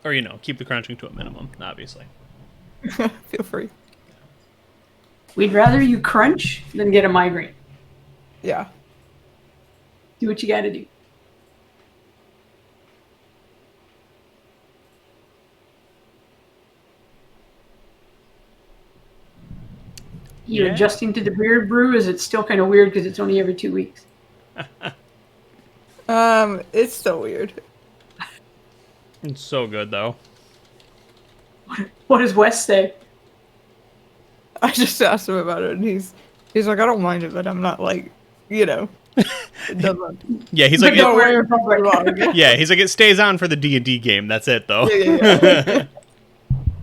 Or, keep the crunching to a minimum, obviously. Feel free. We'd rather you crunch than get a migraine. Yeah. Do what you gotta do. You adjusting to the beard brew? Is it still kind of weird because it's only every 2 weeks? It's still weird. It's so good, though. What does Wes say? I just asked him about it, and he's like, I don't mind it, but I'm not like, it doesn't. Yeah, he's like, Don't worry yeah, he's like, it stays on for the D&D game. That's it, though. Yeah.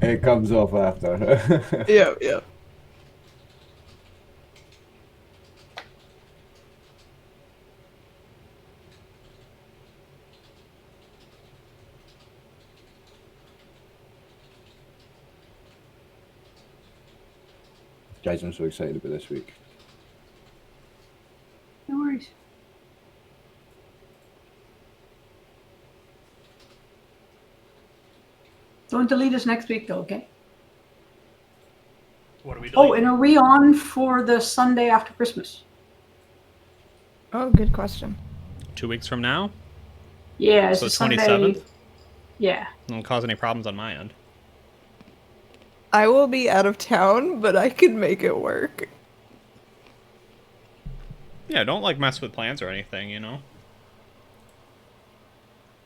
It comes off after. Yeah. Guys, I'm so excited about this week. No worries. Don't delete us next week, though, okay? What are we doing? Oh, and are we on for the Sunday after Christmas? Oh, good question. 2 weeks from now? Yeah, it's So a Sunday. 27th? Yeah. Won't cause any problems on my end. I will be out of town, but I can make it work. Yeah, don't, mess with plans or anything,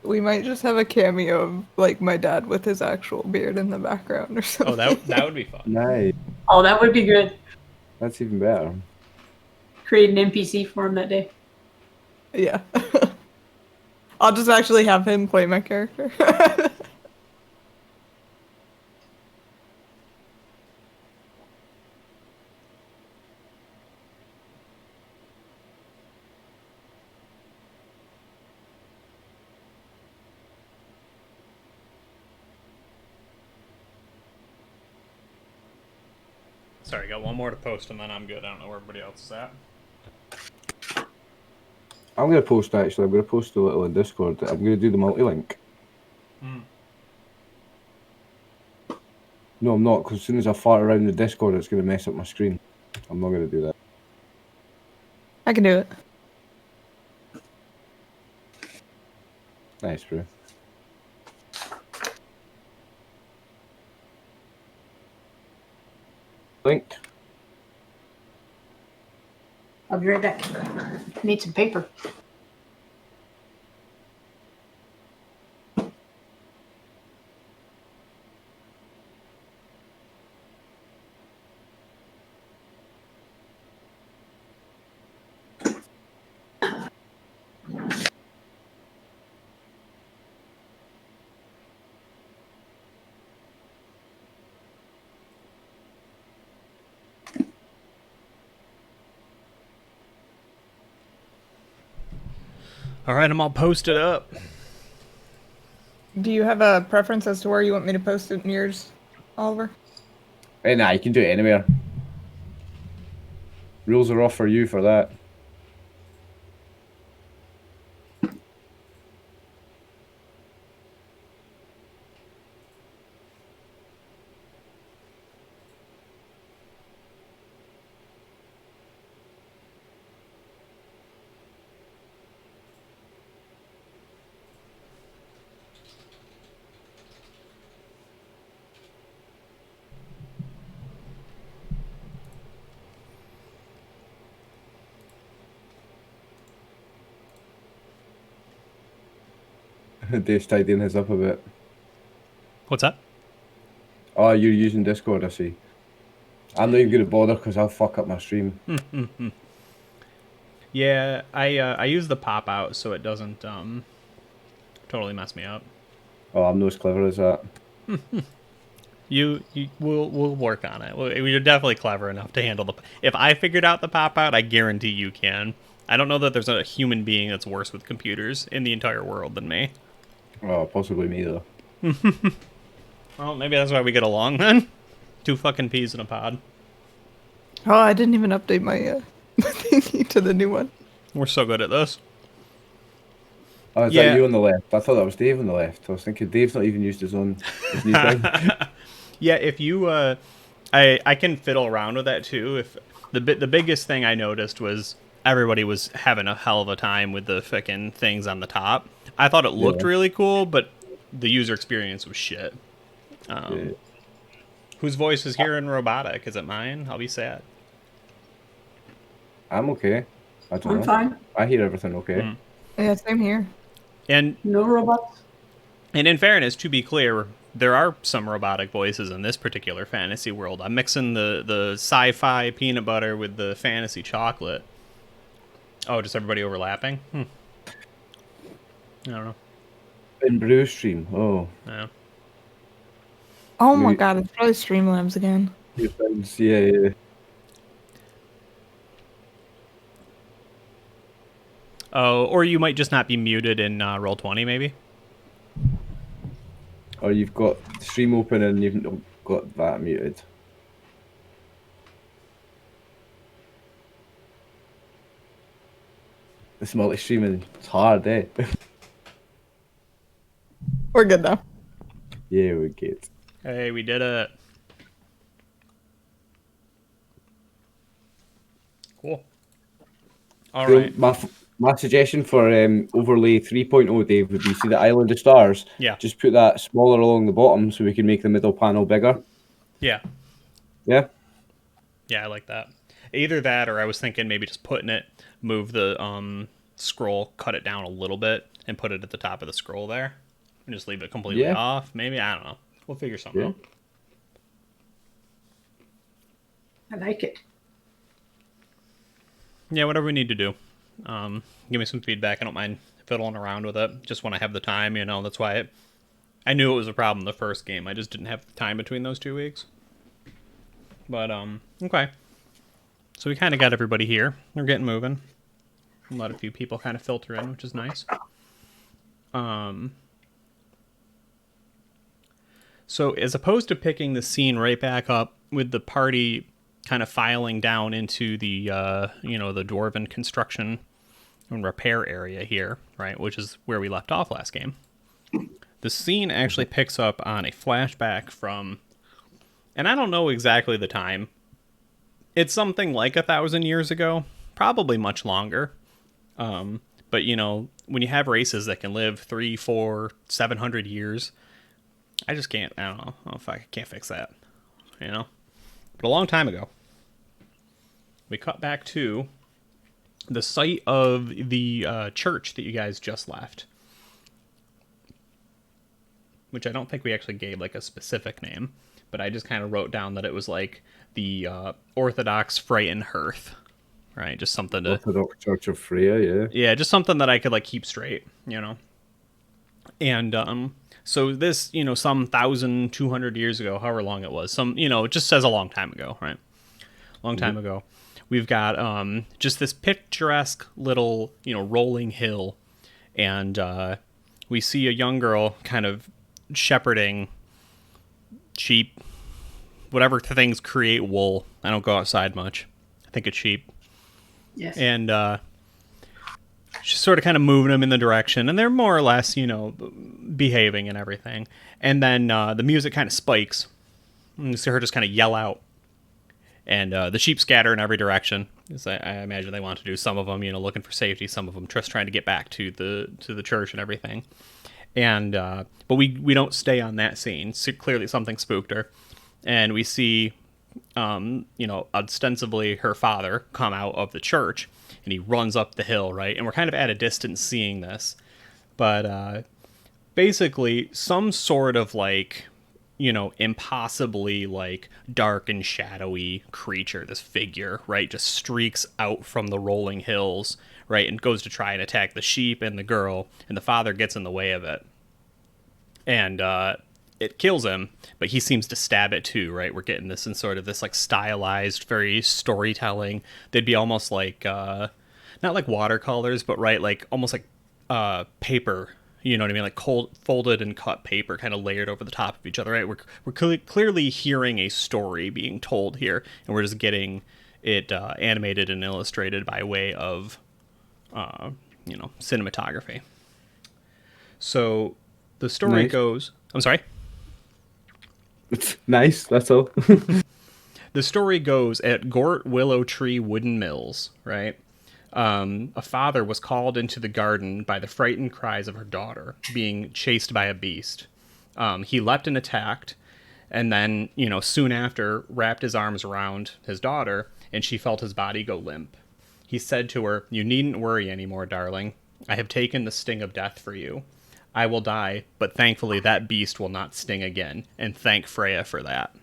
We might just have a cameo of, my dad with his actual beard in the background or something. Oh, that would be fun. Nice. Oh, that would be good. That's even better. Create an NPC for him that day. Yeah. I'll just actually have him play my character. Sorry, I got one more to post and then I'm good. I don't know where everybody else is at. I'm going to post, actually. I'm going to post a little in Discord. I'm going to do the multi-link. No, I'm not, because as soon as I fart around the Discord, it's going to mess up my screen. I'm not going to do that. I can do it. Nice, bro. Linked. I'll be right back. Need some paper. Alright, I'm all posted up. Do you have a preference as to where you want me to post it in yours, Oliver? Hey, nah, you can do it anywhere. Rules are off for you for that. Dave's tidying his up a bit. What's that? Oh, you're using Discord, I see. I'm not even going to bother because I'll fuck up my stream. Yeah, I use the pop out so it doesn't totally mess me up. Oh, I'm not as clever as that. We'll work on it. You're definitely clever enough to handle the. If I figured out the pop out, I guarantee you can. I don't know that there's a human being that's worse with computers in the entire world than me. Oh, possibly me though. Well, maybe that's why we get along then. 2 fucking peas in a pod. Oh, I didn't even update my thingy to the new one. We're so good at this. Oh, is that you on the left? I thought that was Dave on the left. I was thinking Dave's not even used his new thing. Yeah, if you, I can fiddle around with that too. If the biggest thing I noticed was everybody was having a hell of a time with the frickin' things on the top. I thought it looked Yeah. really cool, but the user experience was shit. Yeah. Whose voice is here in robotic? Is it mine? I'll be sad. I'm okay. I don't I'm know. fine. I hear everything okay. Yeah, same here. And No robots. And in fairness, to be clear, there are some robotic voices in this particular fantasy world. I'm mixing the sci-fi peanut butter with the fantasy chocolate. Oh, just everybody overlapping? I don't know. In Brew Stream. Oh. No. Oh my Maybe- god, it's probably Streamlabs again. Your friends, yeah. Oh, or you might just not be muted in Roll20, maybe? Or you've got stream open and you've not got that muted. This multi-streaming, it's hard, eh? We're good though. Yeah, we get. Hey, we did it. Cool. All So right. my suggestion for overlay 3.0, Dave, would be see the Island of Stars. Yeah. Just put that smaller along the bottom so we can make the middle panel bigger. Yeah. Yeah. Yeah, I like that. Either that, or I was thinking maybe just putting it, move the scroll, cut it down a little bit, and put it at the top of the scroll there, and just leave it completely Yeah. off. Maybe, I don't know. We'll figure something Yeah. out. I like it. Yeah, whatever we need to do. Give me some feedback. I don't mind fiddling around with it. Just when I have the time, That's why I knew it was a problem the first game. I just didn't have the time between those 2 weeks. But okay. So we kind of got everybody here. We're getting moving. Let a few people kind of filter in, which is nice. So as opposed to picking the scene right back up with the party kind of filing down into the the dwarven construction and repair area here, right, which is where we left off last game. The scene actually picks up on a flashback from, and I don't know exactly the time. It's something like 1,000 years ago, probably much longer. But when you have races that can live 300, 400, 700 years, I just can't. I don't know if I can't fix that. But a long time ago, we cut back to the site of the church that you guys just left, which I don't think we actually gave like a specific name, but I just kind of wrote down that it was like the Orthodox Freyan Hearth, right? Just something to Orthodox Church of Freya, yeah. just something that I could like keep straight, And so this, some 1,200 years ago, however long it was, it just says a long time ago, right? Long time ago. We've got just this picturesque little, rolling hill, and we see a young girl kind of shepherding sheep, whatever things create wool. I don't go outside much. I think it's sheep. Yes. And she's sort of kind of moving them in the direction, and they're more or less, behaving and everything. And then the music kind of spikes, and you see her just kind of yell out. And the sheep scatter in every direction. As I imagine they want to do. Some of them, looking for safety. Some of them just trying to get back to the church and everything. And but we don't stay on that scene. So clearly something spooked her, and we see, ostensibly her father come out of the church, and he runs up the hill, right? And we're kind of at a distance seeing this, but basically some sort of like, impossibly like dark and shadowy creature, this figure, right, just streaks out from the rolling hills, right, and goes to try and attack the sheep and the girl, and the father gets in the way of it. And it kills him, but he seems to stab it too, right? We're getting this in sort of this like stylized, very storytelling. They'd be almost like, not like watercolors, but right, like almost like paper. You know what I mean? Like folded and cut paper kind of layered over the top of each other, right? We're clearly hearing a story being told here, and we're just getting it animated and illustrated by way of, cinematography. So the story Nice. goes. I'm sorry. Nice, that's all. The story goes at Gort Willow Tree Wooden Mills, right? A father was called into the garden by the frightened cries of her daughter being chased by a beast. He leapt and attacked, and then, soon after, wrapped his arms around his daughter, and she felt his body go limp. He said to her, "You needn't worry anymore, darling. I have taken the sting of death for you. I will die, but thankfully that beast will not sting again, and thank Freya for that."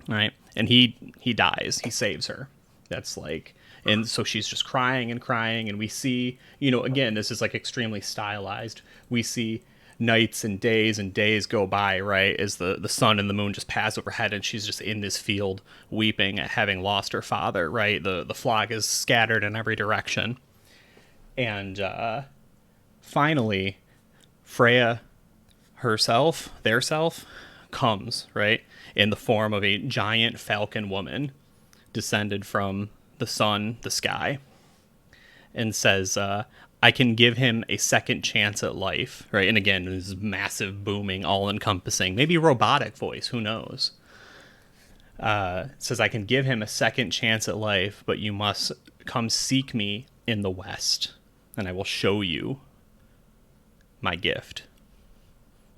Right? And he dies. He saves her. That's like, and so she's just crying and crying, and we see, again, this is like extremely stylized. We see nights and days go by, right, as the sun and the moon just pass overhead, and she's just in this field weeping at having lost her father, right? The flock is scattered in every direction. And finally, Freya herself, their self, comes, right, in the form of a giant falcon woman descended from the sun, the sky, and says, "I can give him a second chance at life," right? And again, this massive, booming, all-encompassing, maybe robotic voice, who knows? Says, "I can give him a second chance at life, but you must come seek me in the west, and I will show you my gift."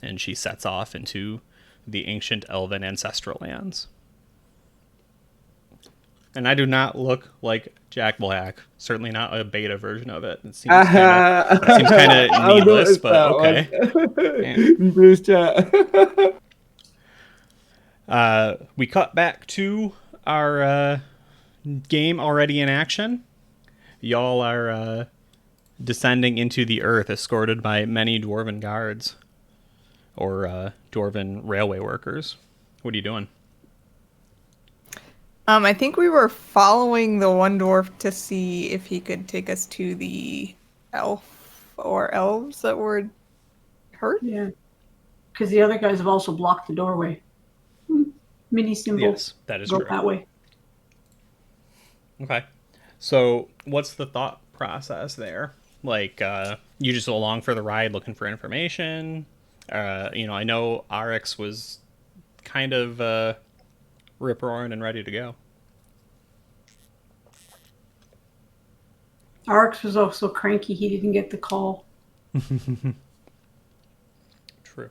And she sets off into the ancient elven ancestral lands. And I do not look like Jack Black. Certainly not a beta version of it. It seems kind of needless, but okay. Bruce chat. We cut back to our game already in action. Y'all are descending into the earth, escorted by many dwarven guards or dwarven railway workers. What are you doing? I think we were following the one dwarf to see if he could take us to the elf or elves that were hurt. Yeah. Because the other guys have also blocked the doorway. Mini symbol. Yes, that is go true. that way. Okay. So what's the thought process there? Like, you just along for the ride looking for information? I know RX was kind of rip-roaring and ready to go. Arx was also cranky he didn't get the call. True.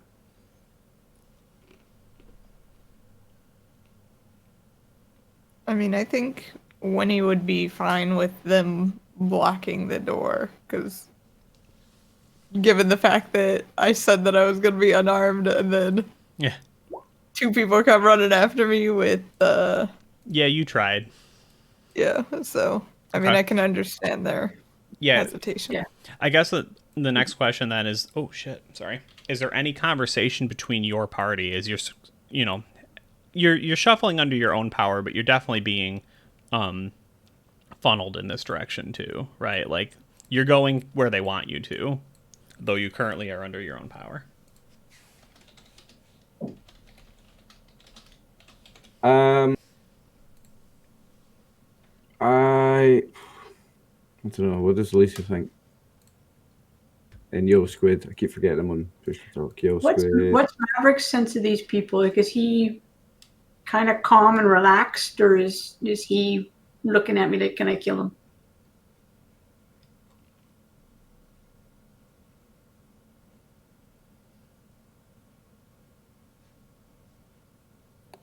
I mean, I think Winnie would be fine with them blocking the door, because given the fact that I said that I was going to be unarmed, and then Yeah. two people come running after me with, Yeah, you tried. yeah, so, I mean, Okay. I can understand their hesitation. Yeah. I guess the next question then is, oh shit, sorry. Is there any conversation between your party as you're shuffling under your own power, but you're definitely being funneled in this direction too, right? Like, you're going where they want you to, though you currently are under your own power. I don't know. What does Lisa think? And Yellow Squid. I keep forgetting him on Push to Talk. Yellow Squid. What's Maverick's sense of these people? Like, is he kind of calm and relaxed, or is he looking at me like, can I kill him?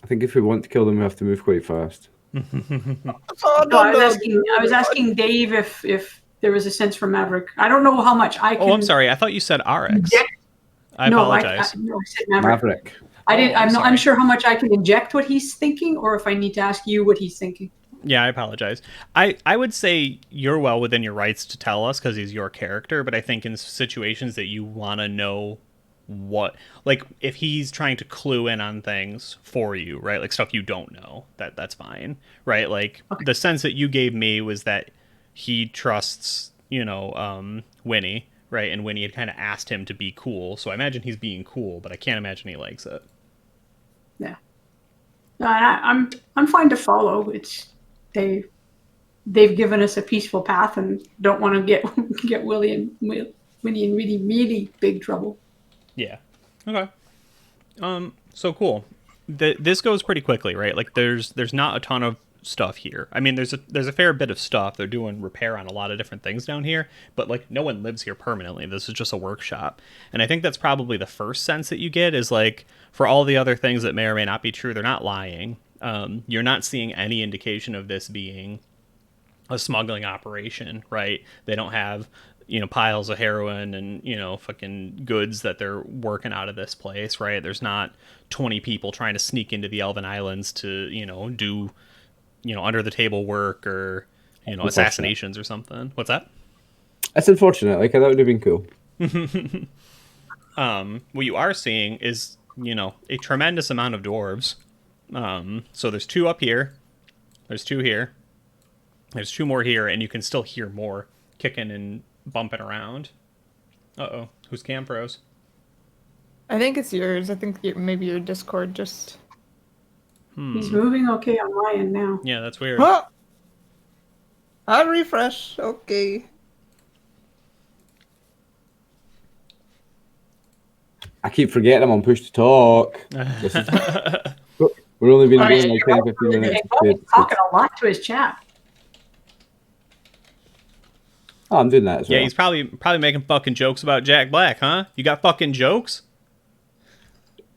I think if we want to kill them, we have to move quite fast. Oh, No, I was asking Dave if there was a sense for Maverick. I don't know how much I can. Oh, I'm sorry. I thought you said RX. Inject. I apologize. No, I said Maverick. Maverick. I didn't. I'm I'm not sorry. unsure how much I can inject what he's thinking, or if I need to ask you what he's thinking. Yeah, I apologize. I would say you're well within your rights to tell us because he's your character, but I think in situations that you want to know what, like, if he's trying to clue in on things for you, right, like stuff you don't know, that's fine, right? Like, Okay. the sense that you gave me was that he trusts, Winnie, right? And Winnie had kind of asked him to be cool, so I imagine he's being cool, but I can't imagine he likes it. Yeah. No, and I'm fine to follow. It's they've given us a peaceful path and don't want to get get Willie Winnie in really, really big trouble. Yeah. Okay. So cool. This goes pretty quickly, right? Like there's not a ton of stuff here. I mean, there's a fair bit of stuff. They're doing repair on a lot of different things down here, but like no one lives here permanently. This is just a workshop. And I think that's probably the first sense that you get is like for all the other things that may or may not be true, they're not lying. You're not seeing any indication of this being a smuggling operation, right? They don't have, piles of heroin and, fucking goods that they're working out of this place, right? There's not 20 people trying to sneak into the Elven Islands to, do, under the table work or, assassinations or something. What's that? That's unfortunate. Like, that would have been cool. What you are seeing is, a tremendous amount of dwarves. So there's 2 up here. There's 2 here. There's 2 more here, and you can still hear more kicking and bumping around. Uh-oh. Whose cam froze? I think it's yours. I think maybe your Discord just... He's moving okay on my end now. Yeah, that's weird. Huh! I'll refresh. Okay. I keep forgetting I'm on push to talk. We're only been doing like 10, 15 minutes. He's talking a lot to his chat. Oh, I'm doing that as well. Yeah, he's probably making fucking jokes about Jack Black, huh? You got fucking jokes?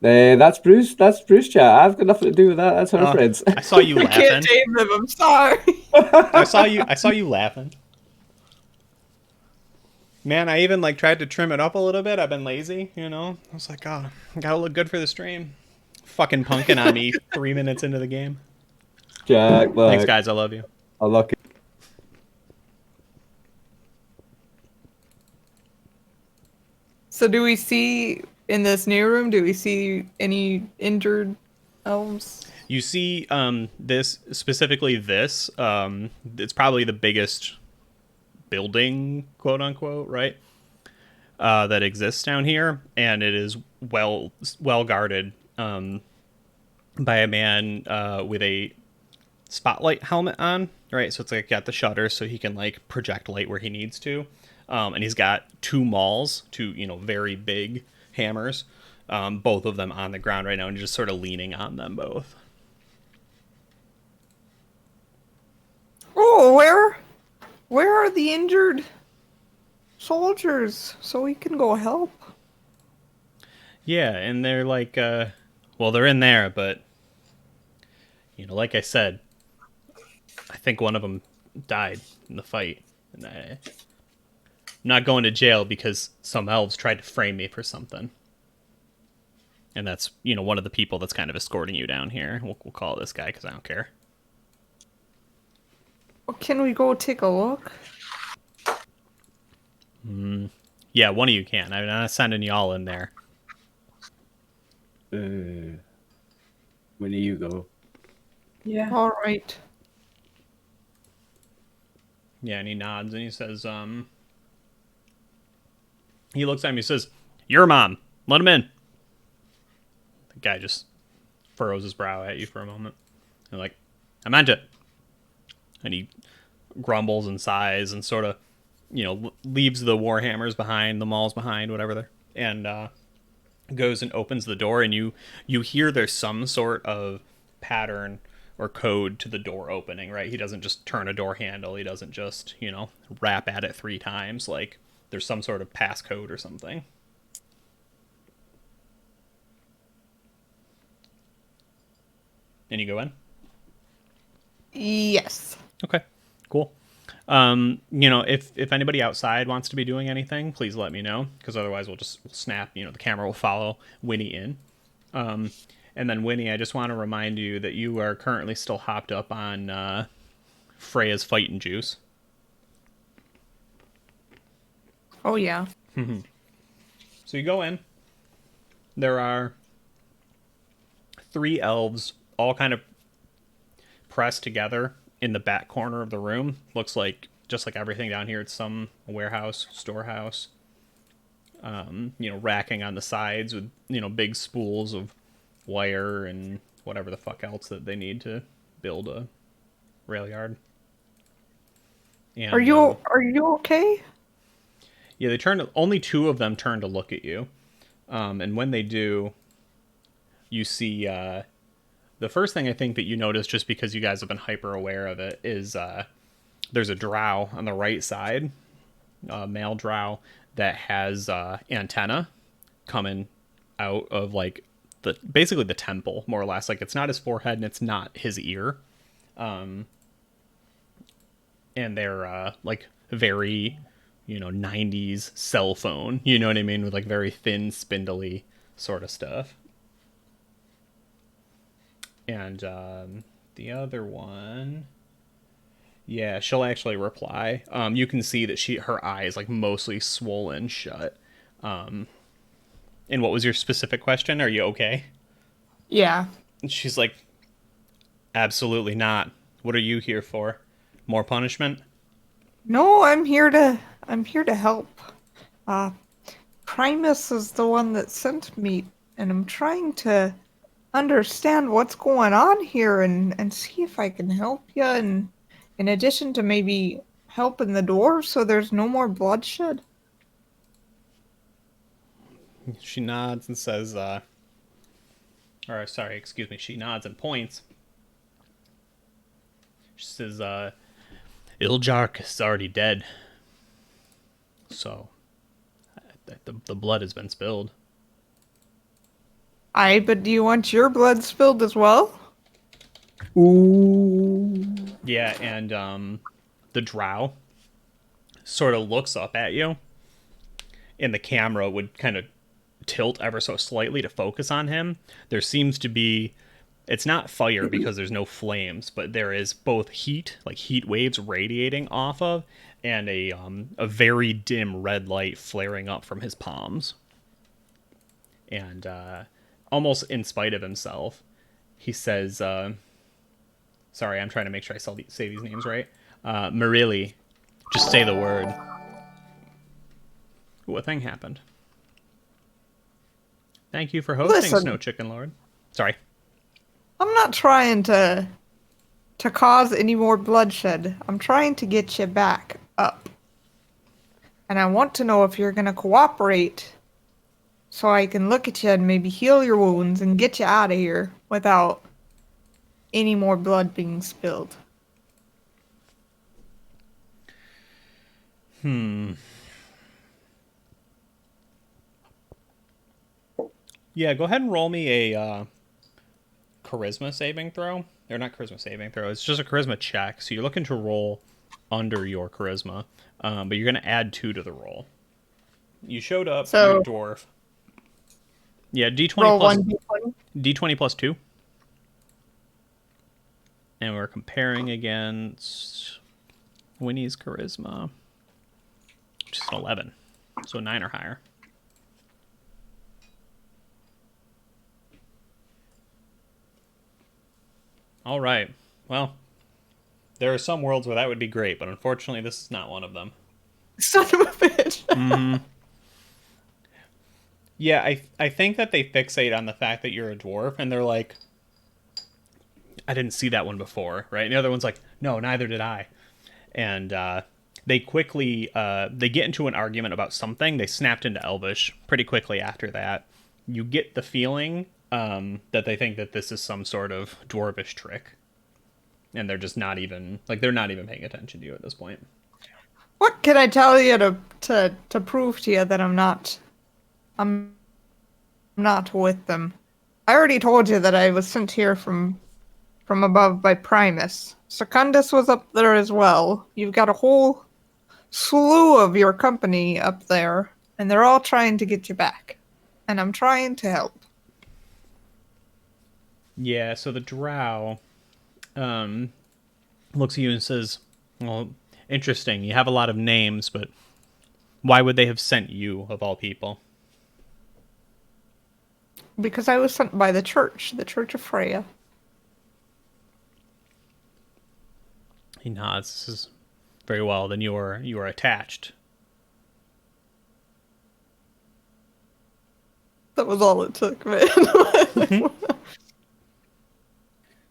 That's Bruce. That's Bruce chat. I've got nothing to do with that. That's our friends. I saw you I laughing. can't tame them. I'm sorry. I saw you laughing. Man, I even like tried to trim it up a little bit. I've been lazy, I was like, oh, I gotta look good for the stream. Fucking punking on me 3 minutes into the game. Jack Black. Thanks, guys. I love you. I lucky. So do we see in this new room? Do we see any injured elves? You see, this specifically. This, it's probably the biggest building, quote unquote, right? That exists down here, and it is well guarded by a man with a spotlight helmet on, right? So it's like got the shutters so he can like project light where he needs to. And he's got 2 mauls, 2, very big hammers, both of them on the ground right now, and just sort of leaning on them both. Oh, where are the injured soldiers so we can go help? Yeah, and they're like, well, they're in there, but, like I said, I think one of them died in the fight. And I'm not going to jail because some elves tried to frame me for something. And that's, one of the people that's kind of escorting you down here. We'll call it this guy because I don't care. Well, can we go take a look? Yeah, one of you can. I'm not sending y'all in there. When do you go? Yeah. All right. Yeah, and he nods and he says, he looks at me and says, "Your mom. Let him in." The guy just furrows his brow at you for a moment. And like, "I meant it." And he grumbles and sighs and sort of, leaves the warhammers behind, the mauls behind, whatever they're, and goes and opens the door, and you hear there's some sort of pattern or code to the door opening, right? He doesn't just turn a door handle. He doesn't just, rap at it 3 times. Like, there's some sort of passcode or something. And you go in? Yes. Okay, cool. If anybody outside wants to be doing anything, please let me know, because otherwise we'll snap, the camera will follow Winnie in. And then Winnie, I just want to remind you that you are currently still hopped up on Freya's fighting juice. Oh, yeah. So you go in. There are 3 elves all kind of pressed together in the back corner of the room. Looks like, just like everything down here, it's some warehouse, storehouse. Racking on the sides with, big spools of wire and whatever the fuck else that they need to build a rail yard. And, Are you okay? Yeah, they turn. Only two of them turn to look at you, and when they do, you see the first thing I think that you notice, just because you guys have been hyper aware of it, is there's a drow on the right side, a male drow that has antenna coming out of like basically the temple, more or less. Like it's not his forehead and it's not his ear, and they're like very 90s cell phone, you know what I mean, with like very thin spindly sort of stuff. And the other one, yeah, she'll actually reply. You can see that her eye is like mostly swollen shut. And what was your specific question? Are you okay? Yeah. And she's like, absolutely not. What are you here for? More punishment? No, I'm here to help. Uh, Primus is the one that sent me, and I'm trying to understand what's going on here and see if I can help you. And in addition to maybe helping the dwarves so there's no more bloodshed. She nods and says, or sorry, excuse me, she nods and points. She says, Iljark is already dead. So, the blood has been spilled. Aye, but do you want your blood spilled as well? Ooh. Yeah, and the drow sort of looks up at you, and the camera would kind of tilt ever so slightly to focus on him. There seems to be, it's not fire because there's no flames, but there is both heat, like heat waves radiating off of, and a very dim red light flaring up from his palms. And almost in spite of himself, he says, sorry, I'm trying to make sure I say these names right. Marili, just say the word. What thing happened? Thank you for hosting, Listen. Snow Chicken Lord. Sorry. I'm not trying to cause any more bloodshed. I'm trying to get you back up. And I want to know if you're going to cooperate so I can look at you and maybe heal your wounds and get you out of here without any more blood being spilled. Yeah, go ahead and roll me a charisma saving throw. Or not charisma saving throw. It's just a charisma check. So you're looking to roll under your charisma, but you're going to add 2 to the roll. You showed up, So- you're a dwarf. Yeah, D20 Roll plus 1d20. D20 plus 2. And we're comparing against Winnie's charisma, which is an 11. So 9 or higher. All right. Well, there are some worlds where that would be great, but unfortunately this is not one of them. Son of a bitch. Yeah, I think that they fixate on the fact that you're a dwarf, and they're like, I didn't see that one before, right? And the other one's like, no, neither did I. And they quickly, they get into an argument about something. They snapped into Elvish pretty quickly after that. You get the feeling that they think that this is some sort of dwarvish trick. And they're just not even, like, they're not even paying attention to you at this point. What can I tell you to prove to you that I'm not with them? I already told you that I was sent here from above by Primus. Secundus was up there as well. You've got a whole slew of your company up there, and they're all trying to get you back. And I'm trying to help. Yeah, so the drow looks at you and says, well, interesting. You have a lot of names, but why would they have sent you, of all people? Because I was sent by the Church of Freya. He nods. This is very well. Then you are attached. That was all it took, man.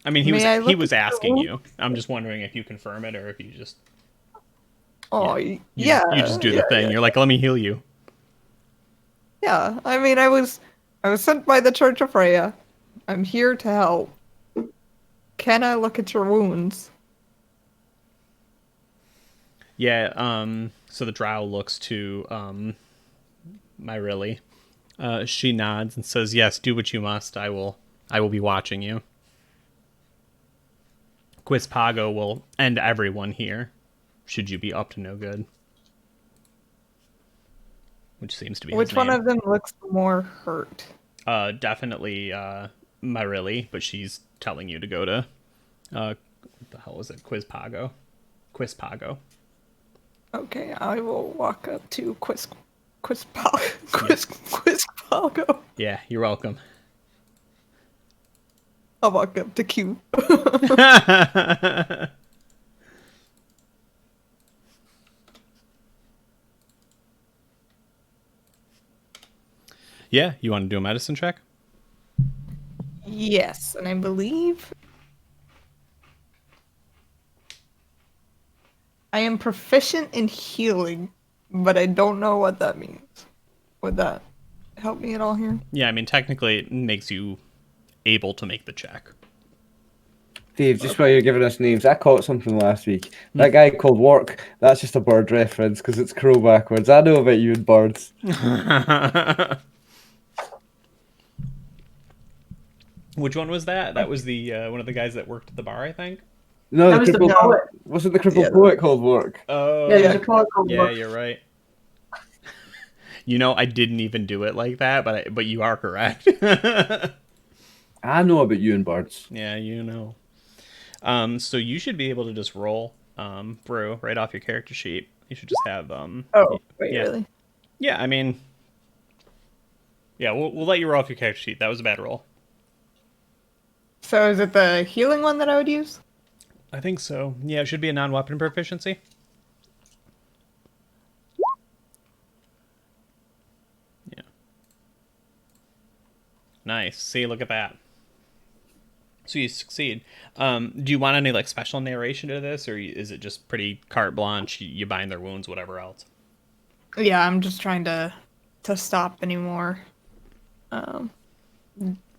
I mean, May I he look was at your asking wound? you. I'm just wondering if you confirm it or if you just. Oh, You yeah. you just do the thing. Yeah. You're like, let me heal you. Yeah. I mean, I was sent by the Church of Freya. I'm here to help. Can I look at your wounds? Yeah. So the drow looks to Myrilli. She nods and says, "Yes, do what you must. I will be watching you." Quispago will end everyone here, should you be up to no good. Which seems to be his Which one name. of them looks more hurt? Definitely Myrilli, but she's telling you to go to what the hell was it? Quispago. Okay, I will walk up to Quispago. Yeah, you're welcome. I'll walk up to Q. Yeah, you want to do a medicine check? Yes, and I believe I am proficient in healing, but I don't know what that means. Would that help me at all here? Yeah, I mean, technically it makes you able to make the check. Dave, just while you're giving us names, I caught something last week. That guy called Work, that's just a bird reference because it's crow backwards. I know about you and birds. Which one was that? That was the one of the guys that worked at the bar, I think. No, That the was the crippled poet. wasn't the crippled Yeah. poet called Work? Oh, Yeah, there's a poet called yeah, Work. you're right. You know, I didn't even do it like that, but you are correct. I know about you and birds. Yeah, you know. So you should be able to just roll brew right off your character sheet. You should just have Oh, wait, yeah. really? Yeah, I mean, yeah, we'll let you roll off your character sheet. That was a bad roll. So is it the healing one that I would use? I think so. Yeah, it should be a non-weapon proficiency. Yeah. Nice. See, look at that. So you succeed. Do you want any like special narration to this, or is it just pretty carte blanche? You bind their wounds, whatever else. Yeah, I'm just trying to stop any more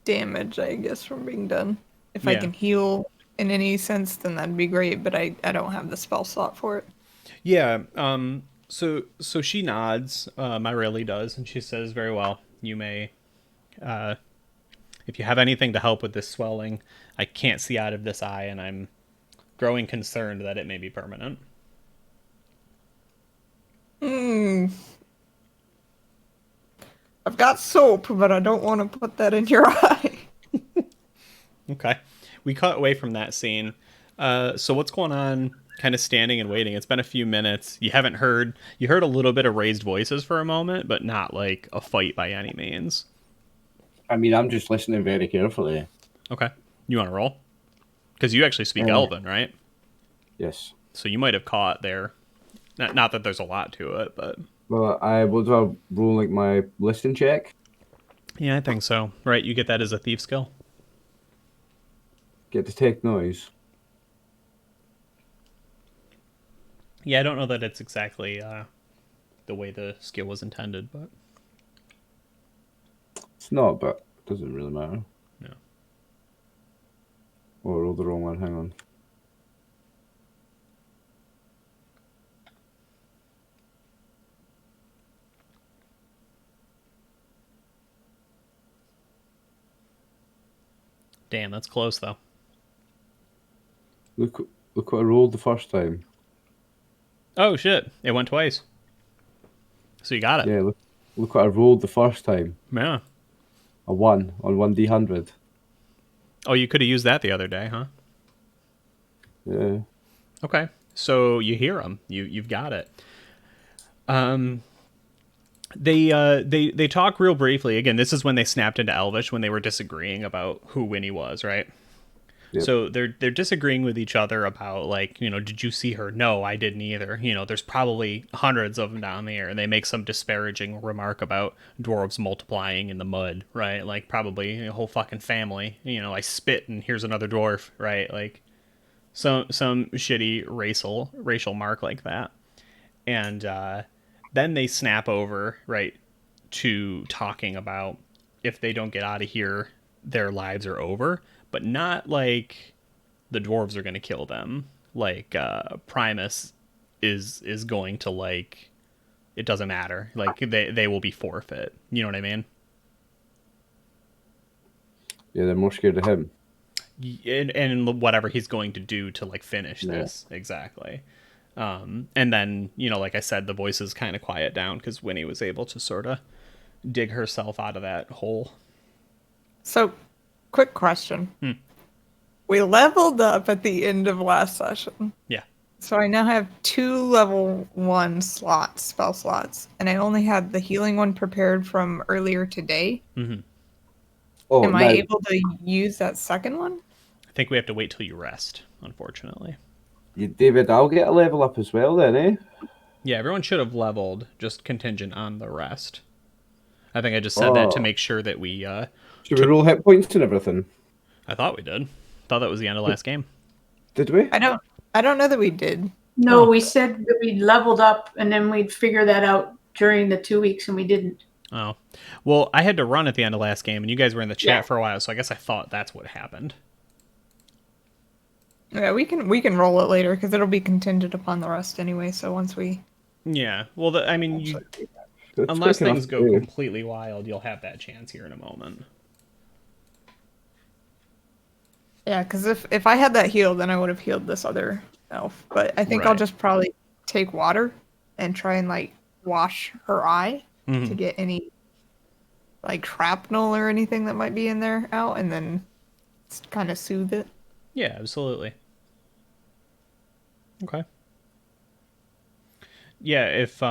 damage, I guess, from being done. If I Yeah. can heal in any sense, then that'd be great, but I don't have the spell slot for it. Yeah. So she nods. Myrilli does, and she says, "Very well. You may. If you have anything to help with this swelling, I can't see out of this eye, and I'm growing concerned that it may be permanent." I've got soap, but I don't want to put that in your eye. Okay. We cut away from that scene. So what's going on? Kind of standing and waiting. It's been a few minutes. You heard a little bit of raised voices for a moment, but not like a fight by any means. I mean, I'm just listening very carefully. Okay. You want to roll? Because you actually speak Elven, right? Yes. So you might have caught there. Not that there's a lot to it, but Well, I will do a roll like my listening check. yeah, I think so. Right, you get that as a thief skill. Get detect noise. Yeah, I don't know that it's exactly the way the skill was intended, but It's not, but it doesn't really matter. no. Oh, I rolled the wrong one. Hang on. Damn, that's close though. Look what I rolled the first time. Oh shit! It went twice. So you got it. Yeah, look what I rolled the first time. Yeah. A 1 on 1d100. Oh, you could have used that the other day, huh? Yeah. Okay. So you hear them. You've got it. They talk real briefly. Again, this is when they snapped into Elvish when they were disagreeing about who Winnie was, right? Yep. So they're disagreeing with each other about like, did you see her? No, I didn't either. There's probably hundreds of them down there, and they make some disparaging remark about dwarves multiplying in the mud, right? Like probably a whole fucking family. I spit and here's another dwarf, right? Like some shitty racial mark like that. And then they snap over, right, to talking about if they don't get out of here, their lives are over. But not like the dwarves are going to kill them. Like Primus is going to, like, it doesn't matter. Like they will be forfeit. You know what I mean? Yeah, they're more scared of him. And whatever he's going to do to, like, finish this. Exactly. And then, like I said, the voices kind of quiet down because Winnie was able to sort of dig herself out of that hole. So, quick question. We leveled up at the end of last session. Yeah. So I now have 2 level 1 spell slots, and I only had the healing one prepared from earlier today. Oh, Am I now, able to use that second one? I think we have to wait till you rest, unfortunately. David, I'll get a level up as well then, eh? Yeah, everyone should have leveled, just contingent on the rest. I think I just said that to make sure that we... Should we roll hit points and everything? I thought we did. Thought that was the end of last game. Did we? I don't know that we did. No, we said that we leveled up and then we'd figure that out during the 2 weeks, and we didn't. Oh. Well, I had to run at the end of last game, and you guys were in the chat Yeah. for a while, so I guess I thought that's what happened. Yeah, we can roll it later because it'll be contingent upon the rest anyway. So once we... Yeah. Well, I mean, That's unless quick enough things to go do. completely wild, you'll have that chance here in a moment. Yeah, because if I had that healed, then I would have healed this other elf. But I think I'll Right. just probably take water and try and, like, wash her eye Mm-hmm. to get any, like, shrapnel or anything that might be in there out, and then kind of soothe it. Yeah, absolutely. Okay. Yeah, if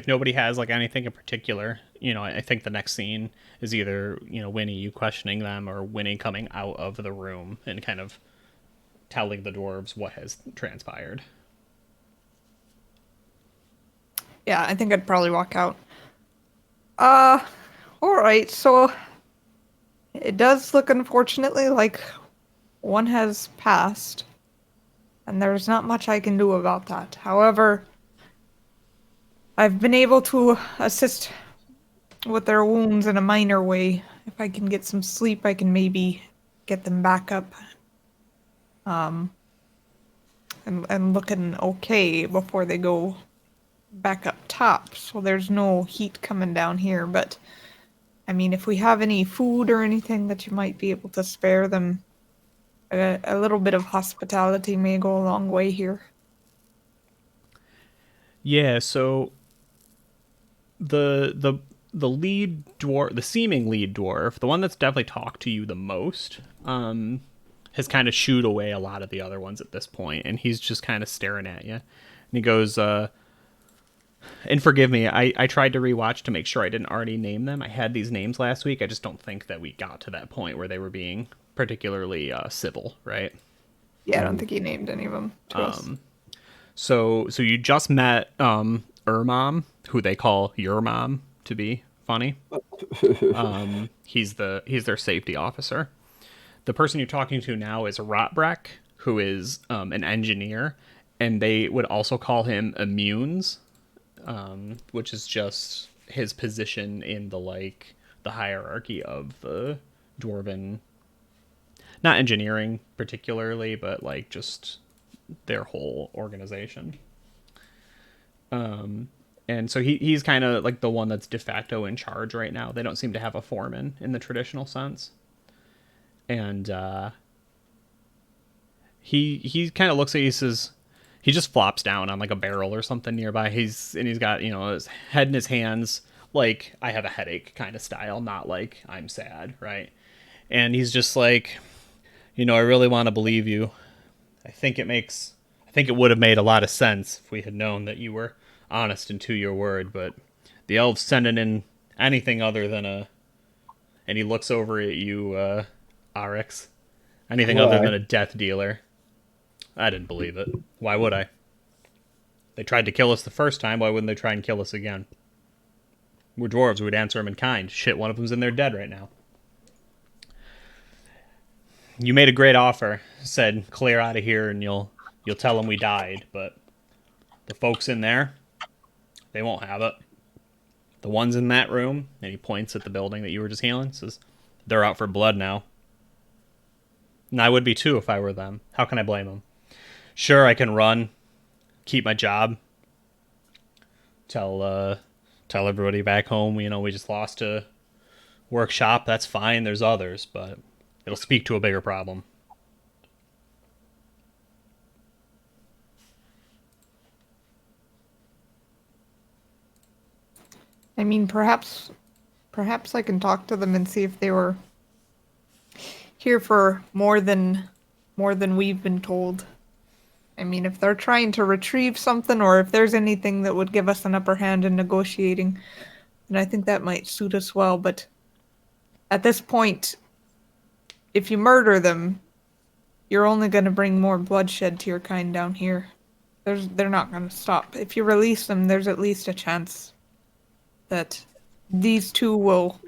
nobody has, like, anything in particular, I think the next scene is either, Winnie, you questioning them, or Winnie coming out of the room and kind of telling the dwarves what has transpired. Yeah, I think I'd probably walk out. Alright, so it does look, unfortunately, like one has passed, and there's not much I can do about that. However, I've been able to assist with their wounds in a minor way. If I can get some sleep, I can maybe get them back up. And looking okay before they go back up top. So there's no heat coming down here, but I mean, if we have any food or anything that you might be able to spare them, a little bit of hospitality may go a long way here. Yeah, so the lead dwarf, the seeming lead dwarf, the one that's definitely talked to you the most, has kind of shooed away a lot of the other ones at this point, and he's just kind of staring at you. And he goes, and forgive me, I tried to rewatch to make sure I didn't already name them. I had these names last week. I just don't think that we got to that point where they were being particularly civil, right? Yeah, I don't think he named any of them to us. So you just met Mom, who they call your mom to be funny. He's their safety officer. The person you're talking to now is Rotbreck, who is an engineer, and they would also call him Immunes, which is just his position in the hierarchy of the dwarven, not engineering particularly, but like just their whole organization. And so he's kind of like the one that's de facto in charge right now. They don't seem to have a foreman in the traditional sense. And he kind of looks at you, he says, he just flops down on like a barrel or something nearby. He's got, his head in his hands, like I have a headache kind of style, not like I'm sad, right? And he's just like, I really want to believe you. I think it would have made a lot of sense if we had known that you were honest and to your word, but the elves sending in anything other than and he looks over at you, Arix, anything other than a death dealer. I didn't believe it. Why would I? They tried to kill us the first time, why wouldn't they try and kill us again? We're dwarves, we'd answer them in kind. Shit, one of them's in there dead right now. You made a great offer, said clear out of here and you'll tell them we died, but the folks in there, They won't have it. The ones in that room, and he points at the building that you were just healing, says, they're out for blood now. And I would be too if I were them. How can I blame them? Sure, I can run, keep my job, tell everybody back home, we just lost a workshop. That's fine. There's others, but it'll speak to a bigger problem. I mean, perhaps I can talk to them and see if they were here for more than we've been told. I mean, if they're trying to retrieve something, or if there's anything that would give us an upper hand in negotiating, then I think that might suit us well. But at this point, if you murder them, you're only going to bring more bloodshed to your kind down here. They're not going to stop. If you release them, there's at least a chance that these two will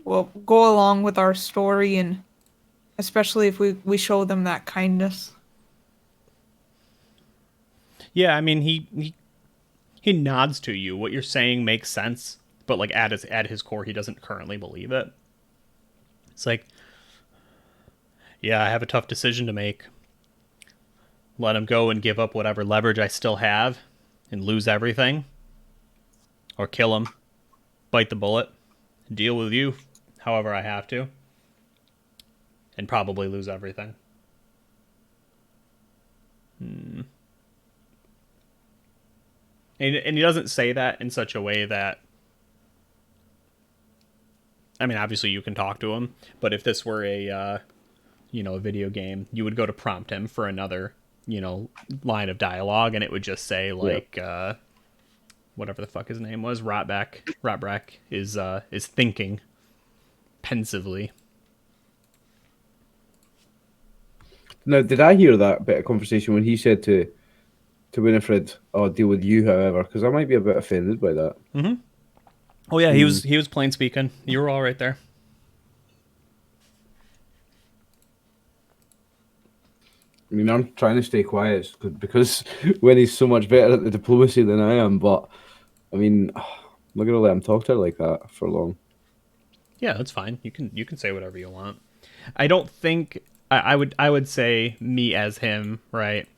go along with our story, and especially if we show them that kindness. Yeah, I mean, he nods to you. What you're saying makes sense, but like at his core, he doesn't currently believe it. It's like, yeah, I have a tough decision to make. Let him go and give up whatever leverage I still have and lose everything, or kill him, bite the bullet, deal with you however I have to, and probably lose everything. And he doesn't say that in such a way that, I mean, obviously you can talk to him, but if this were a video game, you would go to prompt him for another, line of dialogue, and it would just say like, whatever the fuck his name was, Rotbrack is thinking pensively. Now, did I hear that bit of conversation when he said to Winifred, "I'll deal with you, however"? Because I might be a bit offended by that. Mm-hmm. Oh yeah, he was plain speaking. You were all right there. I mean, I'm trying to stay quiet because Winnie's so much better at the diplomacy than I am. But I mean, I'm not gonna let him talk to her like that for long. Yeah, that's fine. You can say whatever you want. I don't think I would say me as him, right?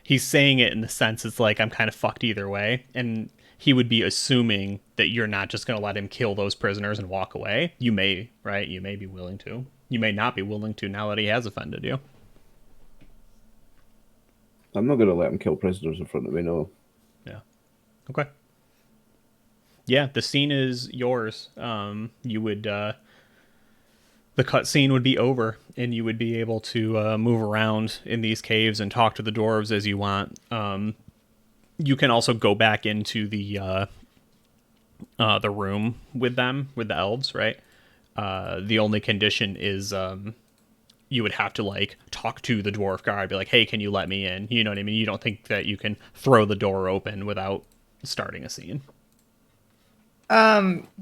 He's saying it in the sense it's like I'm kind of fucked either way, and he would be assuming that you're not just going to let him kill those prisoners and walk away. You may, right? You may be willing to. You may not be willing to now that he has offended you. I'm not gonna let him kill prisoners in front of me. No. Yeah. Okay. Yeah, the scene is yours. You would the cutscene would be over, and you would be able to move around in these caves and talk to the dwarves as you want. You can also go back into the room with them, with the elves, right? The only condition is you would have to like talk to the dwarf guard, be like, "Hey, can you let me in?" You know what I mean? You don't think that you can throw the door open without starting a scene.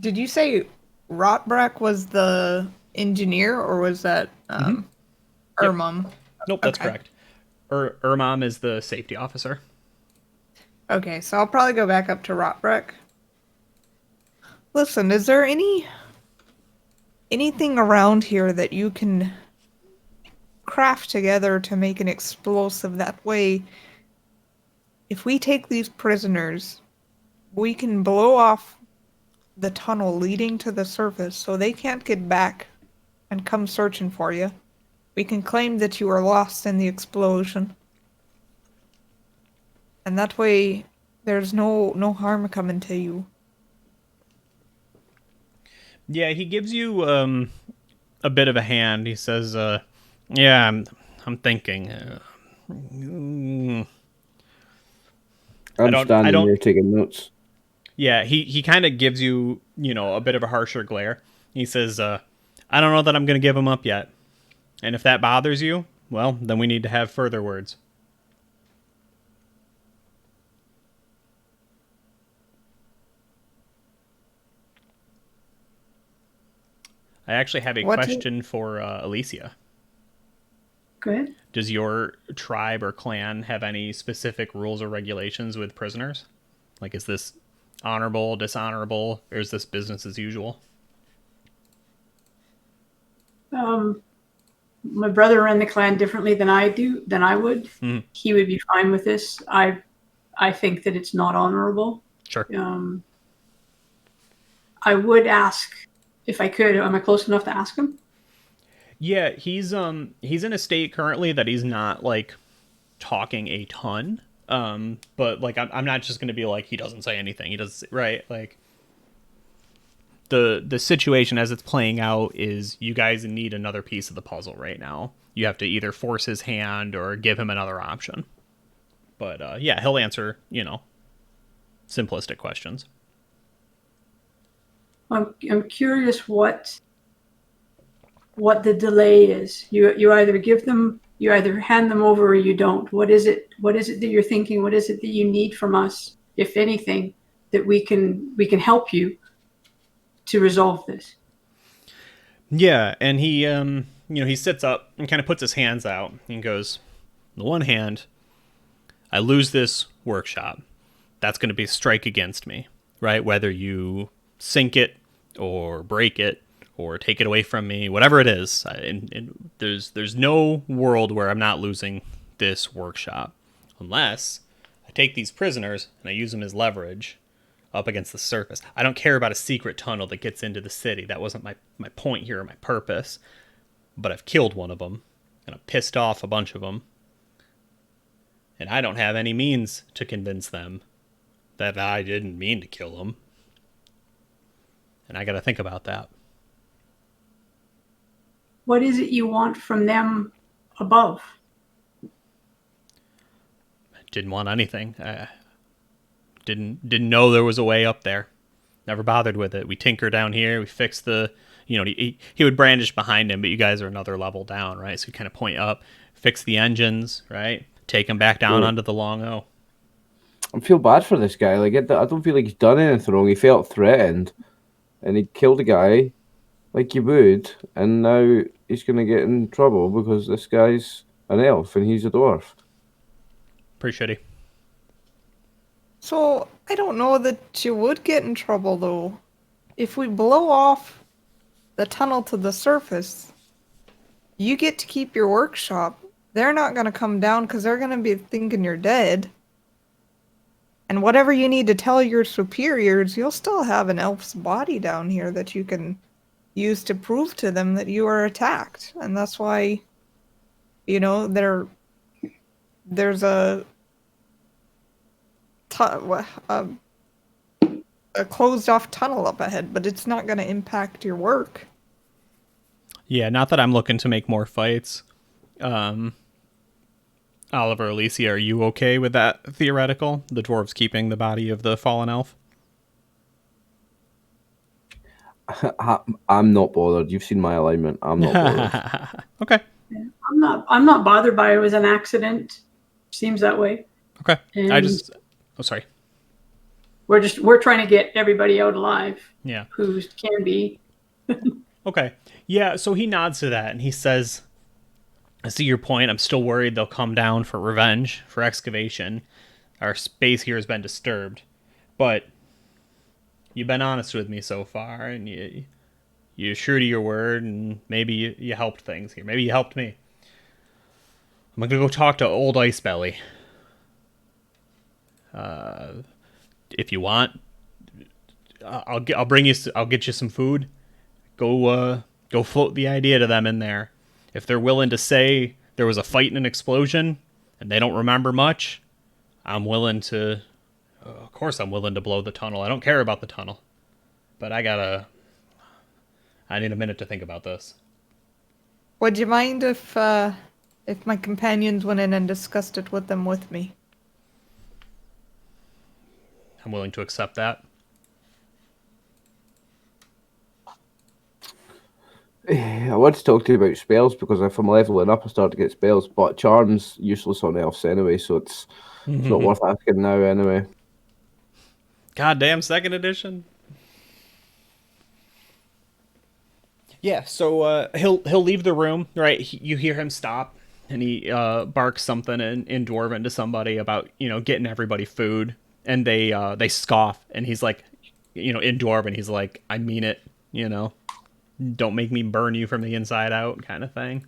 Did you say Rotbrack was the engineer, or was that Ermom? Nope, that's Okay. correct. Ermom is the safety officer. Okay, so I'll probably go back up to Rotbrack. Listen, is there anything around here that you can craft together to make an explosive? That way, if we take these prisoners, we can blow off the tunnel leading to the surface so they can't get back and come searching for you. We can claim that you were lost in the explosion. And that way, there's no harm coming to you. Yeah, he gives you a bit of a hand. He says, "Yeah, I'm thinking." I'm standing there taking notes. Yeah, he kind of gives you, a bit of a harsher glare. He says, "I don't know that I'm going to give him up yet. And if that bothers you, well, then we need to have further words." I actually have a question for Alicia. Good. Does your tribe or clan have any specific rules or regulations with prisoners? Like, is this honorable, dishonorable, or is this business as usual? My brother ran the clan differently than I would. Mhm. He would be fine with this. I think that it's not honorable. Sure. I would ask if I could. Am I close enough to ask him? Yeah, he's in a state currently that he's not like talking a ton. But like I'm not just gonna be like he doesn't say anything. He does right like the situation as it's playing out is you guys need another piece of the puzzle right now. You have to either force his hand or give him another option. But yeah, he'll answer simplistic questions. I'm curious what the delay is. You either hand them over or you don't. What is it that you're thinking? What is it that you need from us, if anything, that we can help you to resolve this? Yeah, and he sits up and kind of puts his hands out and goes, on the one hand, I lose this workshop. That's going to be a strike against me, right? Whether you sink it or break it or take it away from me, whatever it is. And there's no world where I'm not losing this workshop unless I take these prisoners and I use them as leverage up against the surface. I don't care about a secret tunnel that gets into the city. That wasn't my point here or my purpose. But I've killed one of them and I've pissed off a bunch of them. And I don't have any means to convince them that I didn't mean to kill them. And I got to think about that. What is it you want from them above? Didn't want anything. Didn't know there was a way up there. Never bothered with it. We tinker down here. We fix the, he would brandish behind him, but you guys are another level down, right? So you kind of point up, fix the engines, right? Take him back down onto the Long O. I feel bad for this guy. Like I don't feel like he's done anything wrong. He felt threatened, and he killed a guy, like you would, and now he's gonna get in trouble because this guy's an elf and he's a dwarf. Pretty shitty. So, I don't know that you would get in trouble, though. If we blow off the tunnel to the surface, you get to keep your workshop. They're not going to come down because they're going to be thinking you're dead. And whatever you need to tell your superiors, you'll still have an elf's body down here that you can use to prove to them that you are attacked. And that's why, there's a closed off tunnel up ahead, but it's not going to impact your work. Yeah, not that I'm looking to make more fights. Oliver, Alicia, are you okay with that theoretical? The dwarves keeping the body of the fallen elf? I'm not bothered. You've seen my alignment. I'm not bothered. Okay. I'm not bothered by it. It was an accident. Seems that way. Okay. And sorry. We're trying to get everybody out alive. Yeah. Who can be. Okay. Yeah, so he nods to that and he says, I see your point. I'm still worried they'll come down for revenge, for excavation. Our space here has been disturbed. But you've been honest with me so far, and you're true to your word, and maybe you helped things here. Maybe you helped me. I'm going to go talk to old Ice Belly. If you want, I'll get you some food. Go float the idea to them in there. If they're willing to say there was a fight and an explosion and they don't remember much, I'm willing to... of course I'm willing to blow the tunnel. I don't care about the tunnel. But I need a minute to think about this. Would you mind if my companions went in and discussed it with them with me? I'm willing to accept that. I want to talk to you about spells because if I'm leveling up, I start to get spells. But charms useless on elves anyway, so it's not worth asking now anyway. Goddamn second edition. Yeah, so he'll leave the room, right? You hear him stop, and he barks something in Dwarven to somebody about getting everybody food, and they scoff, and he's like, in Dwarven, he's like, I mean it, don't make me burn you from the inside out, kind of thing.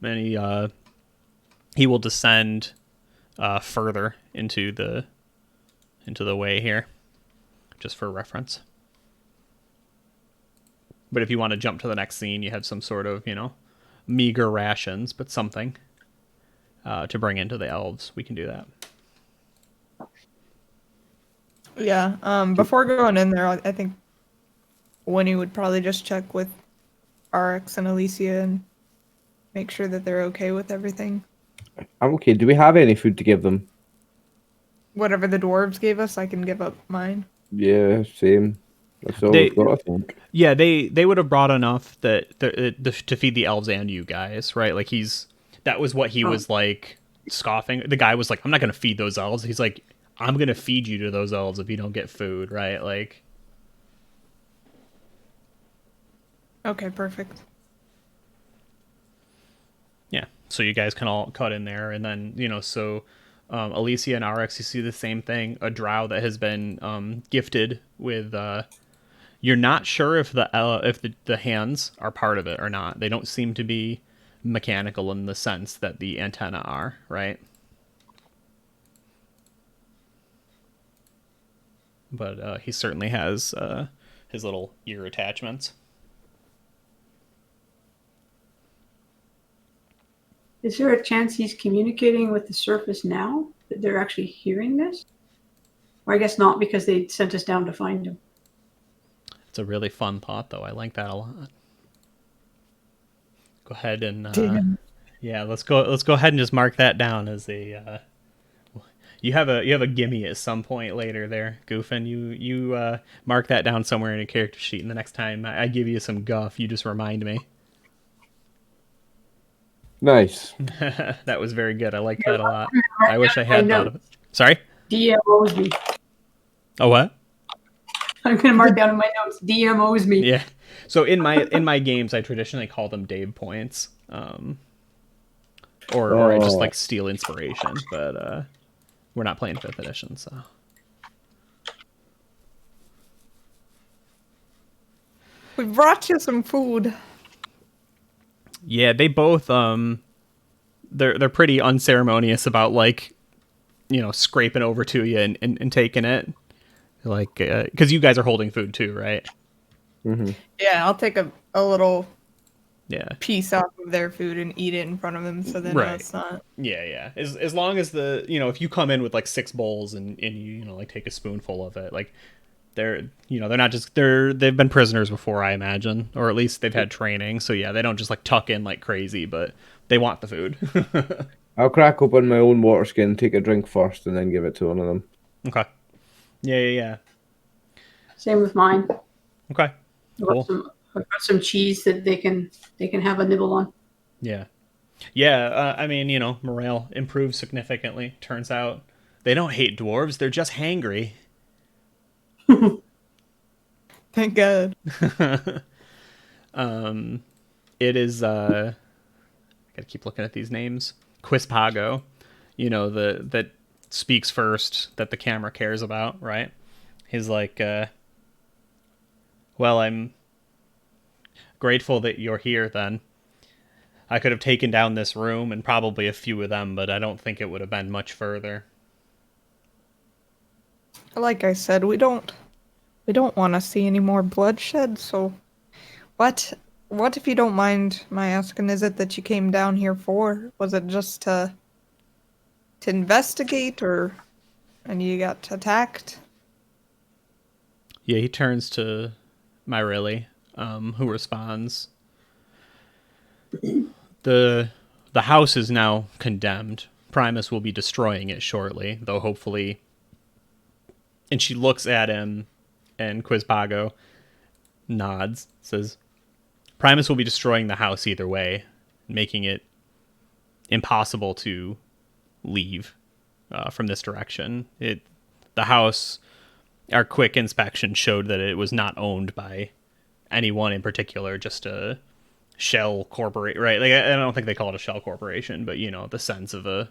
And he will descend further into the way here, just for reference. But if you want to jump to the next scene, you have some sort of, meager rations, but something to bring into the elves. We can do that. Yeah. Before going in there, I think Winnie would probably just check with RX and Alicia and make sure that they're okay with everything. I'm okay. Do we have any food to give them? Whatever the dwarves gave us, I can give up mine. Yeah, same. That's all we've got, I think. Yeah, they would have brought enough that to feed the elves and you guys, right? Like that was what he was like scoffing. The guy was like, I'm not going to feed those elves. He's like, I'm going to feed you to those elves if you don't get food, right? Like. Okay, perfect. Yeah, so you guys can all cut in there, and then Alicia and RX, you see the same thing. A drow that has been gifted with. You're not sure if the hands are part of it or not. They don't seem to be mechanical in the sense that the antenna are, right? But he certainly has his little ear attachments. Is there a chance he's communicating with the surface now? That they're actually hearing this? Or I guess not, because they sent us down to find him. It's a really fun thought, though. I like that a lot. Go ahead and let's go ahead and just mark that down as a. You have a gimme at some point later there, Goophin. You mark that down somewhere in a character sheet, and the next time I give you some guff, you just remind me. Nice. That was very good. I like that a lot. I wish I had thought of it. Sorry? DM owes me. Oh, what? I'm going to mark down in my notes. DM owes me. Yeah. So in my games, I traditionally call them Dave points, or I just like steal inspiration. But we're not playing 5th edition, so. We brought you some food. Yeah, they both they're pretty unceremonious about like, scraping over to you and taking it, like because you guys are holding food too, right? Mm-hmm. Yeah, I'll take a little piece off of their food and eat it in front of them, so then it's not. Yeah. As long as if you come in with like 6 bowls and you like take a spoonful of it, like they're not just they've been prisoners before, I imagine, or at least they've had training. So yeah, they don't just like tuck in like crazy, but they want the food. I'll crack open my own water skin, take a drink first, and then give it to one of them. Okay. Yeah. Same with mine. Okay. Cool. I've got some cheese that they can have a nibble on. Yeah. I mean, morale improves significantly. Turns out they don't hate dwarves; they're just hangry. Thank God. It is I gotta keep looking at these names. Quispago, that speaks first, that the camera cares about, right? He's like, well, I'm grateful that you're here then. I could have taken down this room and probably a few of them, but I don't think it would have been much further. Like I said, we don't want to see any more bloodshed, so what if you don't mind my asking, is it that you came down here for? Was it just to investigate, and you got attacked? Yeah, he turns to Myrili, who responds, The house is now condemned. Primus will be destroying it shortly, though hopefully. And she looks at him, and Quispago nods, says, Primus will be destroying the house either way, making it impossible to leave from this direction. The house, our quick inspection showed that it was not owned by anyone in particular, just a shell corporation, right? Like, I don't think they call it a shell corporation, but the sense of a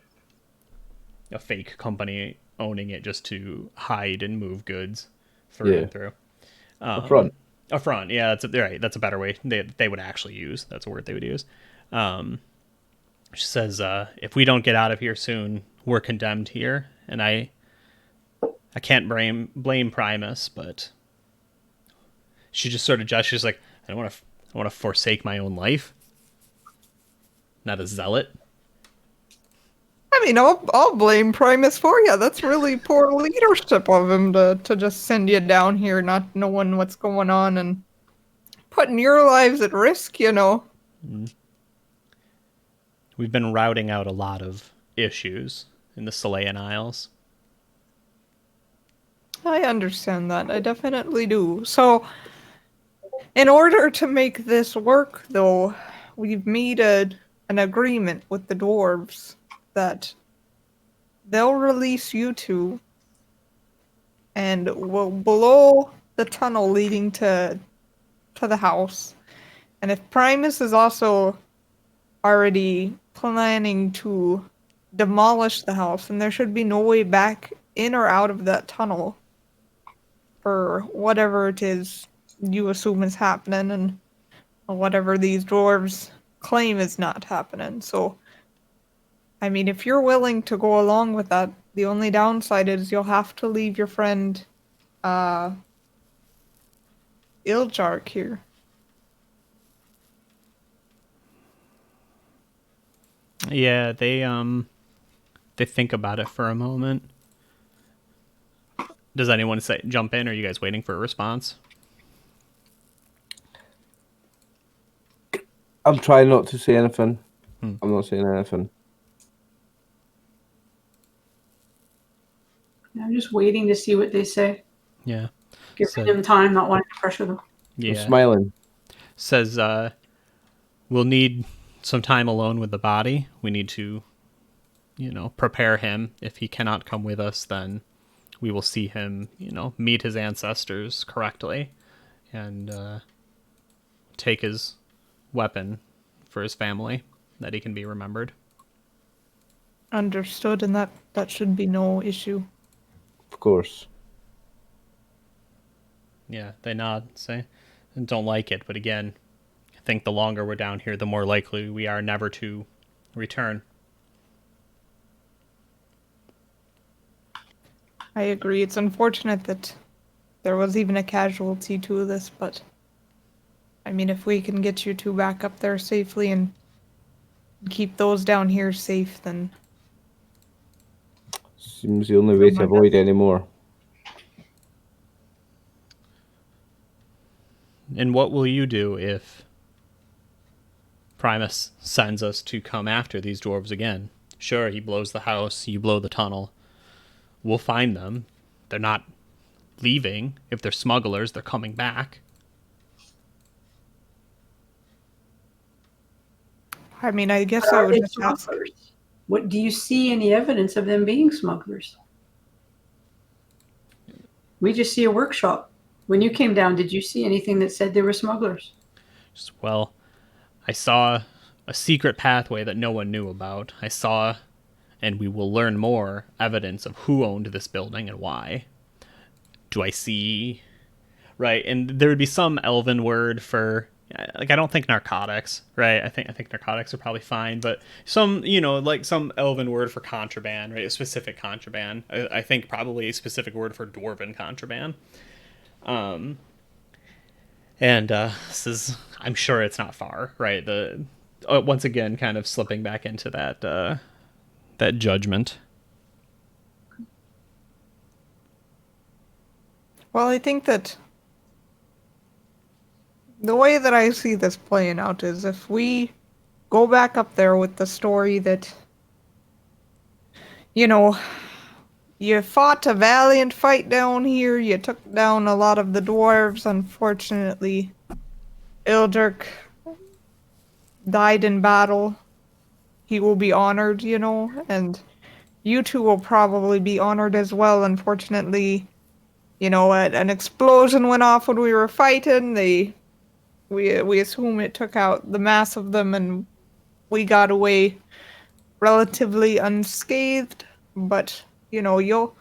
fake company owning it just to hide and move goods through Yeah. and through. A front. A front, yeah, right. That's a better way. They would actually use. That's a word they would use. She says, "If we don't get out of here soon, we're condemned here." And I can't blame Primus, but she just sort of gestures like, I don't want to forsake my own life. Not a zealot. I mean, I'll blame Primus for you. That's really poor leadership of him to just send you down here, not knowing what's going on and putting your lives at risk, you know. We've been routing out a lot of issues in the Selayan Isles. I understand that. I definitely do. So, in order to make this work, though, we've made an agreement with the dwarves that they'll release you two and will blow the tunnel leading to the house. And if Primus is also already planning to demolish the house, and there should be no way back in or out of that tunnel for whatever it is you assume is happening and whatever these dwarves claim is not happening. So, I mean, if you're willing to go along with that, the only downside is you'll have to leave your friend, Iljark here. Yeah, they think about it for a moment. Does anyone jump in, or are you guys waiting for a response? I'm trying not to say anything. I'm not saying anything. I'm just waiting to see what they say. Yeah. Giving them time, not wanting to pressure them. Yeah. I'm smiling. Says, we'll need some time alone with the body. We need to, prepare him. If he cannot come with us, then we will see him, meet his ancestors correctly and take his weapon for his family, that he can be remembered. Understood, and that should be no issue. Of course. Yeah, they nod, say, and don't like it, but again, I think the longer we're down here, the more likely we are never to return. I agree. It's unfortunate that there was even a casualty to this, but I mean, if we can get you two back up there safely and keep those down here safe, then Seems the only way to avoid any more. And what will you do if Primus sends us to come after these dwarves again? Sure, he blows the house, you blow the tunnel. We'll find them. They're not leaving. If they're smugglers, they're coming back. I mean, I guess I would just ask. What do you see any evidence of them being smugglers? We just see a workshop. When you came down, did you see anything that said they were smugglers? Well, I saw a secret pathway that no one knew about. I saw, and we will learn more, evidence of who owned this building and why. Do I see... Right, and there would be some elven word for... Like, I don't think narcotics, right? I think narcotics are probably fine, but some, like some elven word for contraband, right? A specific contraband. I think probably a specific word for dwarven contraband. And this is, I'm sure it's not far, right? Once again, kind of slipping back into that judgment. Well, I think that the way that I see this playing out is if we go back up there with the story that, you fought a valiant fight down here, you took down a lot of the dwarves, unfortunately, Ildrik died in battle. He will be honored, and you two will probably be honored as well. Unfortunately, an explosion went off when we were fighting. We assume it took out the mass of them, and we got away relatively unscathed. But you'll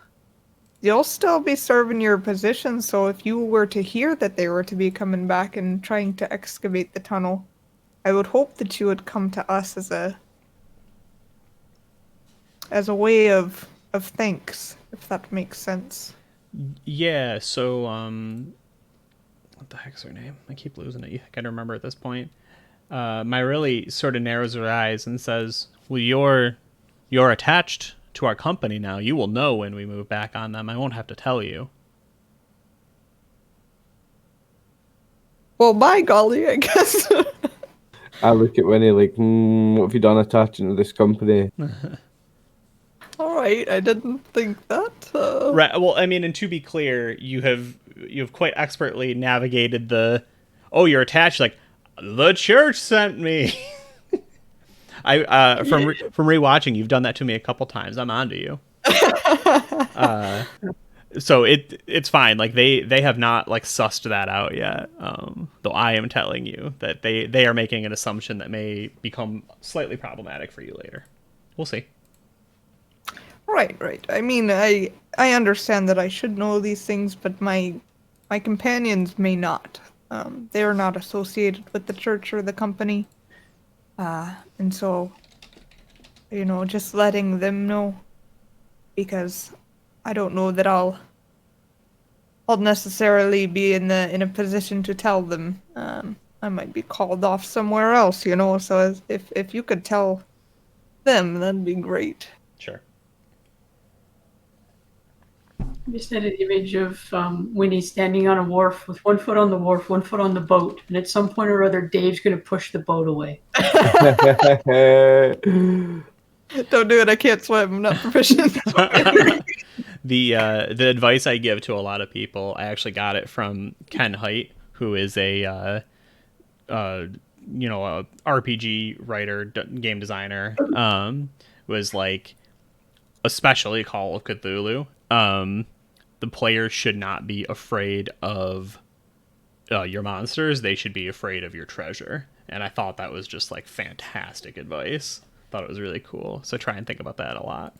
you'll still be serving your position, so if you were to hear that they were to be coming back and trying to excavate the tunnel, I would hope that you would come to us as a way of thanks, if that makes sense. Yeah, so what the heck's her name? I keep losing it. I gotta remember at this point. Myrili sort of narrows her eyes and says, "Well, you're attached to our company now. You will know when we move back on them. I won't have to tell you." Well, by golly, I guess. I look at Winnie like, what have you done attaching to this company? All right, I didn't think that. Right. Well, I mean, and to be clear, you've quite expertly navigated the, oh, you're attached. Like, the church sent me. From rewatching, you've done that to me a couple times. I'm onto you. So it's fine. Like they have not like sussed that out yet. Though I am telling you that they are making an assumption that may become slightly problematic for you later. We'll see. Right. I mean, I understand that I should know these things, but my companions may not. They are not associated with the church or the company. And so, just letting them know, because I don't know that I'll necessarily be in a position to tell them. I might be called off somewhere else, so if you could tell them, that'd be great. Sure. I just had an image of Winnie standing on a wharf with one foot on the wharf, one foot on the boat, and at some point or other, Dave's going to push the boat away. Don't do it. I can't swim. I'm not proficient. The advice I give to a lot of people, I actually got it from Ken Height, who is a RPG writer, game designer. Was like, especially Call of Cthulhu. The players should not be afraid of your monsters. They should be afraid of your treasure. And I thought that was just like fantastic advice. Thought it was really cool. So try and think about that a lot.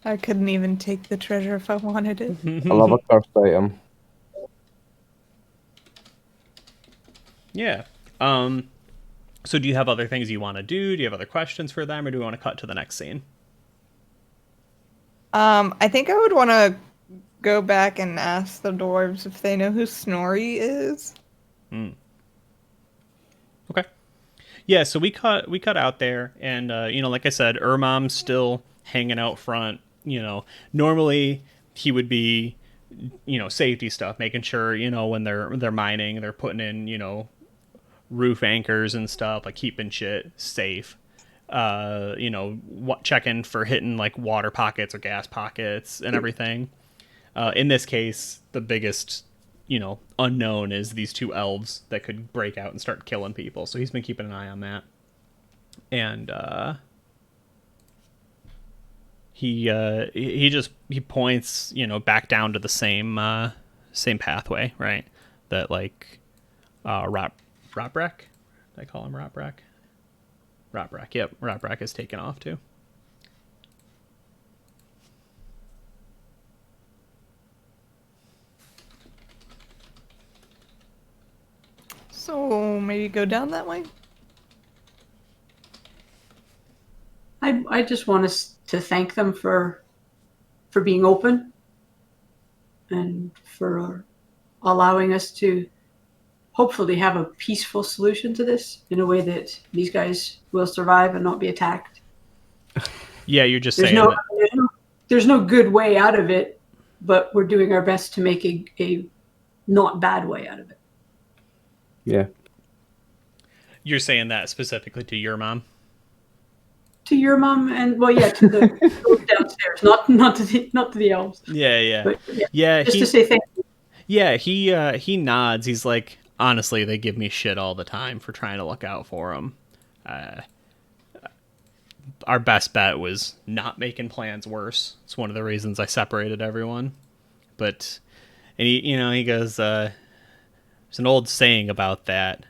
I couldn't even take the treasure if I wanted it. I love a cursed item. Yeah. So do you have other things you want to do? Do you have other questions for them, or do we want to cut to the next scene? I think I would want to go back and ask the dwarves if they know who Snorri is. Okay. Yeah, so we cut out there, and like I said, Ermom's still hanging out front. Normally he would be, safety stuff, making sure, when they're mining, they're putting in, roof anchors and stuff, like keeping shit safe. Checking for hitting like water pockets or gas pockets and everything. In this case, the biggest, unknown is these two elves that could break out and start killing people. So he's been keeping an eye on that. And he points, back down to the same pathway, right? That like Robrek? Did I call him Robrek? Robrek, yep. Robrek is taken off too. So maybe go down that way? I just want us to thank them for being open and for allowing us to hopefully have a peaceful solution to this in a way that these guys will survive and not be attacked. Yeah, you're just There's saying no, that. there's no good way out of it, but we're doing our best to make a not bad way out of it. Yeah. You're saying that specifically to your mom? To your mom and to the downstairs, not to the elves. Yeah. But, Just to say thank you. Yeah, he nods. He's like, honestly, they give me shit all the time for trying to look out for them. Our best bet was not making plans worse. It's one of the reasons I separated everyone. But, and he goes, there's an old saying about that.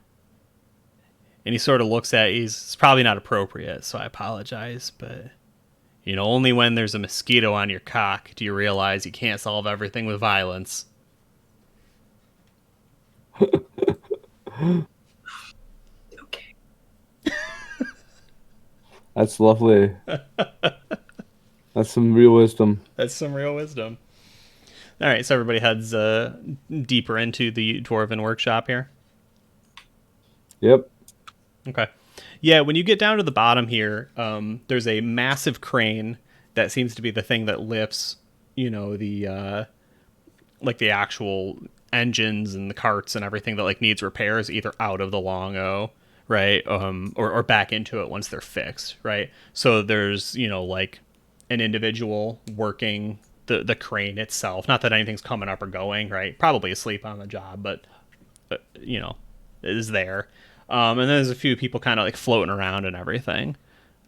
And he sort of looks at, it's probably not appropriate, so I apologize. But, You know, only when there's a mosquito on your cock do you realize you can't solve everything with violence. Okay. That's lovely. That's some real wisdom. That's some real wisdom. All right, so everybody heads deeper into the dwarven workshop here. Yep. Okay. Yeah, when you get down to the bottom here, there's a massive crane that seems to be the thing that lifts, you know, the like the actual engines and the carts and everything that like needs repairs either out of the long O, right? Or back into it once they're fixed, right? So there's, you know, like an individual working the crane itself. Not that anything's coming up or going, right? Probably asleep on the job, but you know, is there. And then there's a few people kind of like floating around and everything.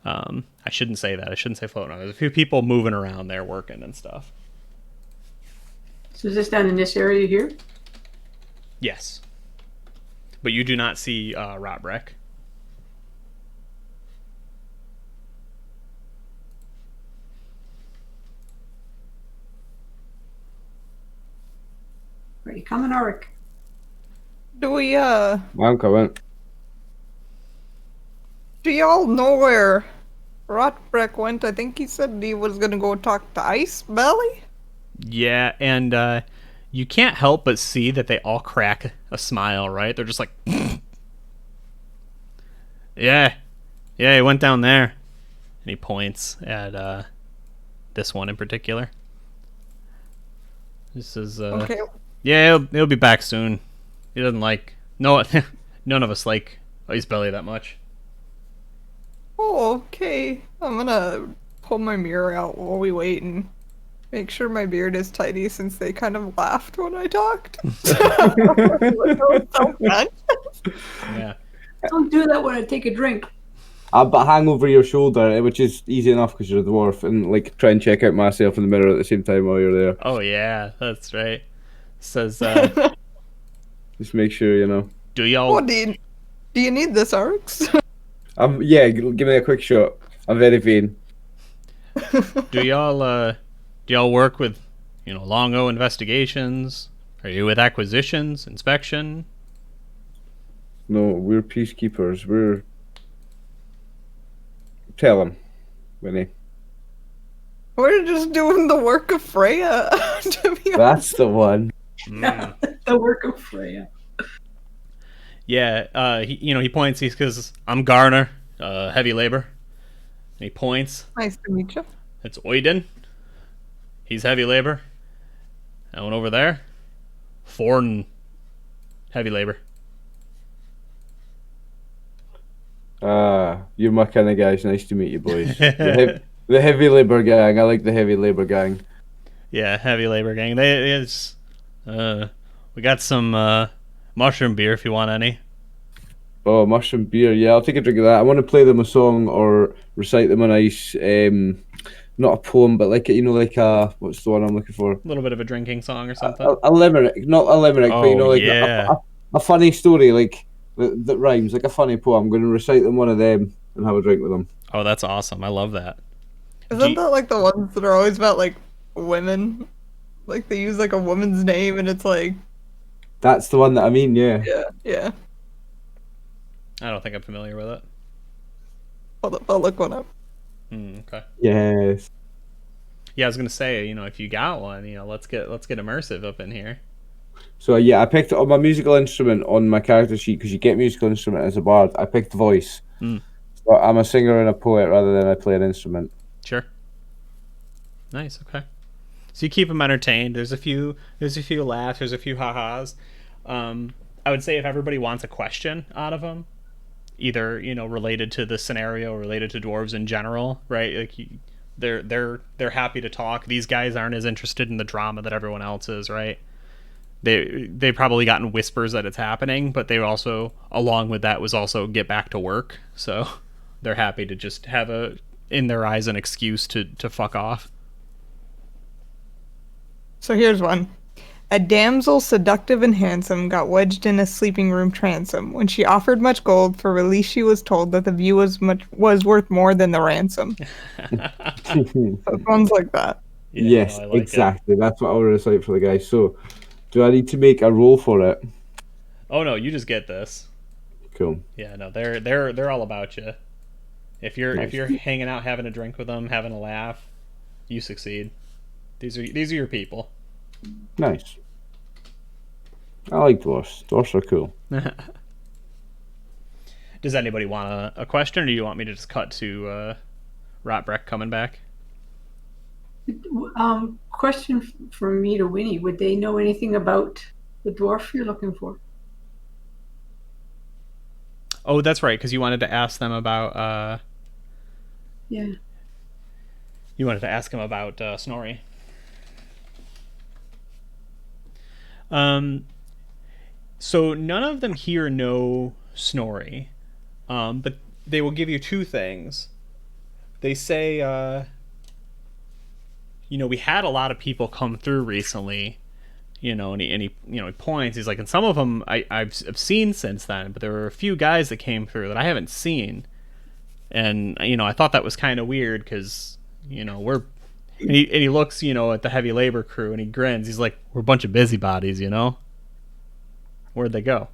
I shouldn't say that. I shouldn't say floating around. There's a few people moving around there working and stuff. So is this down in this area here? Yes. But you do not see Robrick. Are you coming, Auric? Do we, I'm coming. do y'all know where Rotbreck went? I think he said he was gonna go talk to Ice Belly? Yeah, and you can't help but see that they all crack a smile, right? They're just like, yeah, he went down there. And he points at this one in particular. This is, Okay. yeah, he'll be back soon. He doesn't like, no, none of us like Ice Belly that much. Oh, okay. I'm gonna pull my mirror out while we wait and make sure my beard is tidy since they kind of laughed when I talked. So fun. Yeah. Don't do that when I take a drink. But hang over your shoulder, which is easy enough because you're a dwarf, and like try and check out myself in the mirror at the same time while you're there. Oh, yeah, that's right. Says, Just make sure you know. do y'all... Oh, do you need this, Arx? Yeah, give me a quick shot. I'm very vain. Do y'all work with, you know, long O investigations? Are you with acquisitions, inspection? No, we're peacekeepers. We're. Tell him, Winnie. We're just doing the work of Freya, to be honest. That's the one. The work of Freya. Yeah, he points. He's because I'm Garner, heavy labor. And he points. Nice to meet you. It's Oiden. He's heavy labor. That one over there, Thorn, heavy labor. You're my kind of guys. Nice to meet you, boys. The heavy labor gang. I like the heavy labor gang. Yeah, heavy labor gang. We got some mushroom beer if you want any. Oh, mushroom beer. Yeah, I'll take a drink of that. I want to play them a song or recite them a nice, not a poem, but like like a what's the one I'm looking for? A little bit of a drinking song or something. A limerick, not a limerick, but Oh, like yeah. a funny story, like that rhymes, like a funny poem. I'm going to recite them one of them and have a drink with them. Oh, that's awesome. I love that. Isn't that like the ones that are always about like women? Like they use like a woman's name and it's like That's the one that I mean. Yeah. yeah. I don't think I'm familiar with it. I'll look one up. Okay. Yes. Yeah, I was gonna say, if you got one, let's get immersive up in here. So yeah, I picked on my musical instrument on my character sheet because you get musical instrument as a bard. I picked voice. So I'm a singer and a poet rather than I play an instrument. Sure. Nice. Okay. So you keep them entertained. There's a few laughs. There's a few ha-has. I would say if everybody wants a question out of them, either related to the scenario, or related to dwarves in general, right? Like they're happy to talk. These guys aren't as interested in the drama that everyone else is, right? They probably gotten whispers that it's happening, but they also, along with that, was also get back to work. So they're happy to just have in their eyes, an excuse to fuck off. So here's one. A damsel seductive and handsome got wedged in a sleeping room transom. When she offered much gold for release, she was told that the view was worth more than the ransom. So it sounds like that. Yeah, Yes, no, I like exactly. That's what I want to recite for the guy. So, do I need to make a roll for it? it. Oh no, you just get this. Cool. Yeah, no, they're all about you. If Nice. you're hanging out, having a drink with them, having a laugh, you succeed. These are your people. Nice. I like dwarfs. Dwarfs are cool. Does anybody want a question, or do you want me to just cut to Rotbreck coming back? Question from me to Winnie. Would they know anything about the dwarf you're looking for? Oh, that's right, because you wanted to ask them about. Yeah. You wanted to ask him about Snorri. So none of them here know Snorri, but they will give you two things. They say, we had a lot of people come through recently, and he points. He's like, and some of them I've seen since then, but there were a few guys that came through that I haven't seen, and I thought that was kind of weird because we're. And he looks, at the heavy labor crew, and he grins. He's like, "We're a bunch of busybodies, Where'd they go?"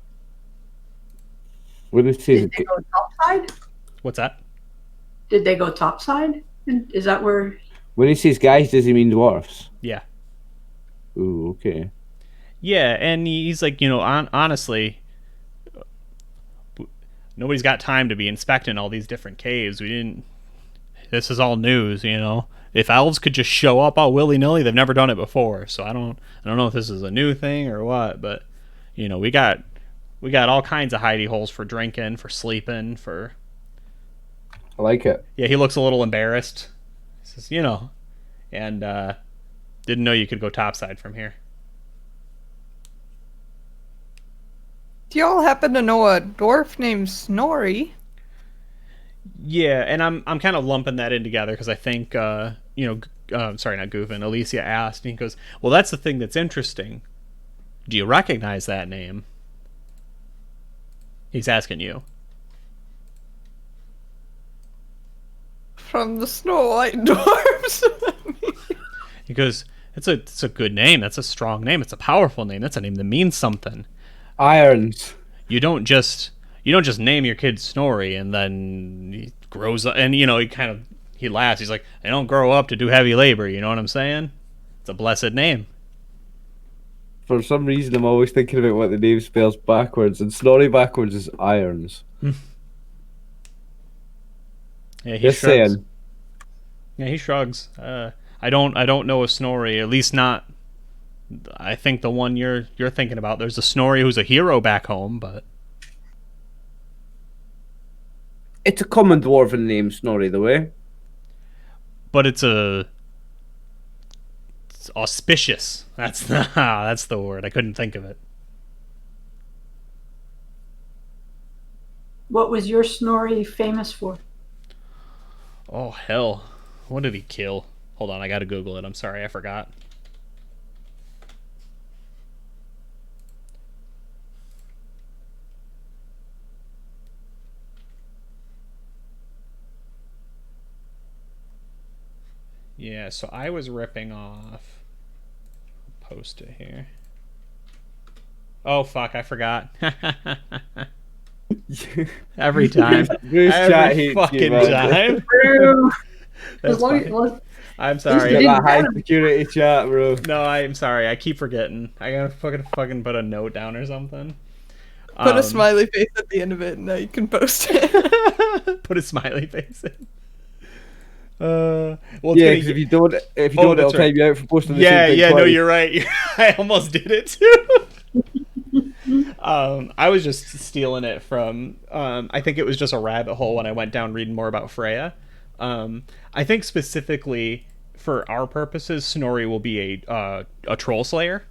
What is Did they go topside? What's that? Did they go topside? And is that where? When he says guys, does he mean dwarfs? Yeah. Ooh, okay. Yeah, and he's like, honestly, nobody's got time to be inspecting all these different caves. This is all news, If elves could just show up all willy-nilly, they've never done it before. So I don't know if this is a new thing or what, but we got all kinds of hidey holes for drinking, for sleeping, for. I like it. Yeah, he looks a little embarrassed. He says, and didn't know you could go topside from here. Do y'all happen to know a dwarf named Snorri? Yeah, and I'm kind of lumping that in together because I think sorry, not Goophin. Alicia asked, and he goes, "Well, that's the thing that's interesting. Do you recognize that name?" He's asking you. From the Snow White dwarfs. He goes, "It's a good name. That's a strong name. It's a powerful name. That's a name that means something. Irons. You don't just name your kid Snorri and then he grows up and he laughs. He's like, they don't grow up to do heavy labor. You know what I'm saying? It's a blessed name." For some reason, I'm always thinking about what the name spells backwards, and Snorri backwards is irons. Yeah, he Just shrugs. saying. Yeah, he shrugs. I don't know a Snorri, at least not. I think the one you're thinking about. There's a Snorri who's a hero back home, but It's a common dwarven name, Snorri, the way. it's auspicious. That's the word. I couldn't think of it. What was your Snorri famous for? Oh hell, what did he kill? Hold on, I gotta Google it. I'm sorry, I forgot. Yeah, so I was ripping off. I'll post it here. Oh fuck, I forgot. Every time. Bruce chat Every hates fucking you, man. time. That's As long as, fine. well, I'm He's sorry. got didn't that high get him. security chat, bro. No, I'm sorry. I keep forgetting. I gotta fucking put a note down or something. Put a smiley face at the end of it, and now you can post it. Put a smiley face in. Well, it's Yeah, gonna- because if you don't, Oh, it'll that's time right. you out for posting the yeah, same thing yeah. No, twice. you're right. I almost did it too. I was just stealing it from. I think it was just a rabbit hole when I went down reading more about Freya. I think specifically for our purposes, Snorri will be a troll slayer.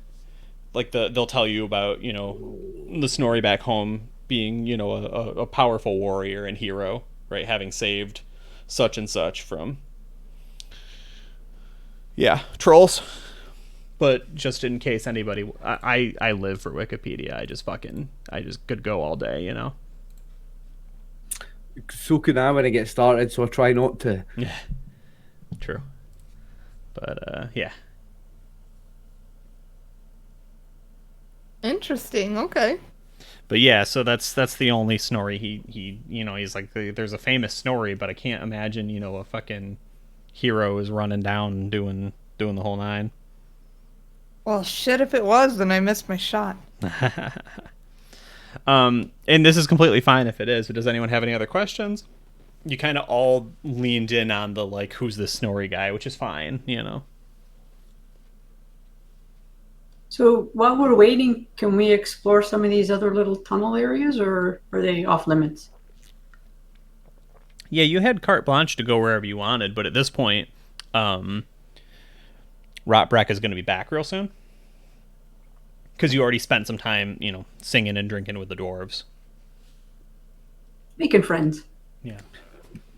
Like they'll tell you about the Snorri back home being a powerful warrior and hero, right? Having saved such and such from trolls. But just in case anybody, I live for Wikipedia. I just could go all day, you know. So can I when I get started, so I try not to. Yeah, true. But yeah. Interesting. Okay. But yeah, so that's the only Snorri he you know, he's like there's a famous Snorri, but I can't imagine, you know, a fucking hero is running down and doing the whole nine. Well, shit, if it was, then I missed my shot. And this is completely fine if it is. But does anyone have any other questions? You kind of all leaned in on the like, who's this Snorri guy, which is fine, you know. So while we're waiting, can we explore some of these other little tunnel areas, or are they off limits? Yeah, you had carte blanche to go wherever you wanted, but at this point, Rotbrack is going to be back real soon. Because you already spent some time, you know, singing and drinking with the dwarves. Making friends. Yeah.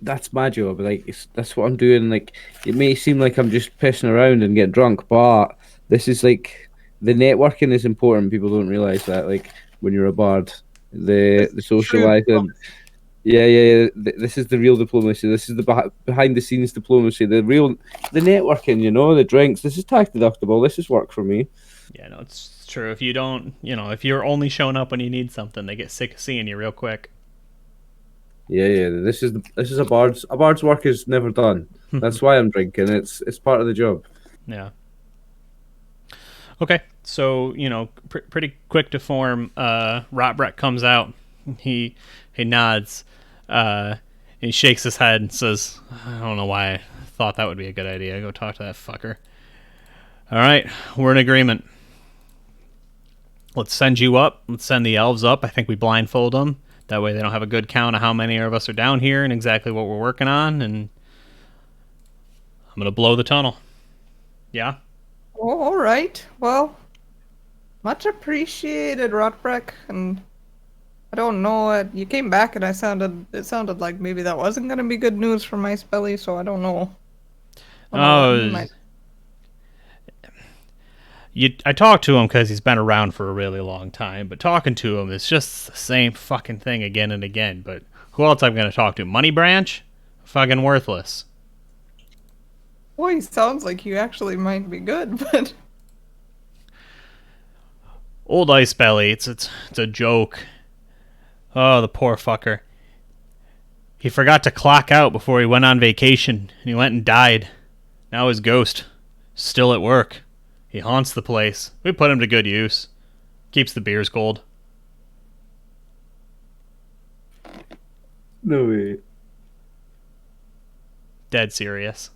That's my job. Like, that's what I'm doing. Like, it may seem like I'm just pissing around and getting drunk, but this is like the networking is important. People don't realize that. Like, when you're a bard, the socializing. Yeah. This is the real diplomacy. This is the behind the scenes diplomacy. The networking. You know, the drinks. This is tax deductible. This is work for me. Yeah, no, it's true. If you don't, you know, if you're only showing up when you need something, they get sick of seeing you real quick. Yeah. This is a bard's work is never done. That's why I'm drinking. It's part of the job. Yeah. Okay, so you know, pretty quick to form. Rotbrack comes out. He nods. And he shakes his head and says, "I don't know why I thought that would be a good idea. Go talk to that fucker." All right, we're in agreement. Let's send you up. Let's send the elves up. I think we blindfold them. That way they don't have a good count of how many of us are down here and exactly what we're working on. And I'm going to blow the tunnel. Yeah? Oh, all right. Well, much appreciated, Rotbrack. And I don't know. You came back and it sounded like maybe that wasn't going to be good news for my spelly, so I don't know. I talked to him because he's been around for a really long time, but talking to him is just the same fucking thing again and again. But who else I'm going to talk to? Money Branch? Fucking worthless. Boy, he sounds like you actually might be good, but... Old Ice Belly, it's a joke. Oh, the poor fucker. He forgot to clock out before he went on vacation, and he went and died. Now his ghost still at work. He haunts the place. We put him to good use. Keeps the beers cold. No way. Dead serious.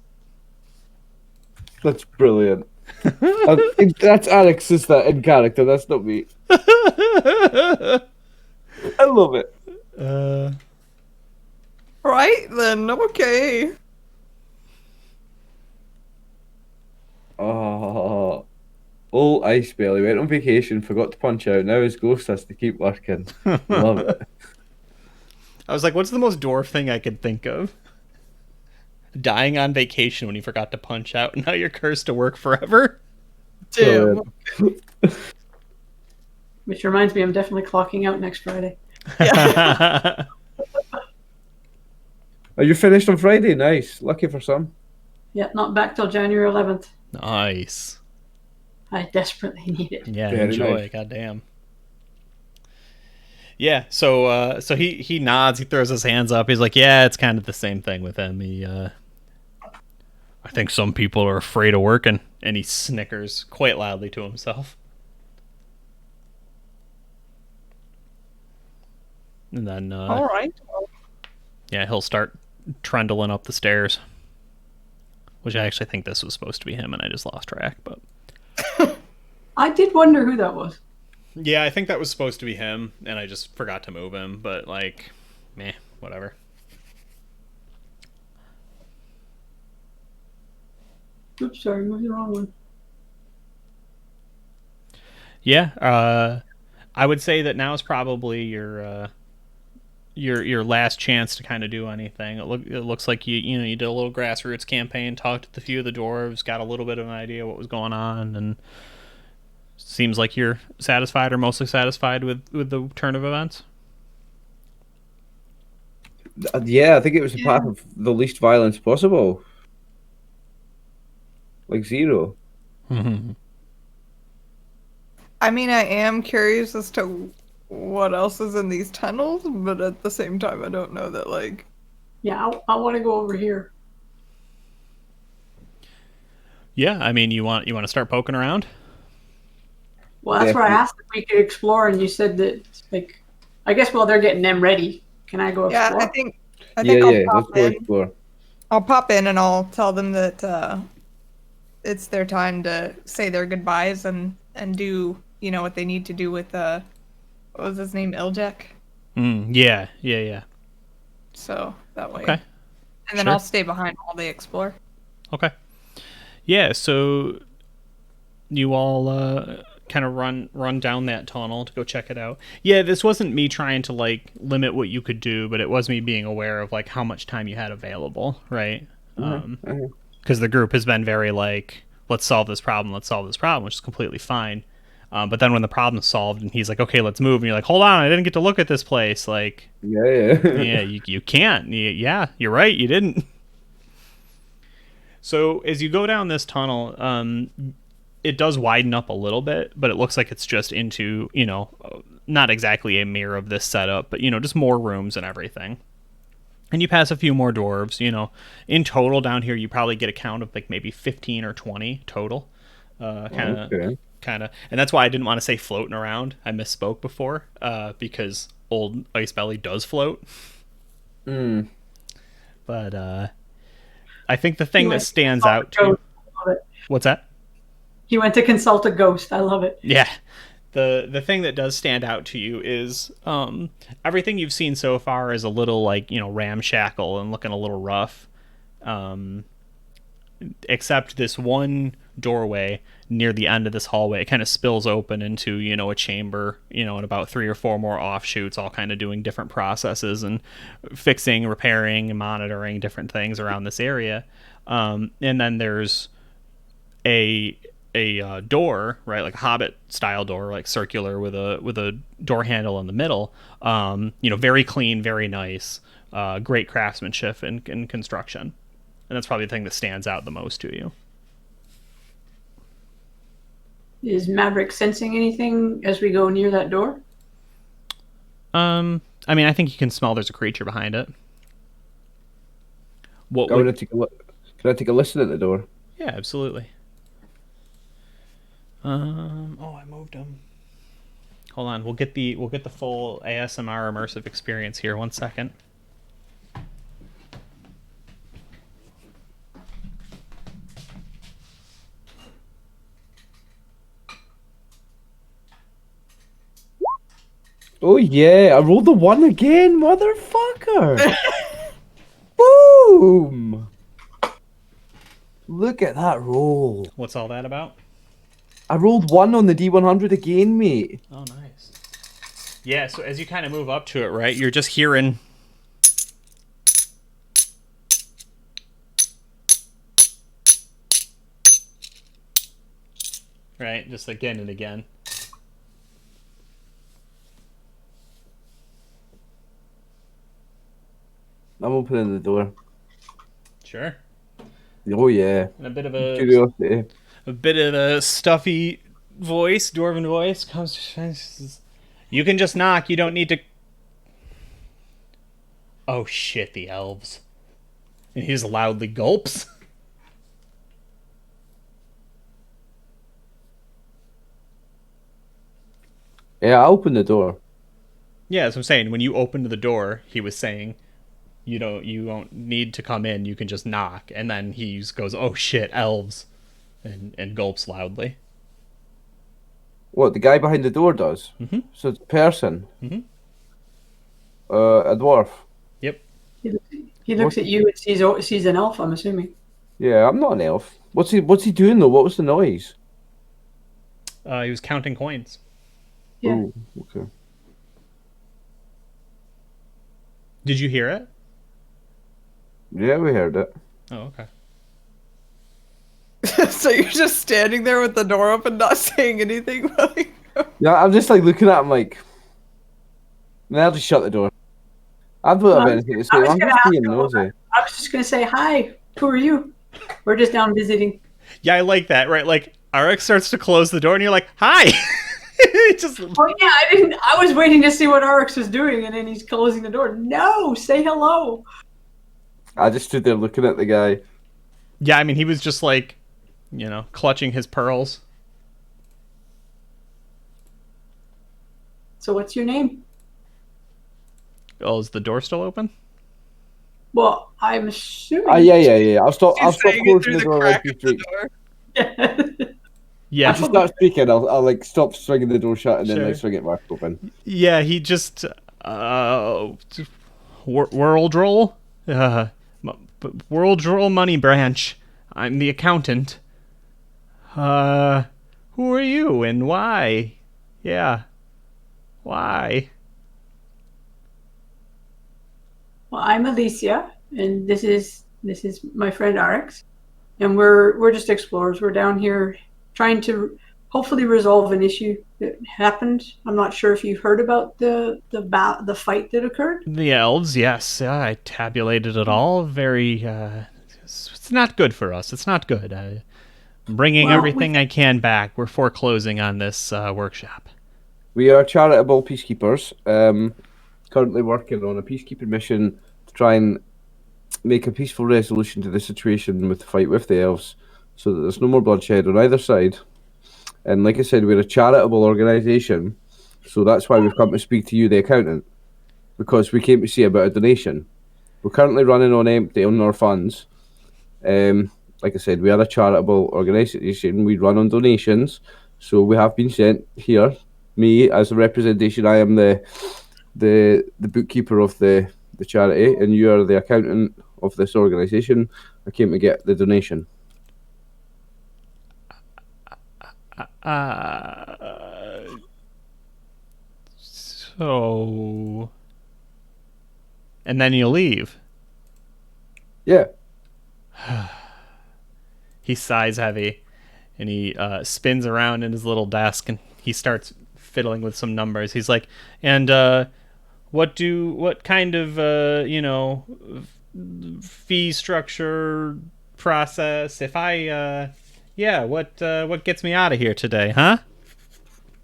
That's brilliant. That's Alex, is that in character? That's not me. I love it. Right then, okay. Oh, old Ice Belly went on vacation, forgot to punch out. Now his ghost has to keep working. Love it. I was like, what's the most dwarf thing I could think of? Dying on vacation when you forgot to punch out, and now you're cursed to work forever? Damn. Which reminds me, I'm definitely clocking out next Friday. Yeah. Are you finished on Friday? Nice. Lucky for some. Yeah, not back till January 11th. Nice. I desperately need it. Yeah, Very enjoy. nice. Goddamn. Yeah, so he nods, he throws his hands up. He's like, yeah, it's kind of the same thing with him. I think some people are afraid of working, and he snickers quite loudly to himself. And then, All right. yeah, he'll start trundling up the stairs. Which I actually think this was supposed to be him, and I just lost track. But I did wonder who that was. yeah, I think that was supposed to be him, and I just forgot to move him. But like, meh, whatever. Oops, sorry, moved the wrong one. Yeah, I would say that now is probably your last chance to kind of do anything. It looks like you did a little grassroots campaign, talked to a few of the dwarves, got a little bit of an idea what was going on, and seems like you're satisfied or mostly satisfied with the turn of events. Yeah, I think it was the path of the least violence possible. Like 0. I mean, I am curious as to what else is in these tunnels, but at the same time, I don't know that, like... Yeah, I want to go over here. Yeah, I mean, you want to start poking around? Well, that's where I asked if we could explore, and you said that, like, I guess while they're getting them ready, can I go explore? Yeah, I think Yeah, I'll let's pop go in. explore. I'll pop in and I'll tell them that it's their time to say their goodbyes and do, what they need to do with what was his name, Iljek? Yeah. So that way. Okay. And then Sure. I'll stay behind while they explore. Okay. Yeah, so you all kind of run down that tunnel to go check it out. Yeah, this wasn't me trying to like limit what you could do, but it was me being aware of like how much time you had available, right? Because the group has been very like, let's solve this problem, which is completely fine. But then when the problem's solved and he's like, okay, let's move, and you're like, hold on, I didn't get to look at this place. Like, yeah, you can't. Yeah, you're right, you didn't. So as you go down this tunnel, it does widen up a little bit, but it looks like it's just into, not exactly a mirror of this setup, but, just more rooms and everything. And you pass a few more dwarves, In total down here, you probably get a count of like maybe 15 or 20 total. Kind of. And that's why I didn't want to say floating around. I misspoke before, because old Ice Belly does float. But I think the thing that stands out to you... What's that? He went to consult a ghost. I love it. Yeah. The thing that does stand out to you is everything you've seen so far is a little like, ramshackle and looking a little rough. Except this one doorway near the end of this hallway, it kind of spills open into, a chamber, and about 3 or 4 more offshoots, all kind of doing different processes and fixing, repairing, and monitoring different things around this area. And then there's a door, right, like a Hobbit style door, like circular with a door handle in the middle. Very clean, very nice, great craftsmanship and construction, and that's probably the thing that stands out the most to you. Is Maverick sensing anything as we go near that door? I mean, I think you can smell there's a creature behind it. What? Can I take a listen at the door? Yeah, absolutely. I moved him. Hold on, we'll get the full ASMR immersive experience here. 1 second. Oh yeah, I rolled the 1 again, motherfucker! Boom! Look at that roll. What's all that about? I rolled 1 on the D100 again, mate. Oh, nice. Yeah, so as you kind of move up to it, right, you're just hearing... Right, just again and again. I'm opening the door. Sure. Oh yeah. And a bit of a stuffy voice, dwarven voice, comes. You can just knock. You don't need to. Oh shit! The elves. And he just loudly gulps. Yeah, I opened the door. Yeah, that's what I'm saying. When you opened the door, he was saying, you don't need to come in. You can just knock. And then he goes, "Oh shit, elves," and gulps loudly. What, the guy behind the door does? Mm-hmm. So it's a person. Mm-hmm. A dwarf. Yep. He looks at you and sees an elf, I'm assuming. Yeah, I'm not an elf. What's he doing though? What was the noise? He was counting coins. Yeah. Oh, okay. Did you hear it? Yeah, we heard it. Oh, okay. So you're just standing there with the door open, not saying anything while you go? Yeah, I'm just like looking at him like, then I'll just shut the door. I don't Well, have anything to say. I was I'm gonna just ask being him, nosy. I was just gonna say hi. Who are you? We're just down visiting. Yeah, I like that, right? Like, RX starts to close the door, and you're like, hi! Just Oh yeah, I didn't. I was waiting to see what RX was doing, and then he's closing the door. No, say hello. I just stood there looking at the guy. yeah, I mean, he was just like, clutching his pearls. So what's your name? Oh, is the door still open? Well, I'm assuming. Yeah. I'll stop She's saying it closing through the the door crack like of you the speak. door. Yeah. If you start speaking, I'll like stop swinging the door shut and then Sure. like swing it back open. Yeah, he just world roll, world roll money branch. I'm the accountant. Who are you and why? Yeah, why? Well, I'm Alicia, and this is my friend RX, and we're just explorers. We're down here trying to hopefully resolve an issue that happened. I'm not sure if you've heard about the fight that occurred. The elves, yes, I tabulated it all. Very, it's not good for us. It's not good. I'm bringing Well, everything I can back. We're foreclosing on this workshop. We are charitable peacekeepers, currently working on a peacekeeping mission to try and make a peaceful resolution to the situation with the fight with the elves, so that there's no more bloodshed on either side. And like I said, we're a charitable organisation, so that's why we've come to speak to you, the accountant, because we came to see about a donation. We're currently running on empty on our funds. Like I said, we are a charitable organisation. We run on donations, so we have been sent here. Me, as a representation, I am the bookkeeper of the charity, and you are the accountant of this organisation. I came to get the donation. So, and then you leave. Yeah. He sighs heavy, and he spins around in his little desk, and he starts fiddling with some numbers. He's like, and what kind of fee structure process? If I what gets me out of here today, huh?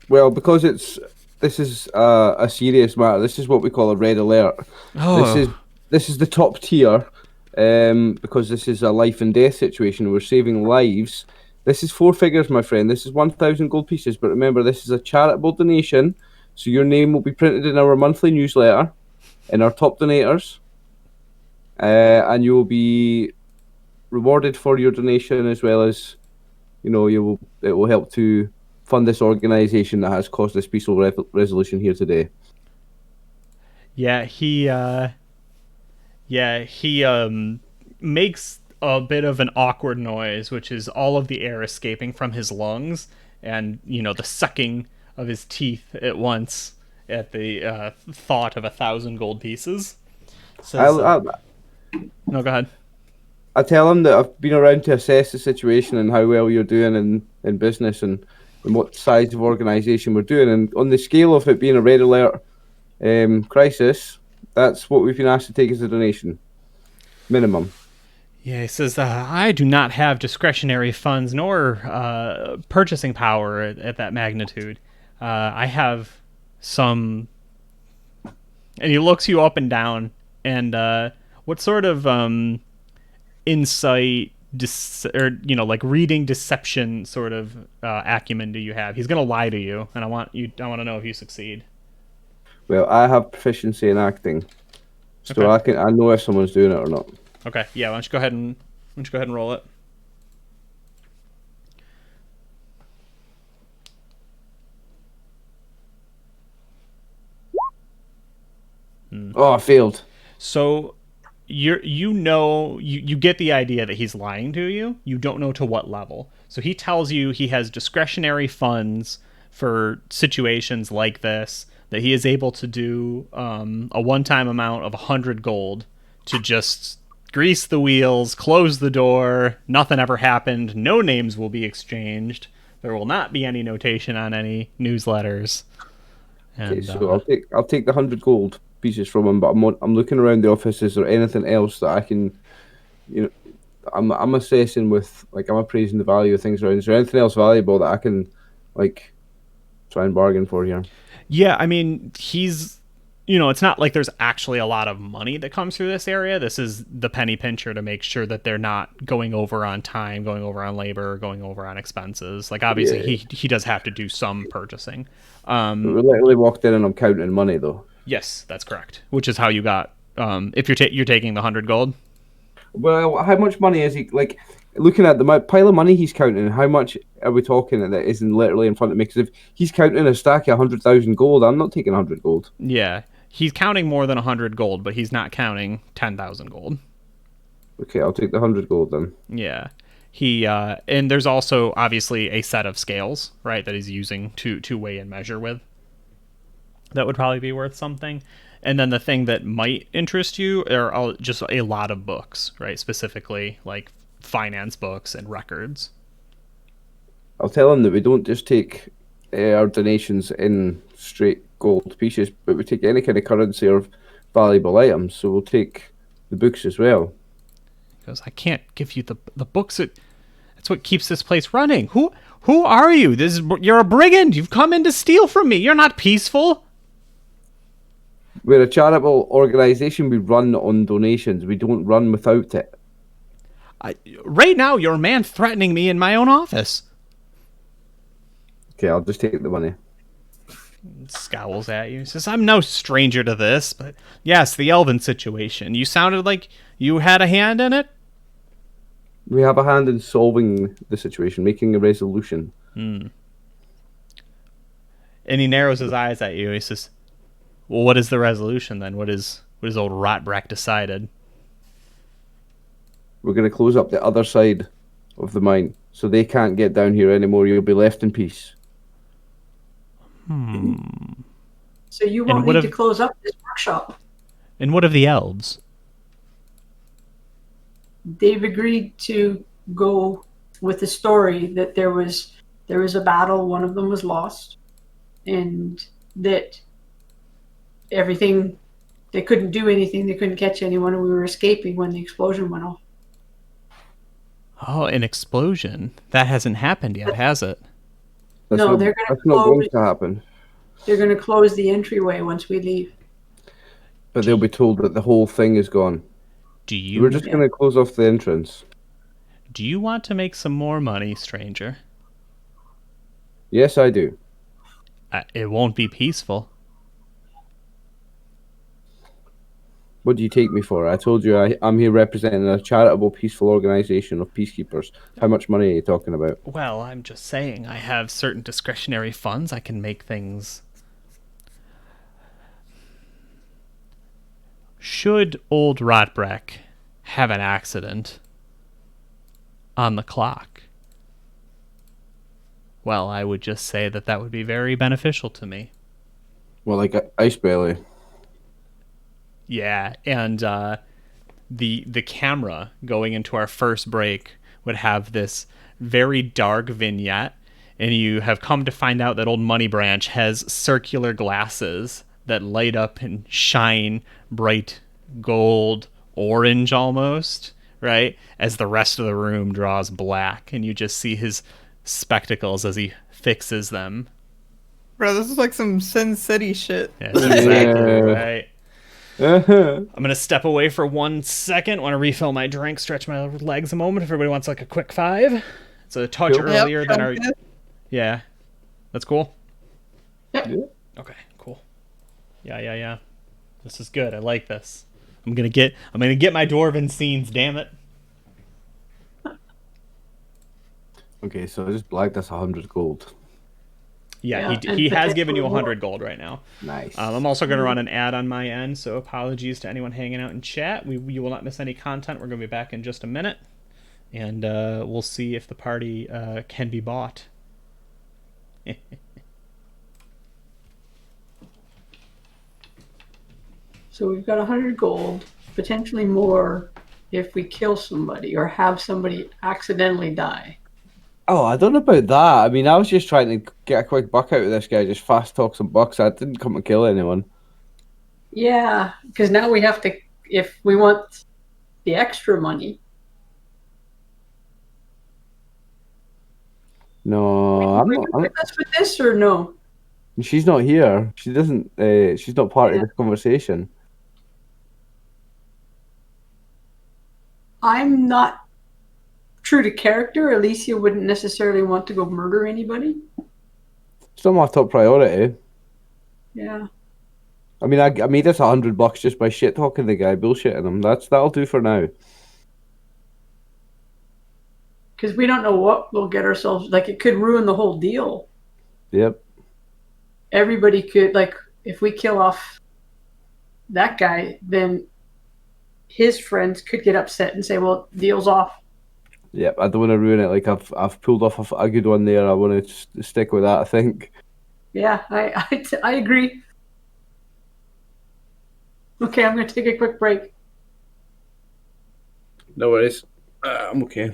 Well, because this is a serious matter. This is what we call a red alert. Oh, This is the top tier, because this is a life and death situation. We're saving lives. This is 4 figures, my friend. This is 1,000 gold pieces. But remember, this is a charitable donation, so your name will be printed in our monthly newsletter, in our top donators, and you will be rewarded for your donation, as well as, it will help to fund this organisation that has caused this peaceful resolution here today. yeah. He makes a bit of an awkward noise, which is all of the air escaping from his lungs, and the sucking of his teeth at once at the thought of 1,000 gold pieces. Says, no, go ahead. I tell him that I've been around to assess the situation and how well you're doing in business and what size of organisation we're doing. And on the scale of it being a red alert crisis, that's what we've been asked to take as a donation. Minimum. Yeah, he says, I do not have discretionary funds nor purchasing power at that magnitude. I have some... And he looks you up and down, and what sort of insight, like reading deception sort of acumen do you have? He's going to lie to you, and I want to know if you succeed. Well, I have proficiency in acting, so Okay. I know if someone's doing it or not. Okay, yeah, why don't you go ahead and roll it? Oh, I failed. So you get the idea that he's lying to you. You don't know to what level. So he tells you he has discretionary funds for situations like this, that he is able to do a one-time amount of 100 gold to just grease the wheels, close the door. Nothing ever happened. No names will be exchanged. There will not be any notation on any newsletters. Okay, And so I'll take the 100 gold pieces from him, but I'm looking around the office. Is there anything else that I can, you know, I'm assessing with, like, I'm appraising the value of things around. Is there anything else valuable that I can, like, try and bargain for here? yeah, I mean, he's, it's not like there's actually a lot of money that comes through this area. This is the penny pincher to make sure that they're not going over on time, going over on labor, going over on expenses. Like, obviously, Yeah. he does have to do some purchasing. We literally walked in and I'm counting money though. Yes, that's correct. Which is how you got. If you're taking the 100 gold. Well, how much money is he, like, looking at the pile of money he's counting? How much are we talking that isn't literally in front of me? Because if he's counting a stack of 100,000 gold, I'm not taking 100 gold. Yeah, he's counting more than 100 gold, but he's not counting 10,000 gold. Okay, I'll take the 100 gold then. Yeah. He and there's also obviously a set of scales, right, that he's using to weigh and measure with. That would probably be worth something. And then the thing that might interest you are just a lot of books, right? Specifically like finance books and records. I'll tell him that we don't just take our donations in straight gold pieces, but we take any kind of currency or valuable items. So we'll take the books as well. He goes, I can't give you the books. That's what keeps this place running. Who are you? You're a brigand. You've come in to steal from me. You're not peaceful. We're a charitable organisation. We run on donations. We don't run without it. Right now, you're a man threatening me in my own office. Okay, I'll just take the money. Scowls at you. He says, I'm no stranger to this, but yes, the elven situation. You sounded like you had a hand in it. We have a hand in solving the situation, making a resolution. And he narrows his eyes at you. He says, well, what is the resolution then? What is old Rotbrack decided? We're going to close up the other side of the mine, so they can't get down here anymore. You'll be left in peace. So you won't need to close up this workshop. And what of the elves? They've agreed to go with the story that there was a battle, one of them was lost, and that everything, they couldn't do anything, they couldn't catch anyone, and we were escaping when the explosion went off. Oh, an explosion. That hasn't happened yet, has it? That's No, not, they're going that's not going to happen. They're going to close the entryway once we leave. But they'll be told that the whole thing is gone. We're just going to close off the entrance. Do you want to make some more money, stranger? Yes, I do. It won't be peaceful. What do you take me for? I told you I'm here representing a charitable, peaceful organisation of peacekeepers. How much money are you talking about? Well, I'm just saying I have certain discretionary funds. I can make things. Should old Rotbrack have an accident on the clock, well, I would just say that would be very beneficial to me. Well, like Ice Belly. Yeah, and the camera going into our first break would have this very dark vignette, and you have come to find out that old Money Branch has circular glasses that light up and shine bright gold, orange almost, right? As the rest of the room draws black, and you just see his spectacles as he fixes them. Bro, this is like some Sin City shit. Yeah, that's exactly right. I'm gonna step away for 1 second. Want to refill my drink, stretch my legs a moment. If everybody wants like a quick 5, it's a touch earlier than our. Yeah, that's cool. Yeah. Okay, cool. Yeah. This is good. I like this. I'm gonna get my dwarven scenes. Damn it. Okay, so I just blagged us 100 gold. Yeah, he has given you 100 gold right now. Nice. I'm also going to run an ad on my end, so apologies to anyone hanging out in chat. You will not miss any content. We're going to be back in just a minute, and we'll see if the party can be bought. So we've got 100 gold, potentially more if we kill somebody or have somebody accidentally die. Oh, I don't know about that. I mean, I was just trying to get a quick buck out of this guy, just fast talk some bucks. I didn't come to kill anyone. Yeah, because now we have to, if we want the extra money. No, I'm Are not. you with us with this or no? She's not here. She doesn't. She's not part of Yeah. this conversation. I'm not true to character. Alicia wouldn't necessarily want to go murder anybody. It's not my top priority. Yeah. I mean, I made this $100 just by shit talking the guy, bullshitting him. That'll do for now. Because we don't know what we'll get ourselves, like it could ruin the whole deal. Yep. Everybody could, like, if we kill off that guy, then his friends could get upset and say, well, deal's off. Yep. I don't want to ruin it. Like I've pulled off a good one there. I want to stick with that. I think. Yeah, I agree. Okay, I'm going to take a quick break. No worries. I'm okay.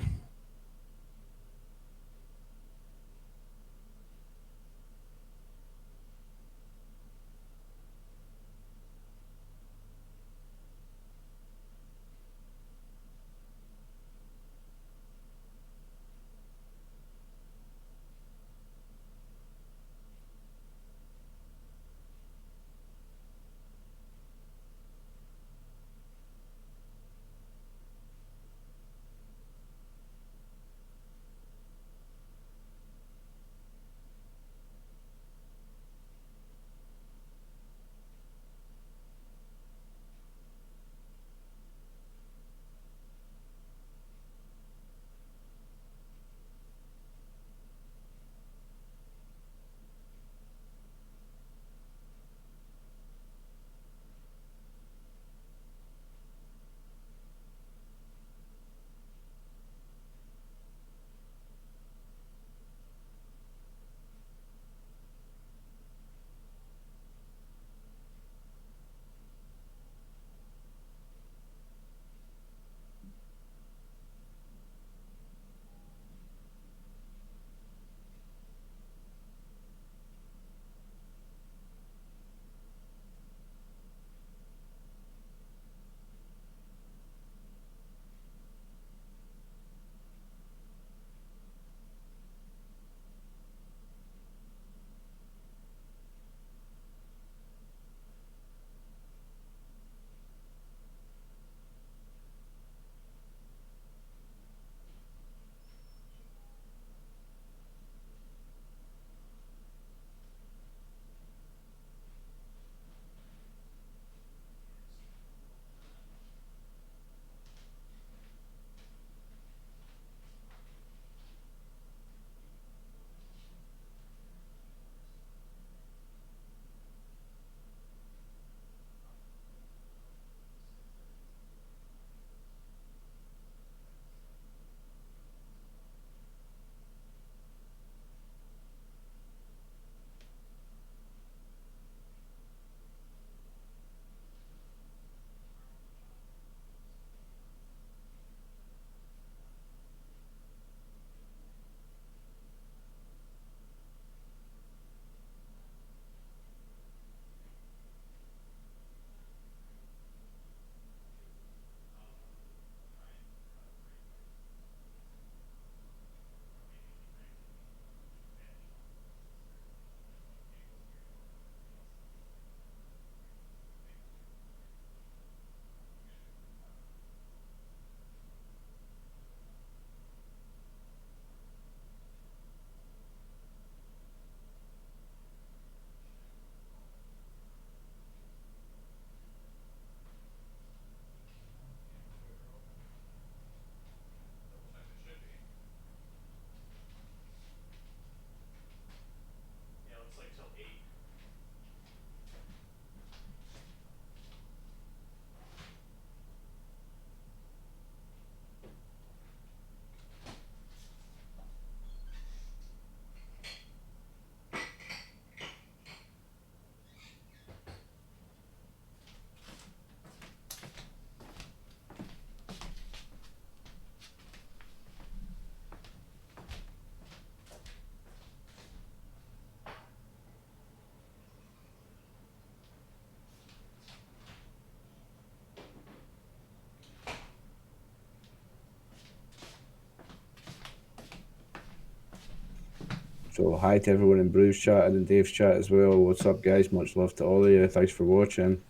So hi to everyone in Brew's chat and in Dave's chat as well. What's up, guys? Much love to all of you. Thanks for watching.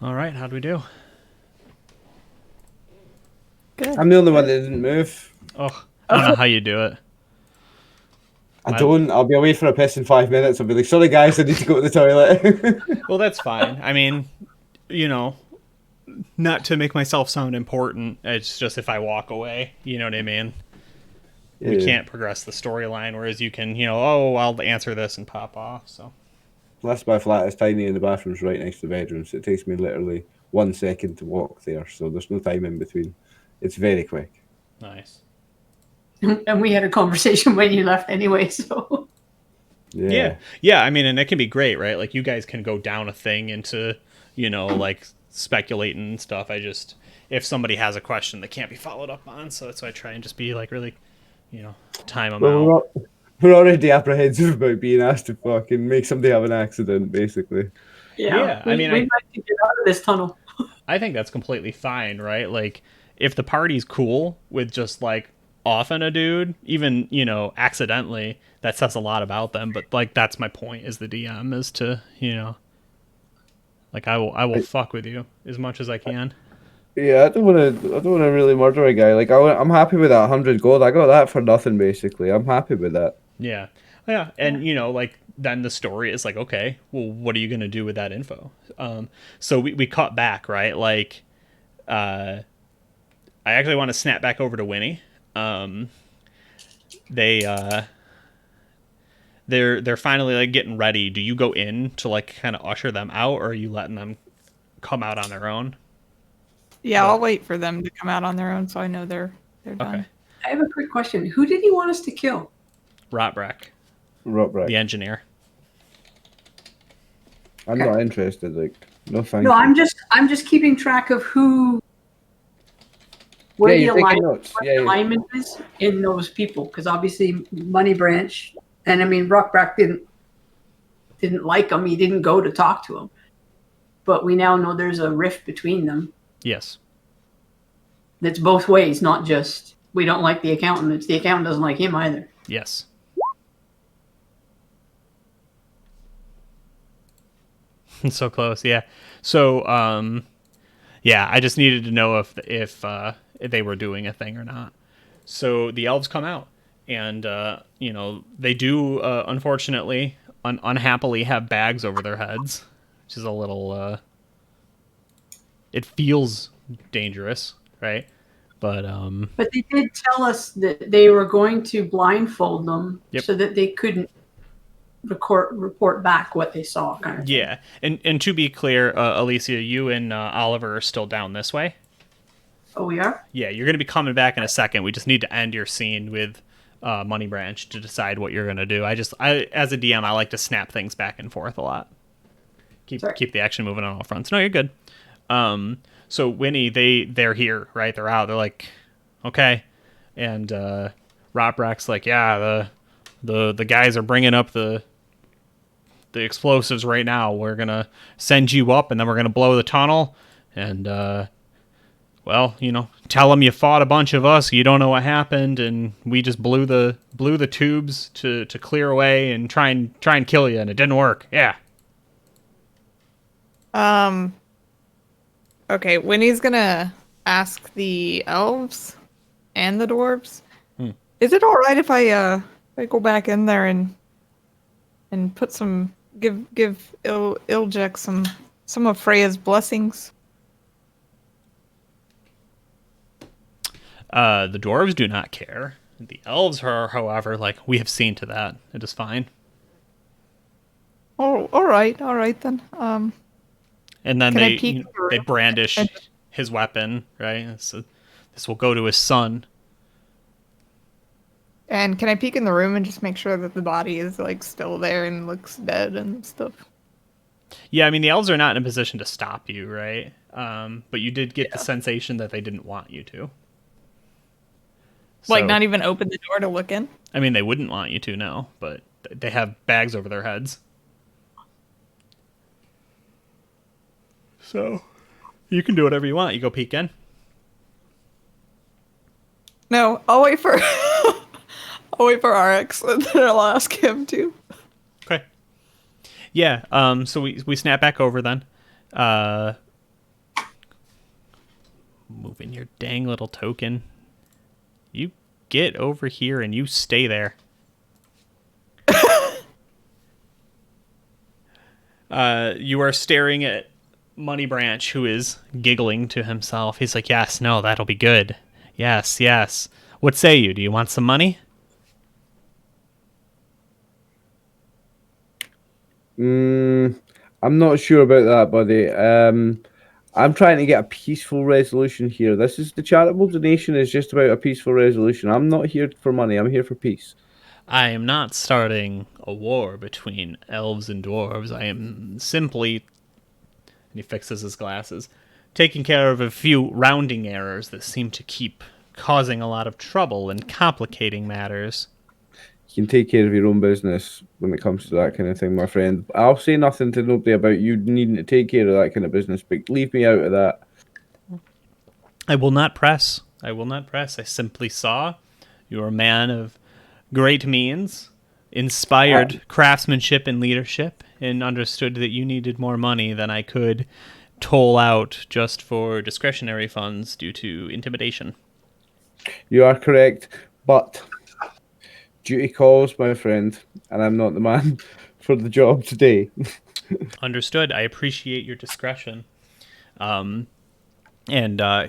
All right, how'd we do? Good. I'm the only one that didn't move. Oh, I don't know how you do it. I don't. I'll be away for a piss in 5 minutes. I'll be like, sorry guys, I need to go to the toilet. Well, that's fine. I mean, you know, not to make myself sound important. It's just if I walk away, you know what I mean? Yeah. We can't progress the storyline, whereas you can, oh, I'll answer this and pop off. So Plus, my flat is tiny and the bathroom's right next to the bedroom, so it takes me literally 1 second to walk there. So there's no time in between. It's very quick. nice. And we had a conversation when you left anyway, so. Yeah. I mean, and it can be great, right? Like you guys can go down a thing into, like speculating and stuff. If somebody has a question that can't be followed up on, so that's why I try and just be like really, time them out. We're already apprehensive about being asked to fucking make somebody have an accident, basically. Yeah, I mean, we'd like to get out of this tunnel. I think that's completely fine, right? Like, if the party's cool with just like offing a dude, even accidentally, that says a lot about them. But like, that's my point as the DM is to like I will fuck with you as much as I can. Yeah, I don't want to really murder a guy. Like I'm happy with that 100 gold. I got that for nothing, basically. I'm happy with that. Yeah, and like then the story is like, okay, well, what are you gonna do with that info? So we cut back, right? Like, I actually want to snap back over to Winnie. They're finally like getting ready. Do you go in to like kind of usher them out, or are you letting them come out on their own? Yeah, I'll wait for them to come out on their own so I know they're done. Okay. I have a quick question. Who did he want us to kill? Rotbrack, Right. the engineer. I'm not interested. Like, no thank No, you. I'm just keeping track of who where Yeah, the you're taking alignment, notes. what Yeah, the yeah. alignment is in those people. Because obviously Money Branch, and I mean Rockbrack didn't like him. He didn't go to talk to him. But we now know there's a rift between them. Yes. That's both ways, not just we don't like the accountant. It's the accountant doesn't like him either. Yes. So close, yeah. So, yeah, I just needed to know if they were doing a thing or not. So the elves come out, and they do unfortunately, unhappily have bags over their heads, which is a little. It feels dangerous, right? But they did tell us that they were going to blindfold them so that they couldn't report back what they saw, kind of thing. Yeah, and to be clear, Alicia, you and Oliver are still down this way. Oh, we are? Yeah, you're going to be coming back in a second. We just need to end your scene with Money Branch to decide what you're going to do. I as a DM, I like to snap things back and forth a lot. Keep the action moving on all fronts. No, you're good. So Winnie, they're here, right? They're out. They're like, okay, and Rotbrack's like, yeah, the guys are bringing up the explosives right now. We're gonna send you up, and then we're gonna blow the tunnel, and well, tell them you fought a bunch of us. You don't know what happened, and we just blew the tubes to clear away and try and kill you, and it didn't work. Yeah. Okay, Winnie's gonna ask the elves and the dwarves. Is it all right if I go back in there and put some give Iljeck some of Freya's blessings? The dwarves do not care. The elves are, however, like, we have seen to that. It is fine. Oh, all right then. And then Can I peek they brandish his weapon, right? So this will go to his son. And can I peek in the room and just make sure that the body is like still there and looks dead and stuff? Yeah, I mean, the elves are not in a position to stop you, right? But you did get the sensation that they didn't want you to. Like, not even open the door to look in? I mean, they wouldn't want you to, no, but they have bags over their heads. So, you can do whatever you want. You go peek in. No, I'll wait for I'll wait for RX and then I'll ask him to. Okay. Yeah. So we snap back over then. Moving your dang little token. You get over here and you stay there. You are staring at Money Branch, who is giggling to himself. He's like, yes, no, that'll be good. Yes, yes. What say you? Do you want some money? I'm not sure about that, buddy. I'm trying to get a peaceful resolution here. This is the charitable donation is just about a peaceful resolution. I'm not here for money. I'm here for peace. I am not starting a war between elves and dwarves. I am simply, and he fixes his glasses, taking care of a few rounding errors that seem to keep causing a lot of trouble and complicating matters. You can take care of your own business when it comes to that kind of thing, my friend. I'll say nothing to nobody about you needing to take care of that kind of business, but leave me out of that. I will not press. I will not press. I simply saw you are a man of great means, inspired craftsmanship and leadership, and understood that you needed more money than I could toll out just for discretionary funds due to intimidation. You are correct, but duty calls, my friend, and I'm not the man for the job today. Understood. I appreciate your discretion. And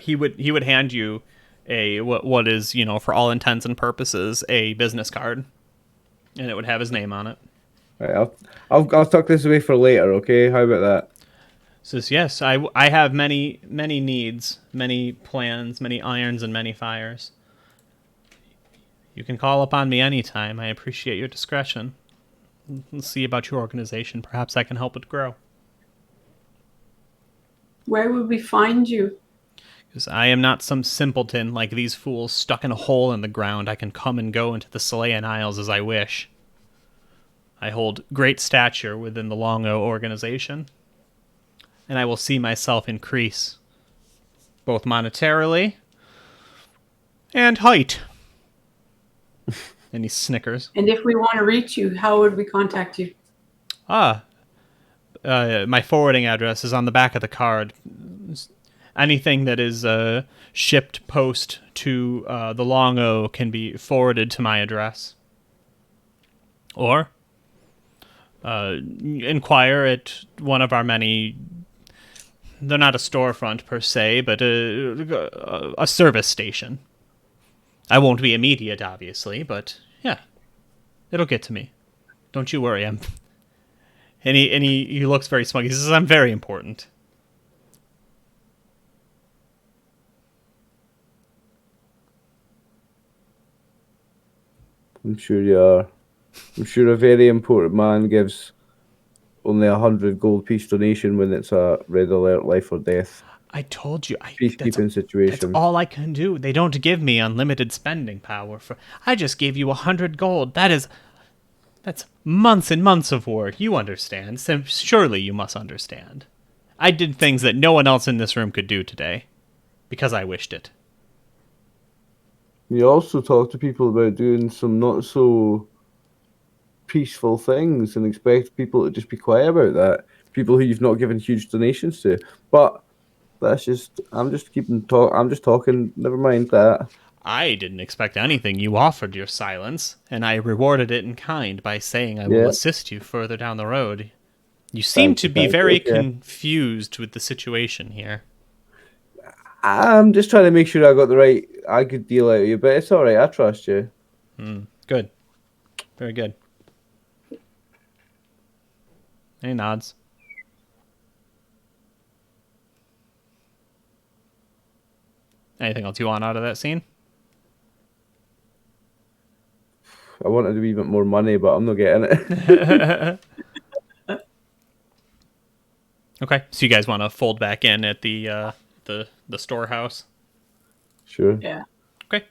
he would hand you a what is, for all intents and purposes, a business card, and it would have his name on it. Right, I'll tuck this away for later. Okay, how about that? Says, yes, I have many needs, many plans, many irons, and many fires. You can call upon me anytime. I appreciate your discretion. Let's see about your organization. Perhaps I can help it grow. Where would we find you? Because I am not some simpleton like these fools stuck in a hole in the ground. I can come and go into the Selayan Isles as I wish. I hold great stature within the Long O organization, and I will see myself increase, both monetarily and height. And he snickers. And if we want to reach you, how would we contact you? My forwarding address is on the back of the card. Anything that is shipped post to the Long O can be forwarded to my address. Or inquire at one of our many... They're not a storefront per se, but a service station. I won't be immediate, obviously, but yeah, it'll get to me. Don't you worry. And he looks very smug. He says, I'm very important. I'm sure you are. I'm sure a very important man gives only 100 gold piece donation when it's a red alert, life or death. I told you. Peacekeeping situation. That's all I can do. They don't give me unlimited spending power. I just gave you 100 gold. That's months and months of work. You understand. So surely you must understand. I did things that no one else in this room could do today. Because I wished it. You also talk to people about doing some not so peaceful things and expect people to just be quiet about that. People who you've not given huge donations to. But I'm just talking. Never mind that. I didn't expect anything. You offered your silence, and I rewarded it in kind by saying I will assist you further down the road. You seem to be very confused with the situation here. I'm just trying to make sure I got a good deal out of you, but it's all right. I trust you. Good. Very good. Any nods? Anything else you want out of that scene? I wanted a wee bit more money, but I'm not getting it. Okay, so you guys want to fold back in at the storehouse? Sure. Yeah. Okay.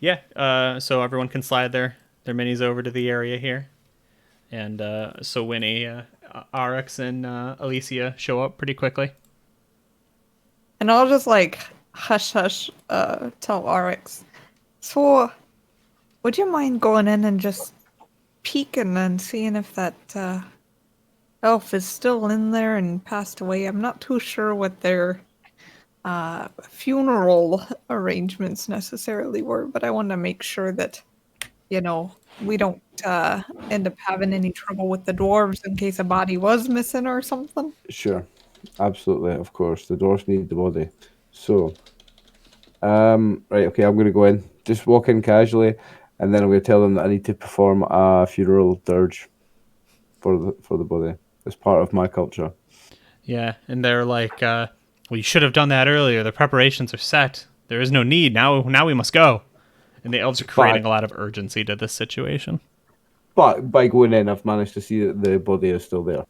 Yeah. So everyone can slide their minis over to the area here, and so Winnie, RX, and Alicia show up pretty quickly. And I'll just hush tell RX. So Would you mind going in and just peeking and seeing if that elf is still in there and passed away? I'm not too sure what their funeral arrangements necessarily were, but I want to make sure that, we don't end up having any trouble with the dwarves in case a body was missing or something. Sure. Absolutely, of course. The dwarfs need the body. So, right, okay, I'm going to go in. Just walk in casually, and then I'm going to tell them that I need to perform a funeral dirge for the body. It's part of my culture. Yeah, and they're like, well, you should have done that earlier. The preparations are set. There is no need. Now we must go. And the elves are creating a lot of urgency to this situation. But by going in, I've managed to see that the body is still there.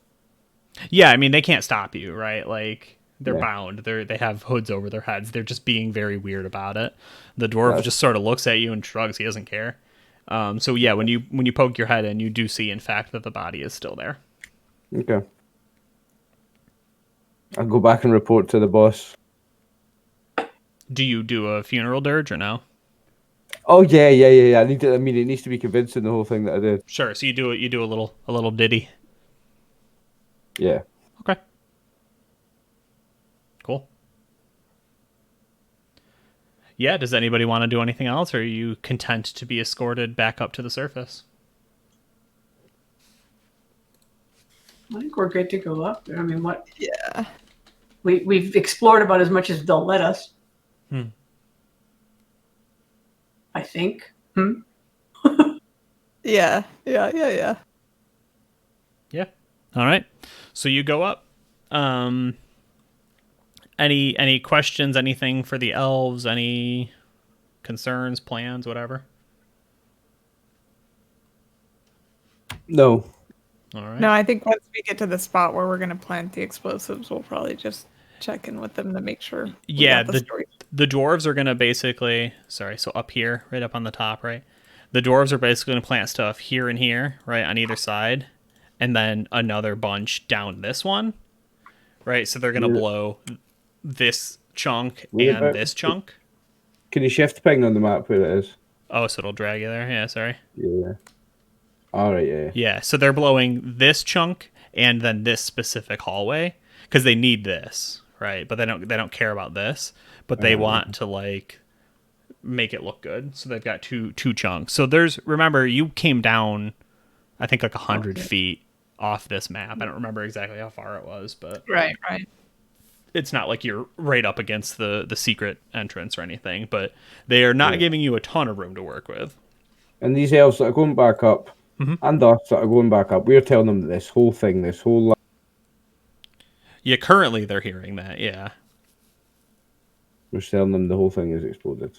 Yeah, I mean, they can't stop you, right? Like, they're Yeah. bound. They have hoods over their heads. They're just being very weird about it. The dwarf just sort of looks at you and shrugs. He doesn't care. So yeah, when you poke your head in, you do see, in fact, that the body is still there. Okay. I'll go back and report to the boss. Do you do a funeral dirge or no? Oh yeah. I mean, it needs to be convincing, the whole thing that I did. Sure. So you do it. You do a little ditty. Yeah. Okay. Cool. Yeah, does anybody want to do anything else, or are you content to be escorted back up to the surface? I think we're good to go up there. I mean, what? Yeah. We've explored about as much as they'll let us. I think. Yeah. Yeah. All right. So you go up. Any questions, anything for the elves, any concerns, plans, whatever? No. All right. No, I think once we get to the spot where we're going to plant the explosives, we'll probably just check in with them to make sure. Yeah, the story. the dwarves are going to basically, so up here, right up on the top, right? The dwarves are basically going to plant stuff here and here, right, on either side, and then another bunch down this one, right? So they're going to blow this chunk and this chunk. Can you shift ping on the map where it is? Oh, so it'll drag you there. Yeah, sorry. Yeah. All right, yeah. Yeah, so they're blowing this chunk and then this specific hallway because they need this, right? But they don't care about this, but they want to like make it look good. So they've got two chunks. So remember, you came down, I think like 100 feet off this map. I don't remember exactly how far it was, but Right. it's not like you're right up against the secret entrance or anything. But they are not giving you a ton of room to work with. And these elves that are going back up, and us that are going back up, we're telling them that this whole Yeah, currently they're hearing that. Yeah. we're telling them the whole thing is exploded.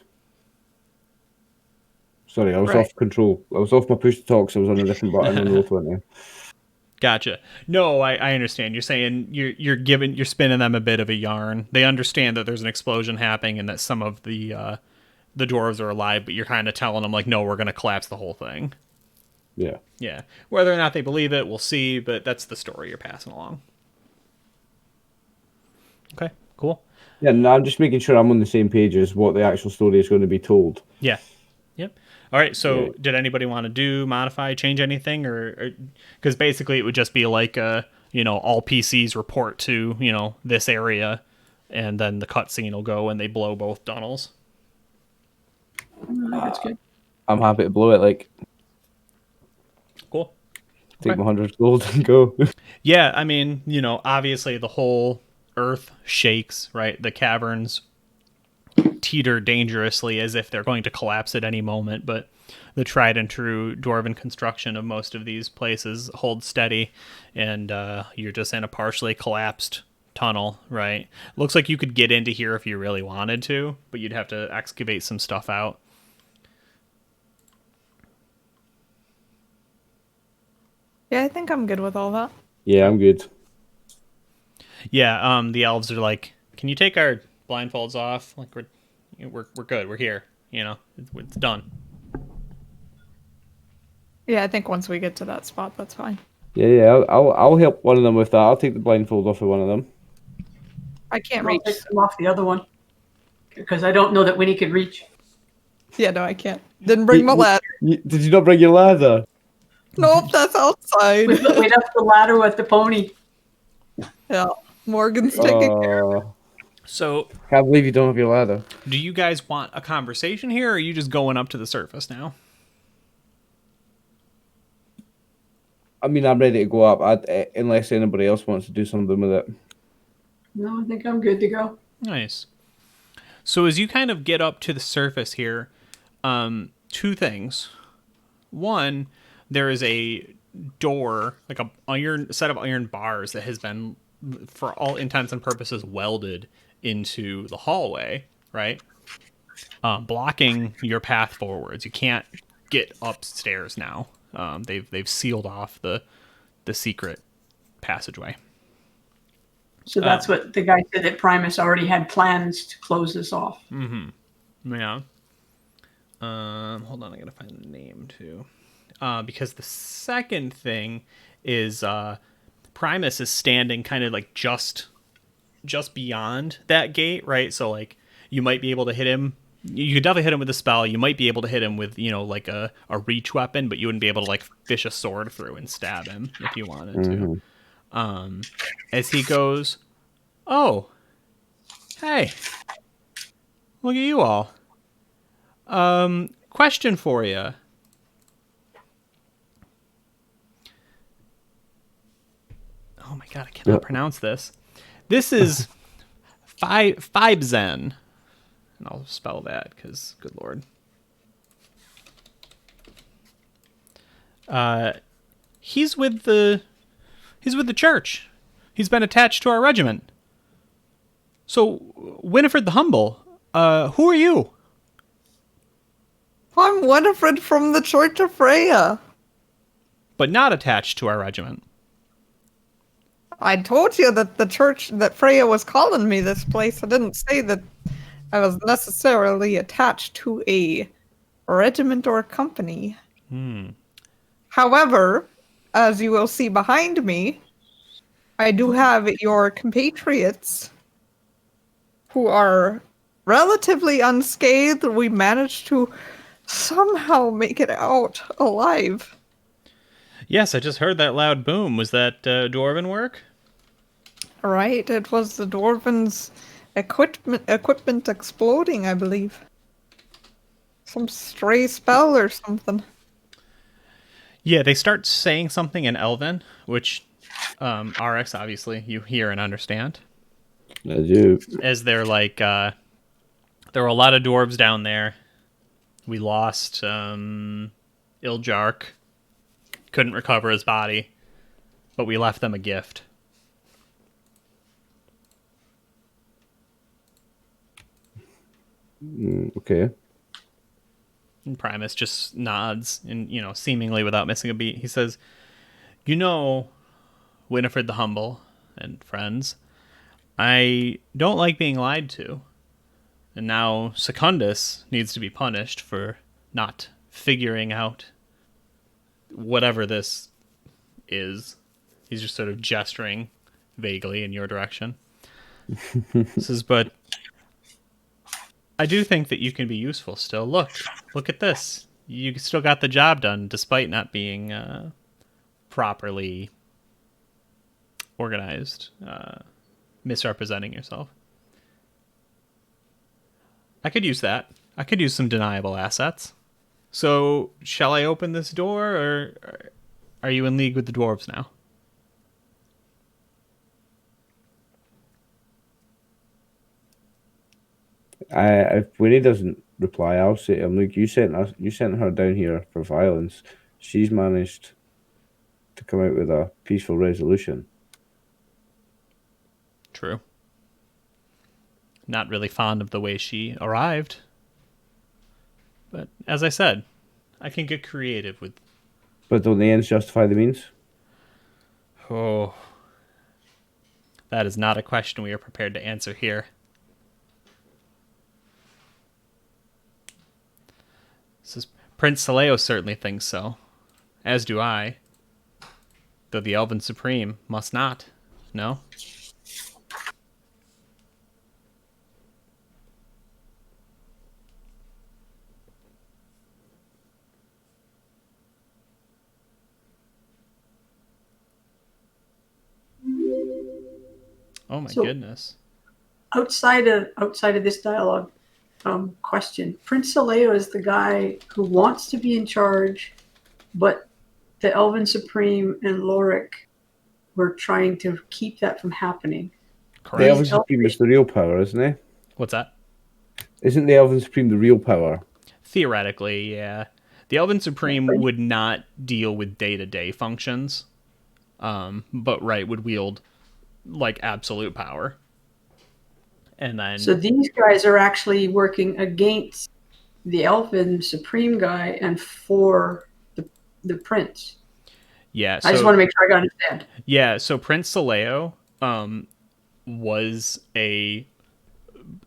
Sorry, I was Right. off control. I was off my push to talk, so I was on a different button on the roll20. Gotcha. No, I understand. You're saying you're spinning them a bit of a yarn. They understand that there's an explosion happening and that some of the dwarves are alive, but you're kind of telling them like, no, we're going to collapse the whole thing. Yeah. Yeah. Whether or not they believe it, we'll see, but that's the story you're passing along. Okay, cool. Yeah, no, I'm just making sure I'm on the same page as what the actual story is going to be told. Yeah. Yep. All right, so Yeah. did anybody want to modify, change anything? Or because basically it would just be like, all PCs report to, this area, and then the cutscene will go and they blow both tunnels. That's good. I'm happy to blow it, like, Cool. take Okay. my 100 gold and go. Yeah, I mean, obviously the whole earth shakes, right? The caverns teeter dangerously as if they're going to collapse at any moment, but the tried and true dwarven construction of most of these places holds steady, and you're just in a partially collapsed tunnel, right? Looks like you could get into here if you really wanted to, but you'd have to excavate some stuff out. Yeah, I think I'm good with all that. Yeah, I'm good. Yeah, the elves are like, "Can you take our blindfolds off? Like we're good. We're here. It's done." Yeah, I think once we get to that spot, that's fine. Yeah, I'll help one of them with that. I'll take the blindfold off of one of them. I can't I'll reach. take them off the other one because I don't know that Winnie could reach. Yeah, no, I can't. Didn't bring my ladder. Did you not bring your ladder? Nope, that's outside. We left the ladder with the pony. Yeah, Morgan's taking. So, Can't believe you don't have your ladder. do you guys want a conversation here, or are you just going up to the surface now? I mean, I'm ready to go up, unless anybody else wants to do something with it. No, I think I'm good to go. Nice. So as you kind of get up to the surface here, two things. One, there is a door, like a set of iron bars that has been, for all intents and purposes, welded into the hallway, right? Blocking your path forwards. You can't get upstairs now. They've sealed off the secret passageway. So that's what the guy said, that Primus already had plans to close this off. Yeah. Hold on, I gotta find the name too. Because the second thing is Primus is standing kind of like just beyond that gate, right? So like you might be able to hit him. You could definitely hit him with a spell. You might be able to hit him with, like a reach weapon, but you wouldn't be able to like fish a sword through and stab him if you wanted to. As he goes, "Oh, hey, look at you all. Question for you. Oh my god, I cannot pronounce this. This is Fibzen. And I'll spell that because, good lord. He's with the church. He's been attached to our regiment. So, Winifred the Humble, who are you? I'm Winifred from the Church of Freya. But not attached to our regiment. I told you that the church, that Freya was calling me this place. I didn't say that I was necessarily attached to a regiment or company. However, as you will see behind me, I do have your compatriots who are relatively unscathed. We managed to somehow make it out alive. Yes, I just heard that loud boom. Was that dwarven work? Right, it was the dwarven's equipment exploding, I believe. Some stray spell or something. Yeah, they start saying something in Elven, which RX, obviously, you hear and understand. I do. As they're like, there were a lot of dwarves down there. We lost Iljark. Couldn't recover his body, but we left them a gift. Okay. And Primus just nods and, seemingly without missing a beat. He says, Winifred the Humble and friends, I don't like being lied to. And now Secundus needs to be punished for not figuring out whatever this is. He's just sort of gesturing vaguely in your direction. He says, but I do think that you can be useful still. Look at this. You still got the job done despite not being properly organized, misrepresenting yourself. I could use that. I could use some deniable assets. So, shall I open this door, or are you in league with the dwarves now? If Winnie doesn't reply, I'll say to him, look, you sent her down here for violence. She's managed to come out with a peaceful resolution. True. Not really fond of the way she arrived. But as I said, I can get creative with... But don't the ends justify the means? Oh. That is not a question we are prepared to answer here. Says Prince Saleo certainly thinks so. As do I. Though the Elven Supreme must not. No? Oh my So- goodness. Outside of this dialogue question, Prince Aleo is the guy who wants to be in charge, but the Elven Supreme and Lorik were trying to keep that from happening. The Correct. Elven Supreme is the real power, isn't he? What's that? Isn't the Elven Supreme the real power? Theoretically, yeah. The Elven Supreme would not deal with day-to-day functions, but would wield like absolute power. And then So these guys are actually working against the Elven Supreme guy and for the prince. yeah, I just want to make sure I understand. yeah, so Prince Saleo was a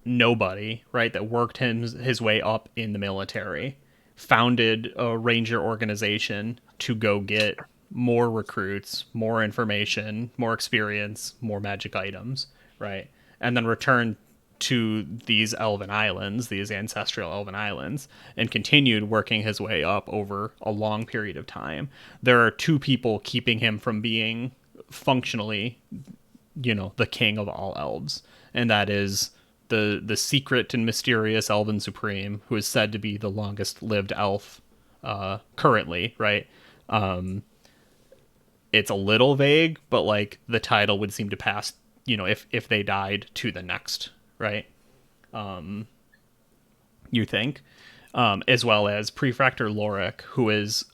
nobody, right, that worked his way up in the military, founded a ranger organization to go get more recruits, more information, more experience, more magic items, right? And then returned to these elven islands, these ancestral elven islands, and continued working his way up over a long period of time. There are two people keeping him from being functionally, the king of all elves, and that is the secret and mysterious Elven Supreme, who is said to be the longest lived elf currently, right? It's a little vague, but like the title would seem to pass, if they died to the next, right? You think, as well as Prefector Lorik, who is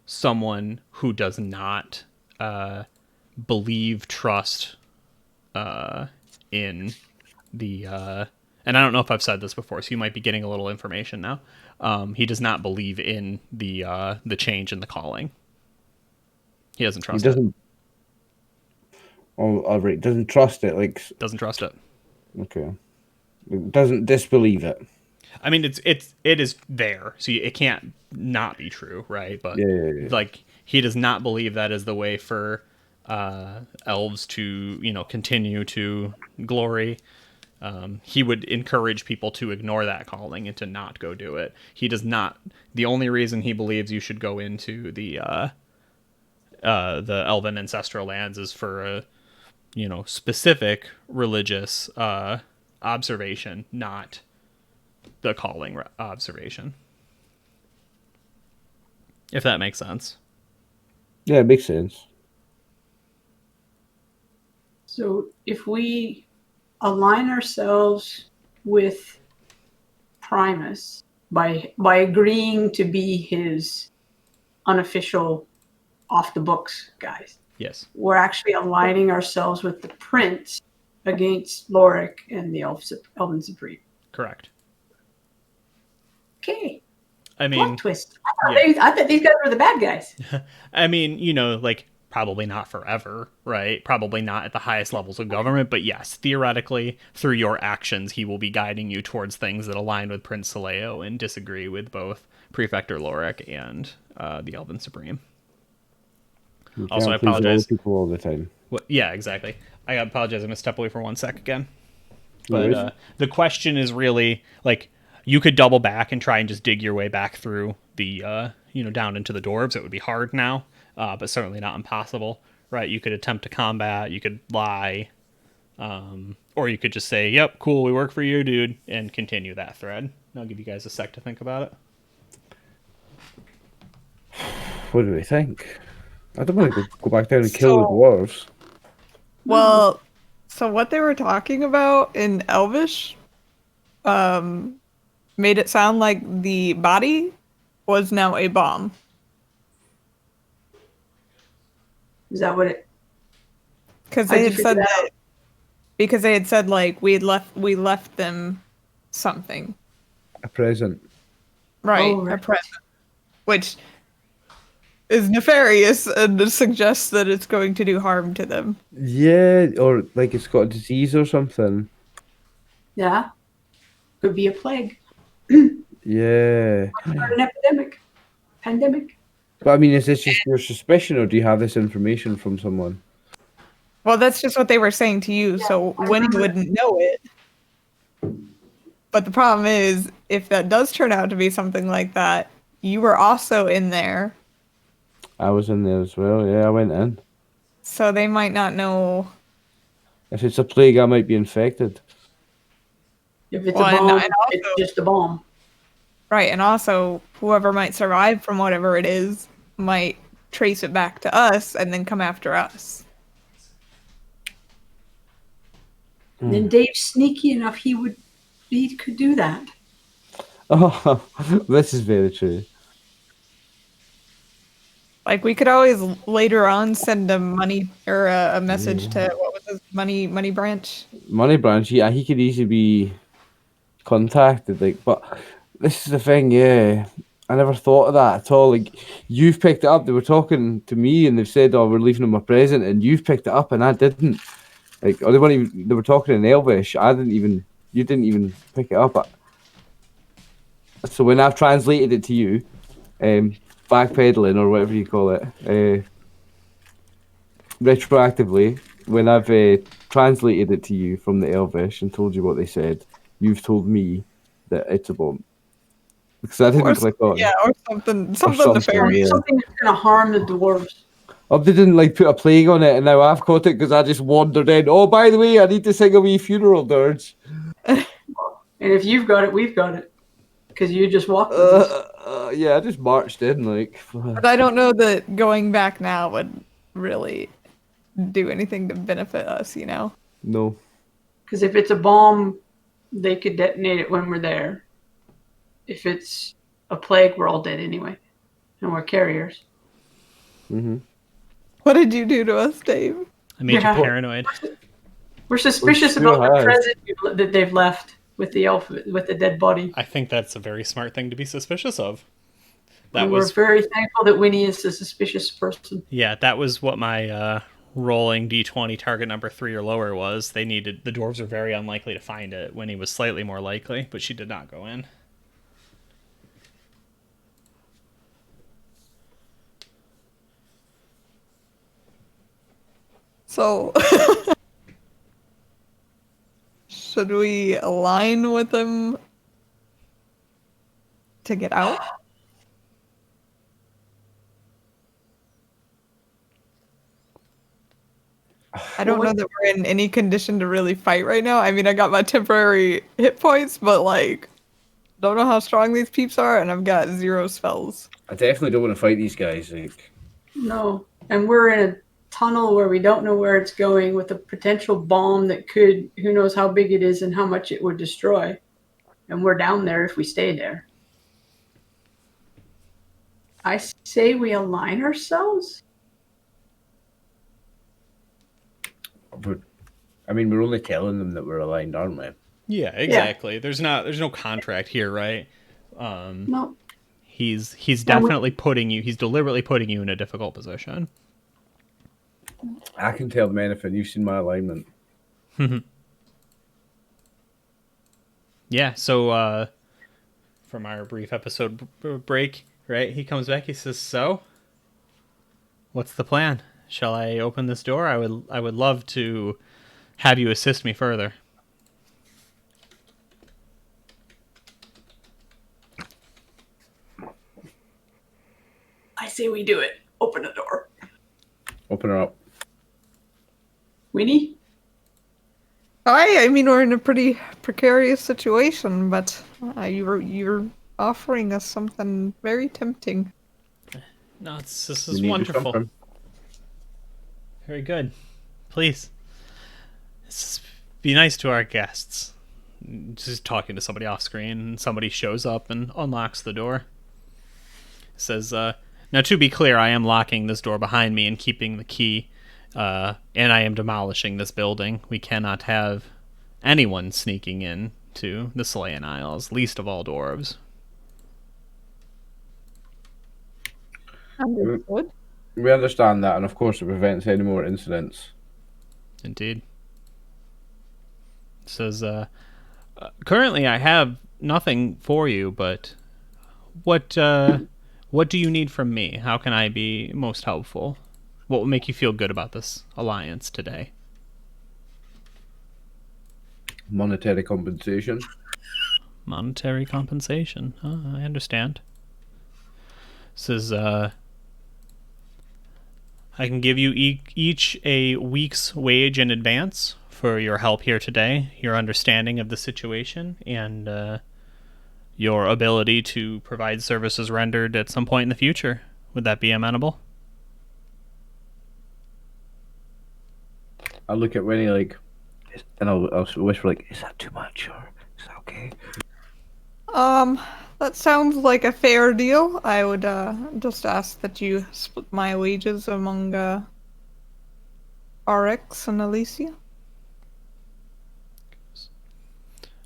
someone who does not believe, trust in the and I don't know if I've said this before, so you might be getting a little information now. He does not believe in the change in the calling. He doesn't trust it. Oh, right. Doesn't trust it. Like, Doesn't trust it. okay. Doesn't disbelieve it. I mean, it is there, so it can't not be true, right? But Yeah. like, he does not believe that is the way for elves to continue to glory. He would encourage people to ignore that calling and to not go do it. He does not. The only reason he believes you should go into the elven ancestral lands is for a specific religious observation, not the calling observation. If that makes sense. Yeah, it makes sense. So if we align ourselves with Primus by agreeing to be his unofficial off the books guys, Yes. we're actually aligning ourselves with the prince against Lorik and the Elven Supreme. Correct. Okay. I mean, Plot twist. yeah. I thought these guys were the bad guys. I mean, like, probably not forever, right? Probably not at the highest levels of government, but yes, theoretically, through your actions, he will be guiding you towards things that align with Prince Saleo and disagree with both Prefector Lorik and the Elven Supreme. You Also, I can't please apologize. all people all the time. Yeah, exactly. I apologize. I'm going to step away for 1 sec again. No worries. But the question is really, like, you could double back and try and just dig your way back through the, down into the dwarves. It would be hard now, but certainly not impossible, right? You could attempt to combat, you could lie, or you could just say, yep, cool, we work for you, dude, and continue that thread. I'll give you guys a sec to think about it. What do we think? I don't want to go back down and kill the dwarves. Well, so what they were talking about in Elvish made it sound like the body was now a bomb. Is that what it? Because How'd they you had figure said that that. Because they had said like we left them something. A present. Right, Oh, right. a present. Which is nefarious and suggests that it's going to do harm to them. Yeah, or like it's got a disease or something. Yeah. Could be a plague Yeah. or an epidemic, pandemic. But I mean, is this just your suspicion, or do you have this information from someone? Well, that's just what they were saying to you, so I Winnie remember. wouldn't know it. But the problem is, if that does turn out to be something like that, you were also in there, I was in there as well. Yeah, I went in. so they might not know If it's a plague, I might be infected. If it's Well, a bomb, and it's also, just a bomb. right, and also whoever might survive from whatever it is might trace it back to us and then come after us. Then Dave's sneaky enough; he could do that. Oh, this is very true. Like we could always later on send a money or a message to what was his money branch. Money branch, yeah, he could easily be contacted. Like, but this is the thing, yeah. I never thought of that at all. Like, you've picked it up. They were talking to me, and they've said, "Oh, we're leaving him a present," and you've picked it up, and I didn't. Like, or they weren't even. They were talking in Elvish. I didn't even. You didn't even pick it up. So when I've translated it to you, backpedaling or whatever you call it, retroactively, when I've translated it to you from the Elvish and told you what they said, you've told me that it's a bomb. Because I didn't click on. Yeah, or something something, nefarious. yeah. Something that's going to harm the dwarves. Oh, they didn't like put a plague on it, and now I've caught it because I just wandered in. Oh, by the way, I need to sing a wee funeral dirge. And if you've got it, we've got it. Because you just walked with us. Yeah, I just marched in, like. But I don't know that going back now would really do anything to benefit us, you know? No. Because if it's a bomb, they could detonate it when we're there. If it's a plague, we're all dead anyway. And we're carriers. Mm-hmm. What did you do to us, Dave? I made Yeah. you paranoid. We're suspicious We sure about the have. present that they've left with the elf, with the dead body. I think that's a very smart thing to be suspicious of. That And was we're very thankful that Winnie is a suspicious person. Yeah, that was what my rolling d20 target number 3 or lower was. The dwarves were very unlikely to find it. Winnie was slightly more likely, but she did not go in. So, should we align with them to get out? I don't know that we're in any condition to really fight right now. I mean, I got my temporary hit points, but like, don't know how strong these peeps are, and I've got 0 spells. I definitely don't want to fight these guys. Like. No. And we're in a tunnel where we don't know where it's going with a potential bomb that could, who knows how big it is and how much it would destroy. And we're down there if we stay there. I say we align ourselves. I mean, we're only telling them that we're aligned, aren't we? Yeah, exactly. There's no contract here, right? No. He's definitely he's deliberately putting you in a difficult position. I can tell them anything. You've seen my alignment. Yeah, so from our brief episode break, right? He comes back, he says, "So, what's the plan? Shall I open this door? I would love to have you assist me further." I say we do it. Open the door. Open her up. Winnie? I mean, we're in a pretty precarious situation, but you're offering us something very tempting. No, this We is need to wonderful. something. Very good. Please. Be nice to our guests. Just talking to somebody off screen, and somebody shows up and unlocks the door. Says, now to be clear, I am locking this door behind me and keeping the key, and I am demolishing this building. We cannot have anyone sneaking in to the Slayan Isles, least of all dwarves. Understood. We understand that, and of course it prevents any more incidents. Indeed. Says, currently I have nothing for you, but what do you need from me? How can I be most helpful? What will make you feel good about this alliance today? Monetary compensation. Monetary compensation. I understand. Says, I can give you each a week's wage in advance for your help here today, your understanding of the situation, and your ability to provide services rendered at some point in the future. Would that be amenable? I'll look at Winnie like, and I'll whisper like, "Is that too much, or is that okay?" That sounds like a fair deal. I would just ask that you split my wages among RX and Alicia.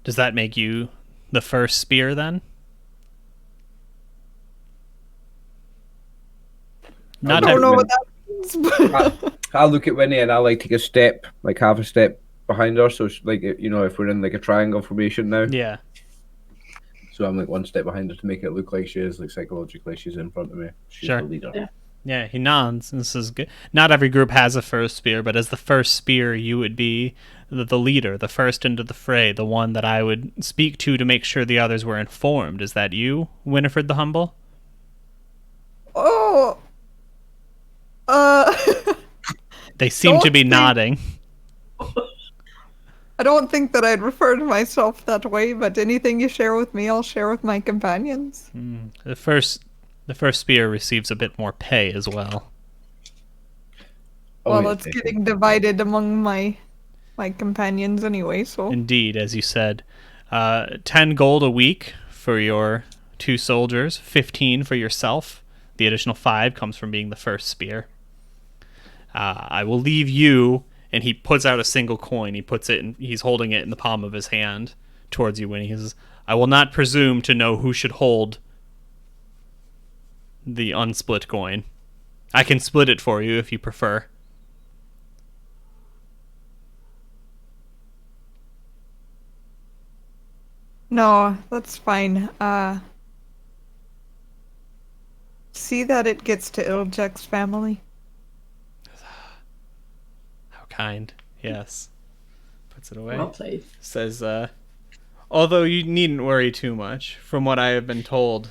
Does that make you the first spear then? I don't know what that means, but I'll look at Winnie and I'll like take a step, like half a step behind her. So like, you know, if we're in like a triangle formation now, Yeah. so I'm like one step behind her to make it look like she is, like psychologically she's in front of me. She's Sure. the leader. Yeah. Yeah, he nods. This is good. Not every group has a first spear, but as the first spear, you would be the leader, the first into the fray, the one that I would speak to make sure the others were informed. Is that you, Winifred the Humble? oh, They seem to be nodding. I don't think that I'd refer to myself that way, but anything you share with me, I'll share with my companions. The first spear receives a bit more pay as well. Well, yeah, it's getting divided among my companions anyway, so... Indeed, as you said, 10 gold a week for your 2 soldiers, 15 for yourself. The additional 5 comes from being the first spear. I will leave you, and he puts out a single coin. He puts it in, he's holding it in the palm of his hand towards you when he says, "I will not presume to know who should hold the unsplit coin. I can split it for you if you prefer." No, that's fine. See that it gets to Iljek's family. How kind. Yes. Puts it away. Well played. Says, although you needn't worry too much. From what I have been told,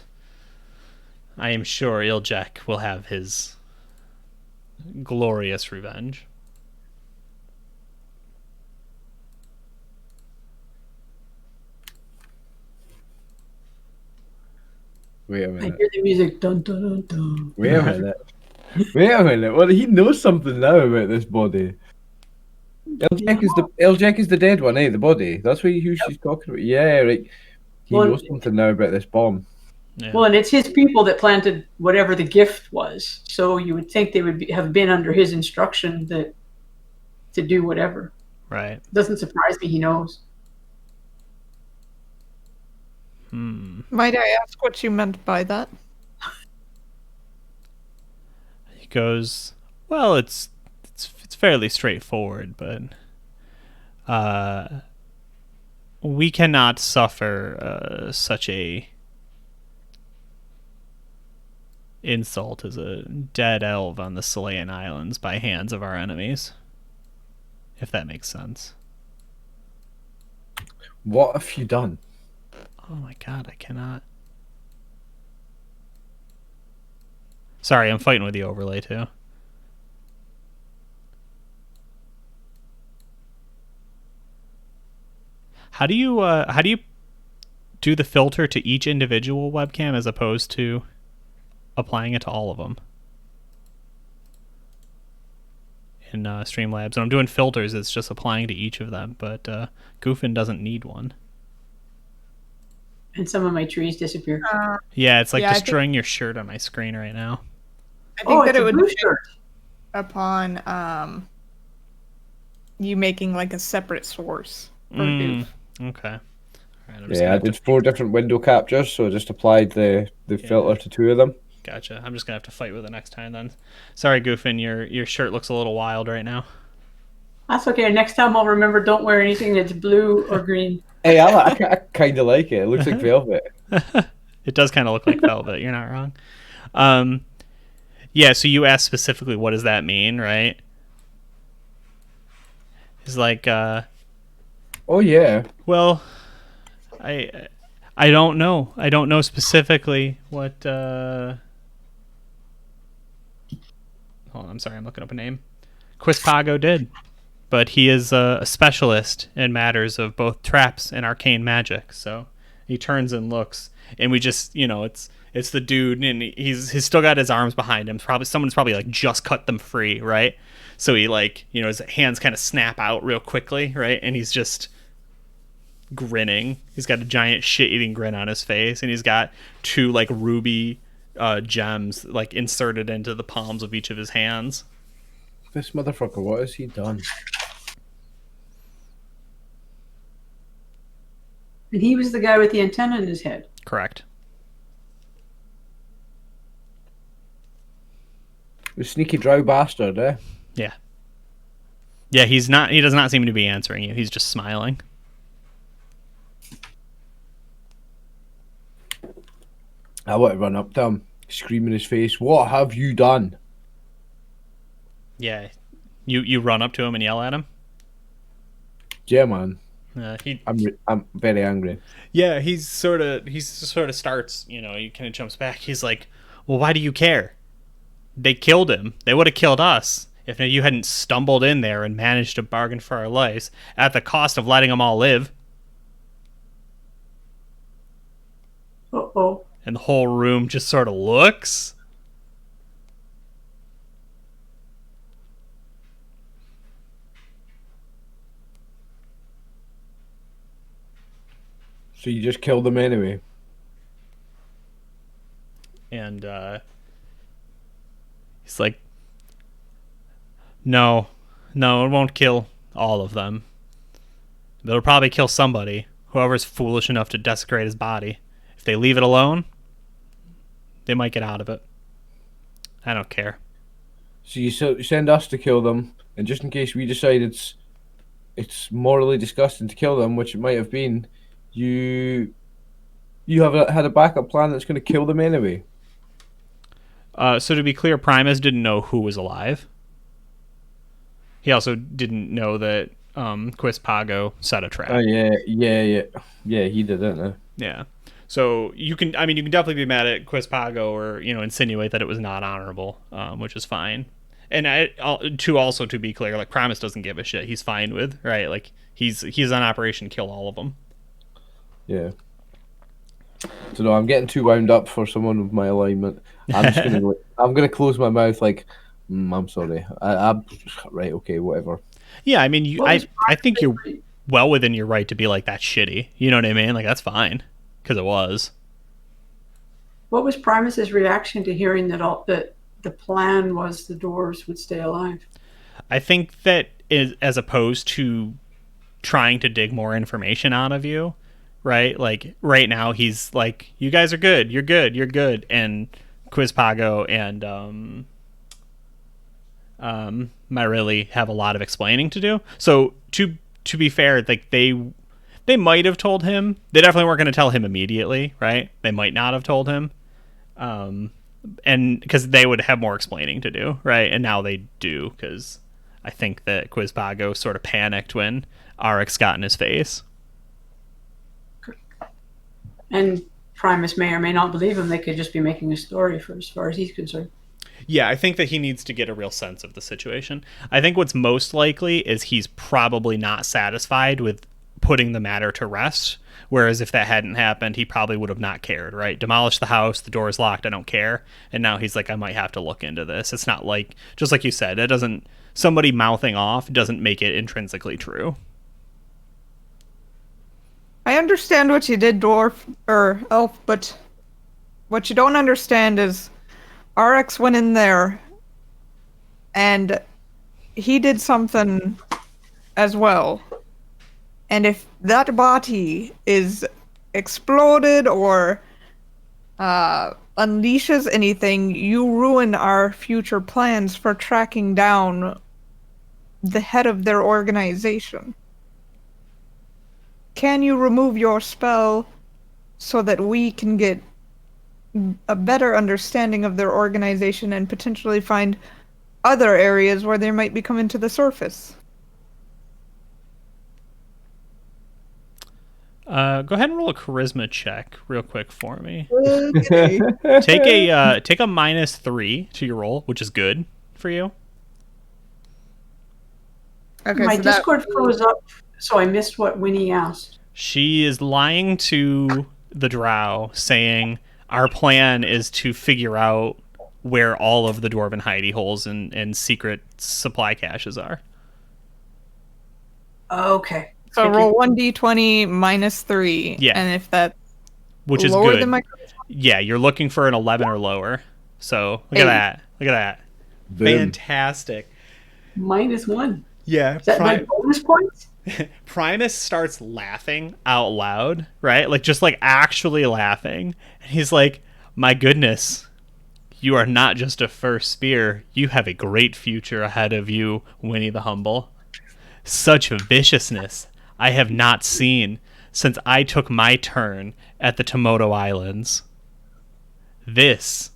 I am sure Iljek will have his glorious revenge. Wait a I minute. hear the music. Dun dun dun dun. Wait a minute. Wait a minute. Well, he knows something now about this body. Eljek is the dead one, eh? The body. That's who she's talking about. Yeah, right. He Well, knows something now about this bomb. Yeah. Well, and it's his people that planted whatever the gift was. So you would think they would have been under his instruction to do whatever. Right. Doesn't surprise me. He knows. Might I ask what you meant by that? He goes, well, it's fairly straightforward, but we cannot suffer such a insult as a dead elf on the Selayan Islands by hands of our enemies. If that makes sense. What have you done? Oh my god, I cannot. Sorry, I'm fighting with the overlay too. How do you do the filter to each individual webcam as opposed to applying it to all of them in Streamlabs? And I'm doing filters, it's just applying to each of them, but Goophin doesn't need one. And some of my trees disappear. Yeah, it's like Yeah, destroying your shirt on my screen right now. I think that it's it a would blue depend shirt. upon you making like a separate source for Goof. Okay. All right, I'm just Yeah, gonna I have to did 4 different window captures, so I just applied the filter to 2 of them. Gotcha. I'm just gonna have to fight with it next time then. Sorry, Goofin, your shirt looks a little wild right now. That's okay. Next time I'll remember. Don't wear anything that's blue or green. Hey, I kind of like it. It looks like velvet. It does kind of look like velvet. You're not wrong. Yeah. So you asked specifically, what does that mean, right? It's like, Oh yeah. well, I don't know. I don't know specifically what. Hold on, I'm sorry. I'm looking up a name. Quispago did. but he is a specialist in matters of both traps and arcane magic. So he turns and looks, and we just, it's the dude, and he's still got his arms behind him. Someone's probably like just cut them free, right? So he his hands kind of snap out real quickly, right? And he's just grinning. He's got a giant shit-eating grin on his face, and he's got two like ruby gems like inserted into the palms of each of his hands. This motherfucker, what has he done? And he was the guy with the antenna in his head. Correct. The sneaky drow bastard, eh? Yeah. Yeah, he does not seem to be answering you. He's just smiling. I want to run up to him, scream in his face, "What have you done?" Yeah. You run up to him and yell at him? Yeah, man. I'm very angry. Yeah, he sort of starts, he kind of jumps back. He's like, "Well, why do you care? They killed him. They would have killed us if you hadn't stumbled in there and managed to bargain for our lives at the cost of letting them all live." Uh-oh. And the whole room just sort of looks. So you just killed them anyway? And he's like, no, it won't kill all of them. It'll probably kill somebody, whoever's foolish enough to desecrate his body. If they leave it alone, they might get out of it. I don't care. So you send us to kill them, and just in case we decide it's morally disgusting to kill them, which it might have been, you have had a backup plan that's going to kill them anyway. So to be clear, Primus didn't know who was alive. He also didn't know that Quispago set a trap. Oh yeah, he didn't. Yeah. So you can definitely be mad at Quispago or insinuate that it was not honorable, which is fine. And to be clear, like Primus doesn't give a shit. He's fine with, right? Like he's on Operation Kill all of them. Yeah. So no, I'm getting too wound up for someone with my alignment. I'm gonna close my mouth like, I'm sorry. I'm right. Okay, whatever. Yeah, I mean, I think you're well within your right to be like, that's shitty. You know what I mean? Like that's fine, because it was. What was Primus's reaction to hearing that the plan was the dwarves would stay alive? I think that as opposed to trying to dig more information out of you, right? Like right now he's like, you guys are good, you're good, and Quispago and Myrili have a lot of explaining to do. So to be fair, like they might have told him. They definitely weren't going to tell him immediately, right? They might not have told him, and because they would have more explaining to do, right? And now they do, because I think that Quispago sort of panicked when Arix got in his face. And Primus may or may not believe him. They could just be making a story for as far as he's concerned. Yeah, I think that he needs to get a real sense of the situation. I think what's most likely is he's probably not satisfied with putting the matter to rest. Whereas if that hadn't happened, he probably would have not cared, right? Demolish the house, the door is locked, I don't care. And now he's like, I might have to look into this. It's not like, just like you said, somebody mouthing off doesn't make it intrinsically true. I understand what you did, dwarf or elf, but what you don't understand is RX went in there and he did something as well. And if that body is exploded or unleashes anything, you ruin our future plans for tracking down the head of their organization. Can you remove your spell so that we can get a better understanding of their organization and potentially find other areas where they might be coming to the surface? Go ahead and roll a charisma check real quick for me. Okay. Take a -3 to your roll, which is good for you. Okay, My so that Discord froze up, so I missed what Winnie asked. She is lying to the drow, saying our plan is to figure out where all of the dwarven hidey holes and secret supply caches are. Okay. so Thank roll you. 1d20 minus 3. Yeah. And if that's Which is lower good. than my Yeah, you're looking for an 11 or lower. So look at 8. that. Look at that. Boom. Fantastic. -1. Yeah. Is that like bonus points? Primus starts laughing out loud, right? Like just like actually laughing. And he's like, "My goodness, you are not just a first spear. You have a great future ahead of you, Winnie the Humble. Such viciousness I have not seen since I took my turn at the Tomoto Islands. This."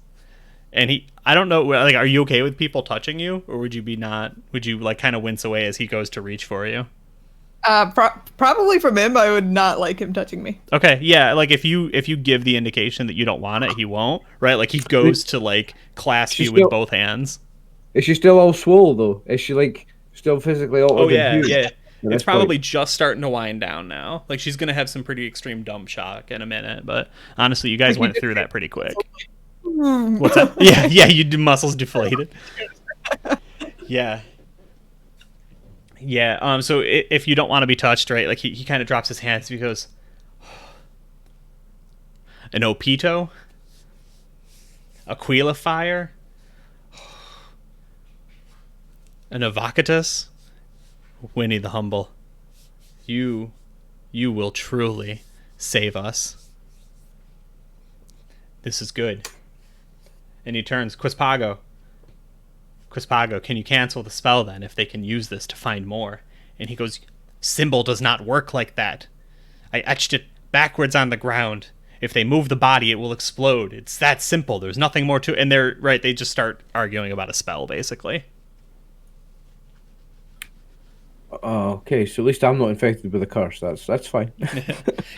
And I don't know, like, are you okay with people touching you, or would you be not? Would you like kind of wince away as he goes to reach for you? Probably from him, I would not like him touching me. Okay, yeah, like if you give the indication that you don't want it, he won't, right? Like he goes to like clasp She's you with still- both hands. Is she still all swole though? Is she like still physically altered? Oh yeah, and huge yeah. at It's this probably point? just starting to wind down now. Like she's gonna have some pretty extreme dump shock in a minute, but honestly, you guys went through that pretty quick. What's that? Yeah, muscles deflated. Yeah. Yeah, so if you don't want to be touched, right, like he kind of drops his hands and he goes, an Opito? A Quilifier? An Evocatus? Winnie the Humble, you will truly save us. This is good. And he turns, Quispago, can you cancel the spell then if they can use this to find more? And he goes, symbol does not work like that. I etched it backwards on the ground. If they move the body, it will explode. It's that simple. There's nothing more to it. And they're right. They just start arguing about a spell, basically. Oh, okay. So at least I'm not infected with a curse. That's fine.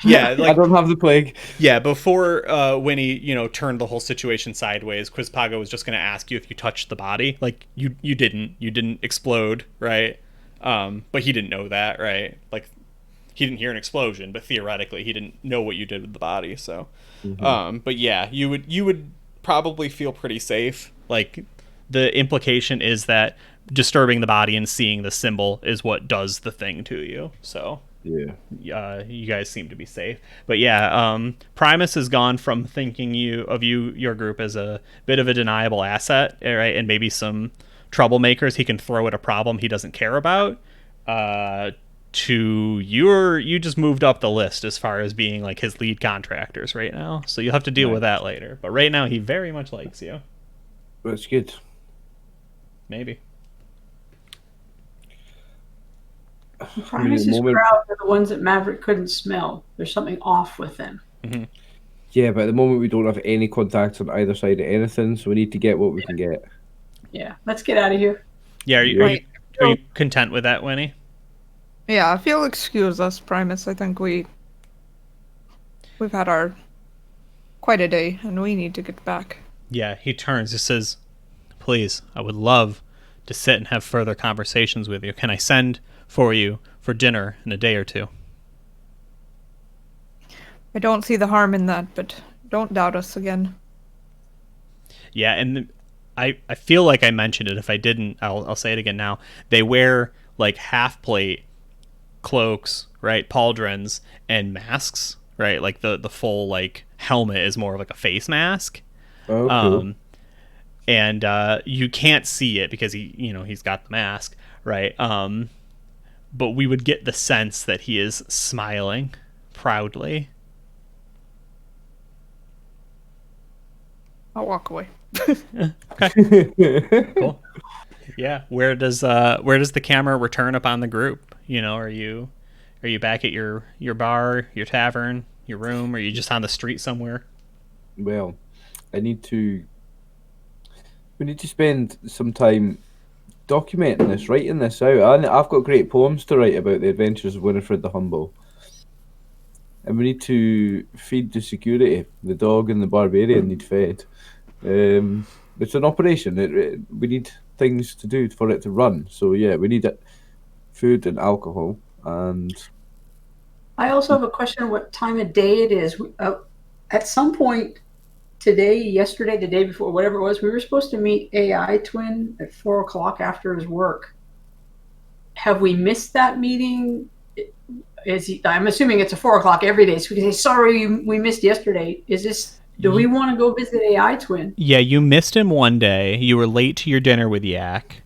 Yeah, I like don't have the plague. yeah. Before Winnie, turned the whole situation sideways, Quizpago was just going to ask you if you touched the body. Like you didn't explode, right? But he didn't know that, right? Like he didn't hear an explosion, but theoretically he didn't know what you did with the body. So, but yeah, you would probably feel pretty safe. Like the implication is that disturbing the body and seeing the symbol is what does the thing to you. So Yeah. you guys seem to be safe. But yeah, Primus has gone from thinking your group as a bit of a deniable asset, right, and maybe some troublemakers he can throw at a problem he doesn't care about, to you just moved up the list as far as being like his lead contractors right now. So you'll have to deal with that later. But right now he very much likes you. That's good. Maybe. Primus' moment- crowd are the ones that Maverick couldn't smell. There's something off with them. Yeah, but at the moment we don't have any contacts on either side of anything, so we need to get what we can get. Yeah, let's get out of here. Yeah, Right. are you content with that, Winnie? Yeah, if you'll excuse us, Primus, I think we've had quite a day, and we need to get back. Yeah, he turns. He says, please, I would love to sit and have further conversations with you. Can I send for you for dinner in a day or two? I don't see the harm in that, but don't doubt us again. Yeah, and I feel like I mentioned it. If I didn't, I'll say it again now. They wear like half plate cloaks, right? Pauldrons and masks, right? Like the full like helmet is more of like a face mask. Oh, cool. And you can't see it because he's got the mask, right? But we would get the sense that he is smiling proudly. I'll walk away. Cool. Yeah. Where does the camera return upon the group? Are you back at your bar, your tavern, your room, or are you just on the street somewhere? Well, we need to spend some time documenting this, writing this out. I've got great poems to write about the adventures of Winifred the Humble. And we need to feed the security. The dog and the barbarian need fed. It's an operation. We need things to do for it to run. So yeah, we need food and alcohol, and I also have a question of what time of day it is. At some point today, yesterday, the day before, whatever it was, we were supposed to meet AI Twin at 4 o'clock after his work. Have we missed that meeting? I'm assuming it's a 4 o'clock every day, so we can say, sorry, we missed yesterday. Do we want to go visit AI Twin? Yeah, you missed him one day. You were late to your dinner with Yak.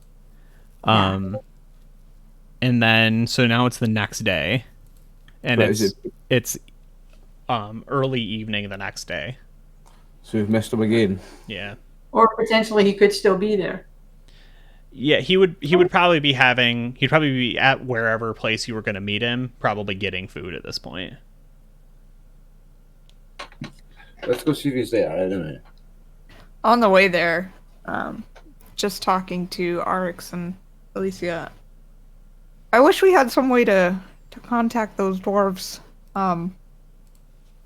And then, so now it's the next day. And But it's early evening the next day. so we've missed him again. Yeah. Or potentially he could still be there. Yeah, he would probably be he'd probably be at wherever place you were going to meet him, probably getting food at this point. Let's go see if he's there anyway. On the way there, just talking to Arix and Alicia, I wish we had some way to contact those dwarves.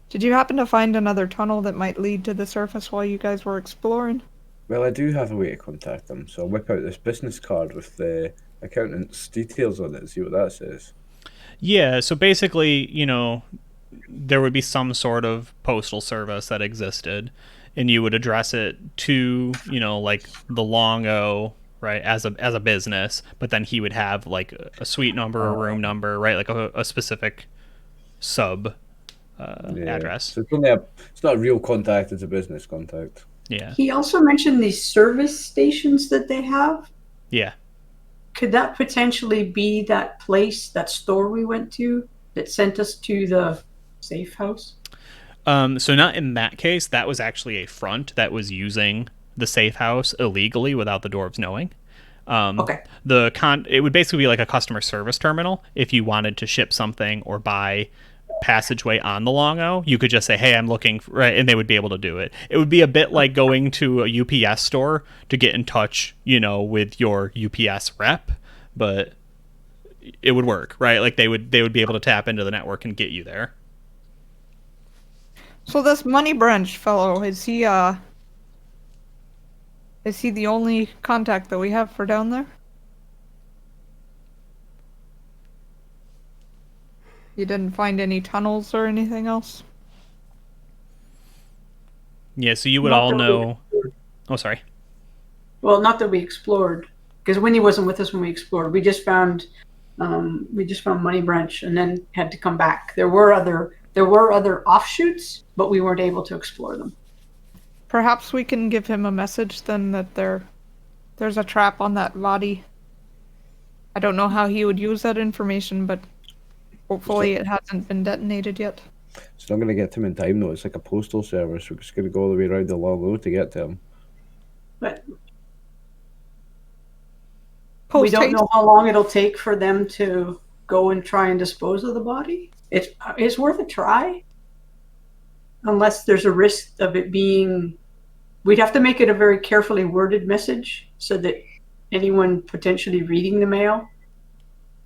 Did you happen to find another tunnel that might lead to the surface while you guys were exploring? Well, I do have a way to contact them, so I'll whip out this business card with the accountant's details on it and see what that says. Yeah, so basically, there would be some sort of postal service that existed, and you would address it to, like the Long O, right, as a business, but then he would have like a suite number, a room number, right, like a specific sub address. So it's not a real contact, it's a business contact. Yeah. He also mentioned these service stations that they have. Yeah. Could that potentially be that place, that store we went to that sent us to the safe house? So not in that case. That was actually a front that was using the safe house illegally without the dwarves knowing. Okay. It would basically be like a customer service terminal. If you wanted to ship something or buy passageway on the Long O, you could just say, hey, I'm looking for, right, and they would be able to do it. It would be a bit like going to a UPS store to get in touch, with your UPS rep, but it would work, right? Like they would be able to tap into the network and get you there. So this Money Branch fellow, is he the only contact that we have for down there? You didn't find any tunnels or anything else? Yeah, so you would Not all that we know. explored. Oh, sorry. Well, not that we explored, because Winnie wasn't with us when we explored. We just found Money Branch and then had to come back. There were other offshoots, but we weren't able to explore them. Perhaps we can give him a message then that there's a trap on that body. I don't know how he would use that information, but hopefully it hasn't been detonated yet. It's not going to get to him in time, though. It's like a postal service. We're just going to go all the way around the Long O to get to him. But we don't know how long it'll take for them to go and try and dispose of the body. It's worth a try. Unless there's a risk of it being... We'd have to make it a very carefully worded message so that anyone potentially reading the mail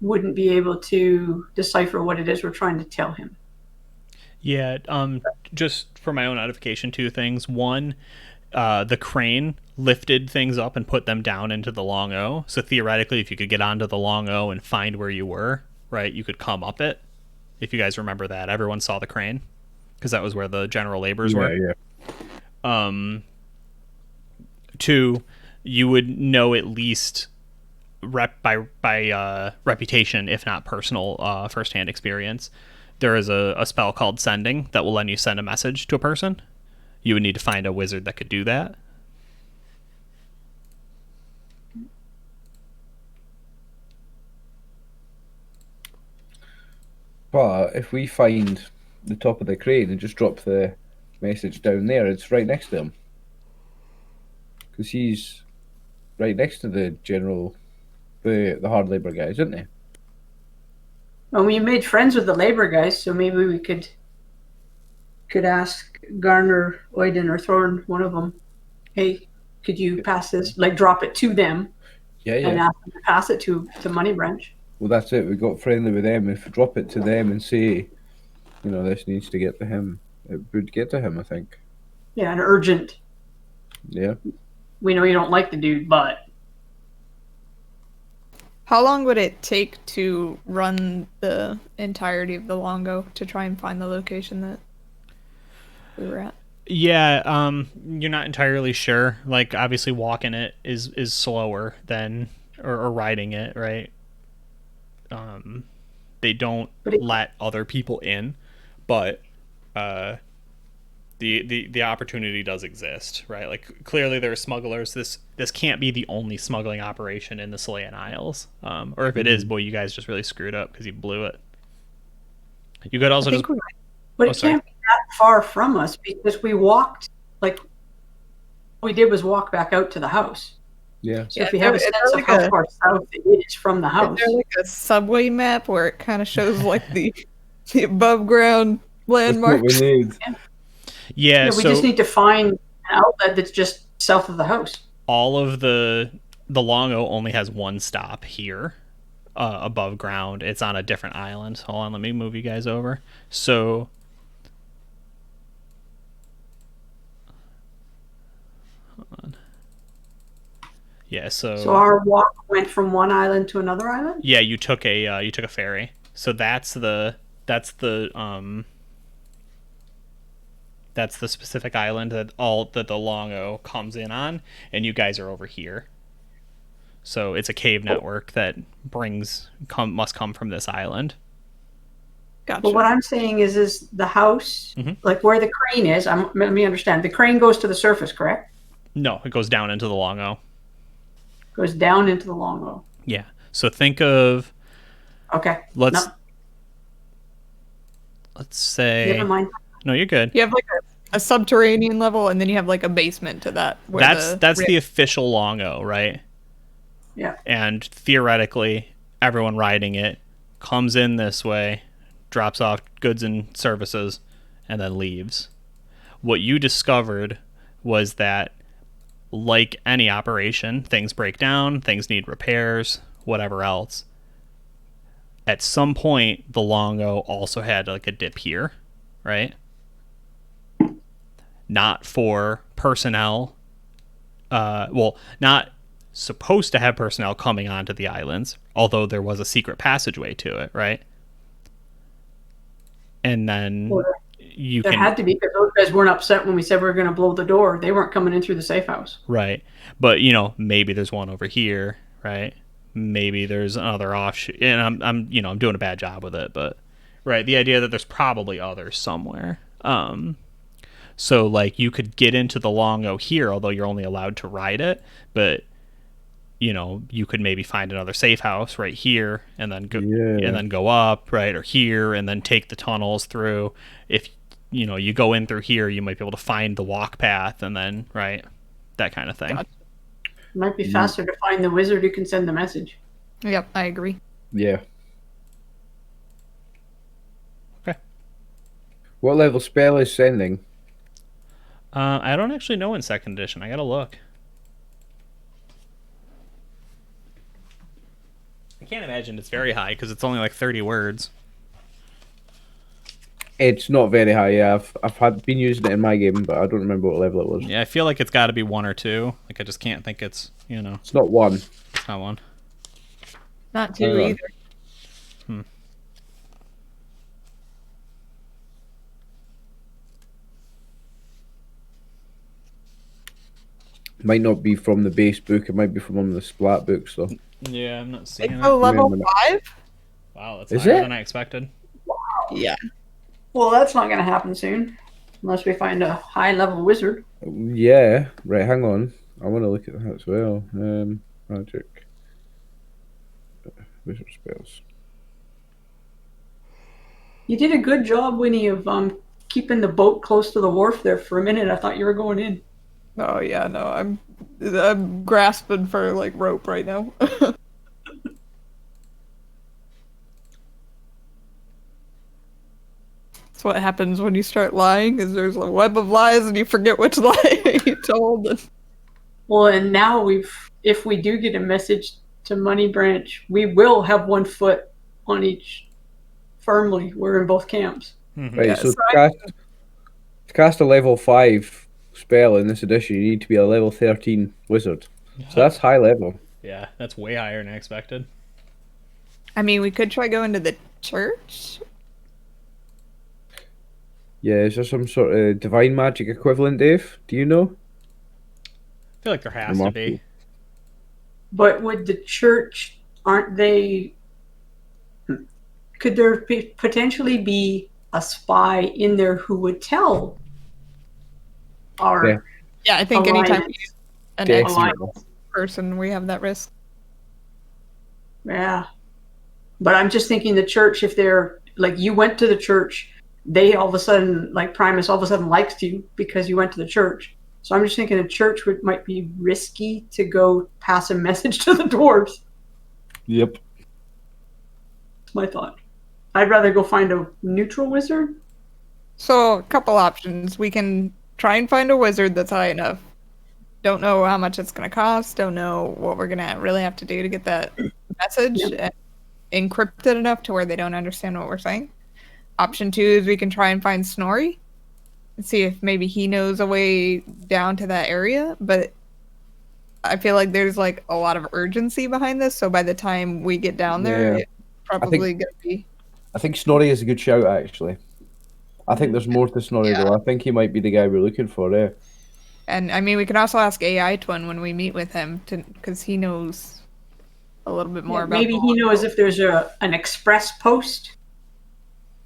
wouldn't be able to decipher what it is we're trying to tell him. Yeah, just for my own edification, two things. One, the crane lifted things up and put them down into the Long O. So theoretically, if you could get onto the Long O and find where you were, right, you could come up it. If you guys remember that, everyone saw the crane because that was where the general labors were. Yeah. Two, you would know at least by reputation, if not personal firsthand experience. There is a spell called Sending that will let you send a message to a person. You would need to find a wizard that could do that. But if we find the top of the crane and just drop the message down there, it's right next to him. Because he's right next to the general, the hard labor guys, isn't he? Well, we made friends with the labor guys, so maybe we could ask Garner, Oiden, or Thorn, one of them, hey, could you pass this, like drop it to them, and ask them to pass it to Money Branch. Well, that's it. We got friendly with them. If we drop it to them and say, this needs to get to him, it would get to him, I think. Yeah, an urgent. Yeah. We know you don't like the dude, but... How long would it take to run the entirety of the Longo to try and find the location that we were at? Yeah, you're not entirely sure. Like, obviously, walking it is slower than or riding it, right? They don't But it, let other people in, but the opportunity does exist, right? Like, clearly there are smugglers. This can't be the only smuggling operation in the Selayan Isles, or if it is, boy, you guys just really screwed up because you blew it. You could also I think just. but Oh, it sorry. can't be that far from us because we walked, like, all we did was walk back out to the house. Yeah. So if you have a is sense there of like how far south it is from the is house, there like a subway map where it kind of shows like the above ground That's what we landmarks? need. Yeah, yeah, we just so need to find an outlet that's just south of the house. all of the Longo only has one stop here, above ground. It's on a different island. Hold on, let me move you guys over. So, hold on. Yeah, So our walk went from one island to another island. yeah, you took a ferry. So that's the specific island that the Longo comes in on, and you guys are over here. So it's a cave network that must come from this island. Gotcha. But what I'm saying is the house, Mhm. like where the crane is. Let me understand. The crane goes to the surface, correct? No, it goes down into the Longo. Goes down into the Longo. Yeah. So think of Okay. let's No, say never mind. no, you're good. You have like a subterranean level, and then you have like a basement to that. Where That's the official Longo, right? Yeah. And theoretically, everyone riding it comes in this way, drops off goods and services, and then leaves. What you discovered was that, like any operation, things break down, things need repairs, whatever else. At some point, the Longo also had like a dip here, right? Not for personnel. Not supposed to have personnel coming onto the islands, although there was a secret passageway to it, right? And then Well, you there can had to be because those guys weren't upset when we said we were going to blow the door. They weren't coming in through the safe house. right, but maybe there's one over here, right? Maybe there's another offshoot, and I'm doing a bad job with it, but right, the idea that there's probably others somewhere. So like you could get into the Longo here, although you're only allowed to ride it, but you could maybe find another safe house right here and then go up, right, or here and then take the tunnels through. If you go in through here, you might be able to find the walk path and then right, that kind of thing. Gotcha. It might be faster to find the wizard who can send the message. Yep, I agree. Yeah. Okay. What level spell is sending? I don't actually know in second edition. I gotta look. I can't imagine it's very high because it's only like 30 words. It's not very high. Yeah, I've been using it in my game, but I don't remember what level it was. Yeah, I feel like it's got to be one or two. Like I just can't think it's It's not one. it's not one. Not two Hang on. either. Might not be from the base book. It might be from one of the splat books, though. Yeah, I'm not seeing It's it. a level Remember 5. Wow, that's Is higher it? than I expected. Yeah. Well, that's not going to happen soon, unless we find a high-level wizard. Yeah. Right. Hang on. I want to look at that as well. Magic. Wizard spells. You did a good job, Winnie, of keeping the boat close to the wharf there for a minute. I thought you were going in. Oh yeah, no, I'm grasping for like rope right now. That's what happens when you start lying. Is there's a web of lies and you forget which lie you told. Well, and now if we do get a message to Money Branch, we will have one foot on each firmly. We're in both camps. Right. Yeah, so so to cast a level 5 spell in this edition, you need to be a level 13 wizard. So that's high level. Yeah, that's way higher than I expected. I mean, we could try going to the church. Yeah, is there some sort of divine magic equivalent, Dave? Do you know? I feel like there has I'm to asking. be. But would the church, aren't they, could there potentially be a spy in there who would tell our Yeah, I think anytime we alliance? use an Definitely. external person, we have that risk. Yeah. But I'm just thinking the church, if they're like you went to the church, they all of a sudden, like Primus, all of a sudden likes you because you went to the church. So I'm just thinking a church might be risky to go pass a message to the dwarves. Yep. That's my thought. I'd rather go find a neutral wizard. So, a couple options. We can try and find a wizard that's high enough. Don't know how much it's going to cost. Don't know what we're going to really have to do to get that message encrypted enough to where they don't understand what we're saying. Option 2 is we can try and find Snorri and see if maybe he knows a way down to that area. But I feel like there's like a lot of urgency behind this. So by the time we get down there, Yeah. it's probably going to be. I think Snorri is a good shout, actually. I think there's more to Snorri, though. I think he might be the guy we're looking for, eh? And I mean, we can also ask AI Twin when we meet with him, because he knows a little bit more about. Maybe he knows if there's an express post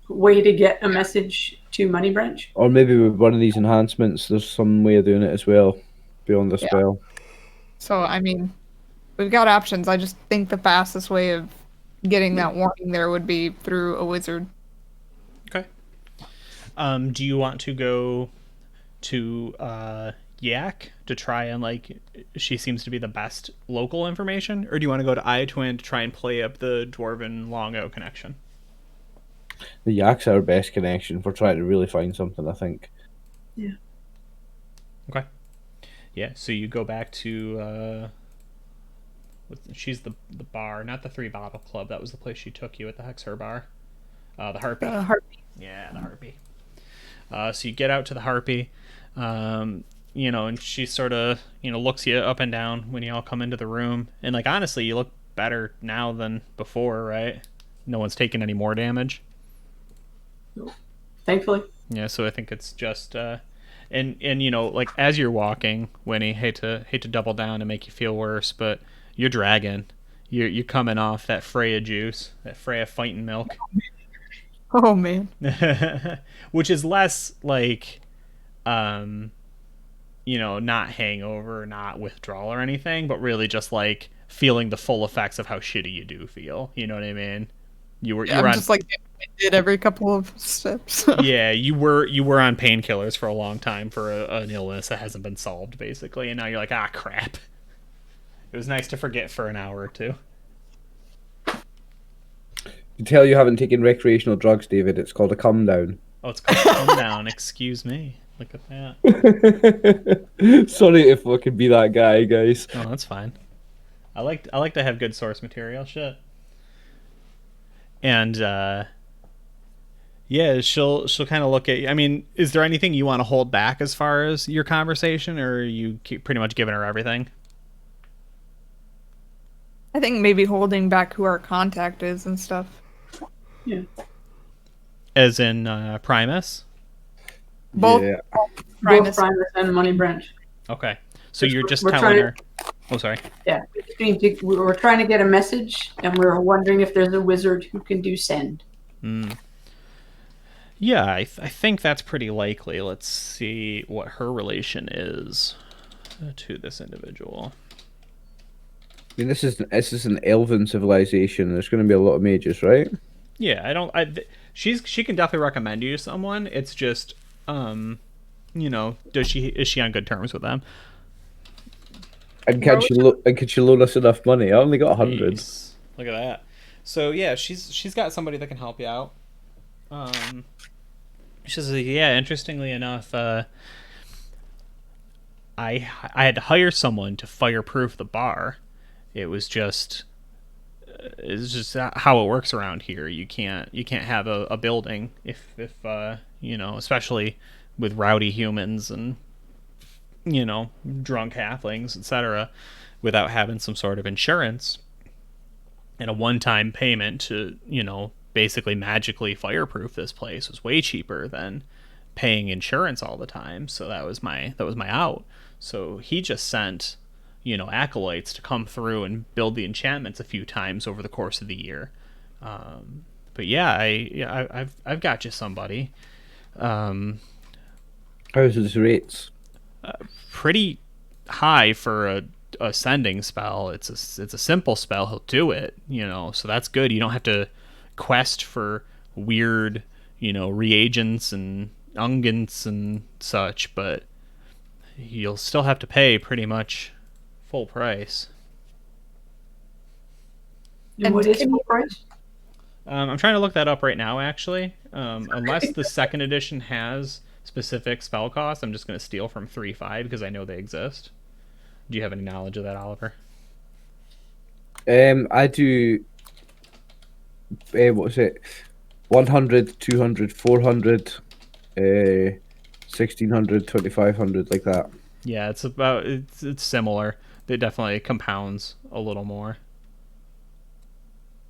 way to get a message to Money Branch. Or maybe with one of these enhancements, there's some way of doing it as well, beyond the spell. So I mean, we've got options. I just think the fastest way of getting that warning there would be through a wizard. Okay. Do you want to go to Yak to try and like she seems to be the best local information, or do you want to go to iTwin to try and play up the Dwarven Longo connection? The Yak's our best connection for trying to really find something, I think. Yeah. Okay. Yeah, so you go back to she's the bar, not the Three Bottle Club. That was the place she took you at the Hexer bar. The Harpy. Harpy. Yeah, the Harpy. So you get out to the Harpy, you know, and she sort of, you know, looks you up and down when you all come into the room. And, like, honestly, you look better now than before, right? No one's taken any more damage. Thankfully. Yeah, so I think it's just, and you know, like, as you're walking, Winnie, hate to double down and make you feel worse, but you're dragging. You're coming off that Freya juice, that Freya fighting milk. Oh man. Which is less like you know, not hangover, not withdrawal or anything, but really just like feeling the full effects of how shitty you do feel. You know what I mean? You were I'm on, just like did every couple of steps. yeah, you were on painkillers for a long time for an illness that hasn't been solved, basically, and now you're like, ah, crap. It was nice to forget for an hour or two. You tell you haven't taken recreational drugs, David. It's called a come down. Oh, it's called Calm Down. Excuse me. Look at that. Sorry if I could be that guy, guys. Oh, that's fine. I like to have good source material. Shit. And yeah, she'll kind of look at you. I mean, is there anything you want to hold back as far as your conversation, or are you keep pretty much giving her everything? I think maybe holding back who our contact is and stuff. Yeah. As in Primus? Both Yeah. Both Primus and Money Branch. Okay. So you're just We're telling trying her... Oh, sorry. Yeah. We're trying to get a message, and we're wondering if there's a wizard who can do send. Yeah, I think that's pretty likely. Let's see what her relation is to this individual. I mean, this is an elven civilization. There's going to be a lot of mages, right? Yeah, she can definitely recommend you to someone. It's just, you know, is she on good terms with them? And can she loan us enough money? I only got 100. Jeez. Look at that. So yeah, she's got somebody that can help you out. She says, yeah, interestingly enough, I had to hire someone to fireproof the bar. It's just how it works around here. You can't have a building if you know, especially with rowdy humans and, you know, drunk halflings, etc., without having some sort of insurance. And a one-time payment to, basically magically fireproof this place was way cheaper than paying insurance all the time. So that was my out. So he just sent, acolytes to come through and build the enchantments a few times over the course of the year. But yeah, I've got you somebody. How's his rates? Pretty high for a ascending spell. It's a simple spell. He'll do it, so that's good. You don't have to quest for weird, reagents and unguents and such, but you'll still have to pay pretty much full price. And And what is can full you- price? I'm trying to look that up right now, actually. Unless the second edition has specific spell costs, I'm just going to steal from 3.5 because I know they exist. Do you have any knowledge of that, Oliver? I do. What's it? 100, 200, 400, 1600, 2500, like that. Yeah, it's similar. It definitely compounds a little more.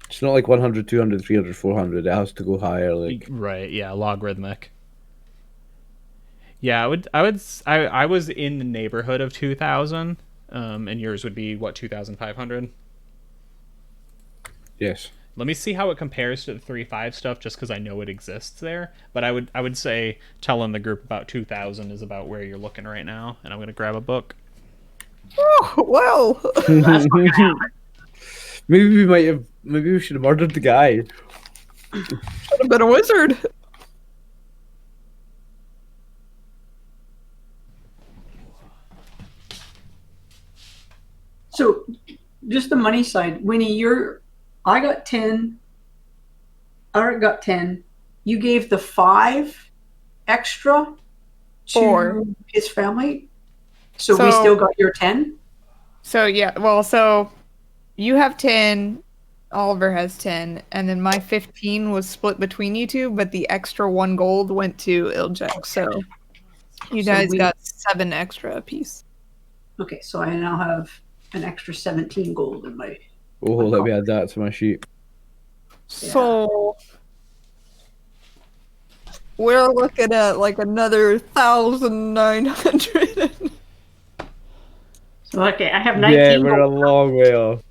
It's not like 100, 200, 300, 400. It has to go higher. Like, Right, yeah, logarithmic. Yeah, I was in the neighborhood of 2000, and yours would be what, 2500? yes. Let me see how it compares to the 3.5 stuff, just because I know it exists there. But I would say telling the group about 2000 is about where you're looking right now, and I'm gonna grab a book. Oh, well. Maybe we should have murdered the guy. Should have been a wizard. So, just the money side, Winnie, I got 10. Eric got 10. You gave the 5 extra to 4. his family. So we So- still got your 10? So yeah, well, so you have 10, Oliver has 10, and then my 15 was split between you two, but the extra 1 gold went to Iljek, so you So guys we- got 7 extra apiece. Okay, so I now have an extra 17 gold in my. Oh, let me add that to my sheet. So we're looking at like another 1,900. So okay, I have 19 Yeah, we're a gold. long way off.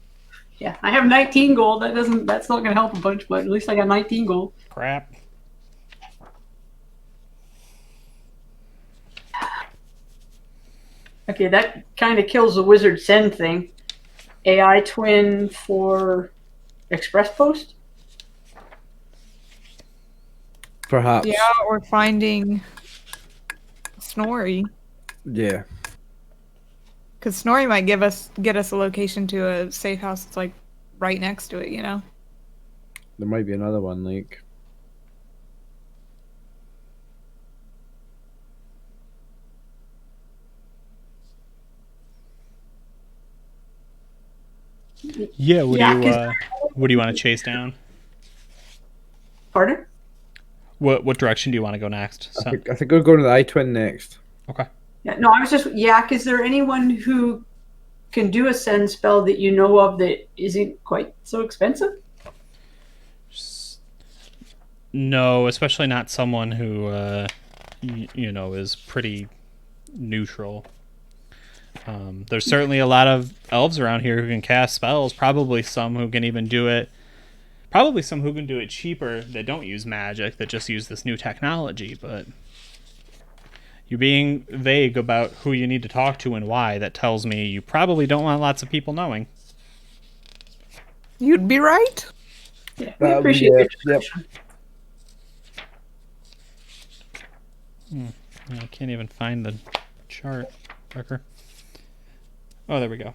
Yeah, I have 19 gold. That's not gonna help a bunch, but at least I got 19 gold. Crap. Okay, that kind of kills the wizard send thing. AI twin for express post. Perhaps. Yeah, we're finding Snorri. Yeah. Because Snorri might get us a location to a safe house that's like right next to it, you know? There might be another one, like. Yeah, Yeah, 'cause- what do you want to chase down? Pardon? What direction do you want to go next? So, I think we're going to the I-Twin next. okay. Yeah, no, I was just Yak. Is there anyone who can do a send spell that you know of that isn't quite so expensive? No, especially not someone who is pretty neutral. There's certainly a lot of elves around here who can cast spells. Probably some who can even do it. Probably some who can do it cheaper that don't use magic, that just use this new technology. But you're being vague about who you need to talk to and why. That tells me you probably don't want lots of people knowing. You'd be right. Yeah, we appreciate yeah, your yep. discretion. I can't even find the chart, Parker. Oh, there we go.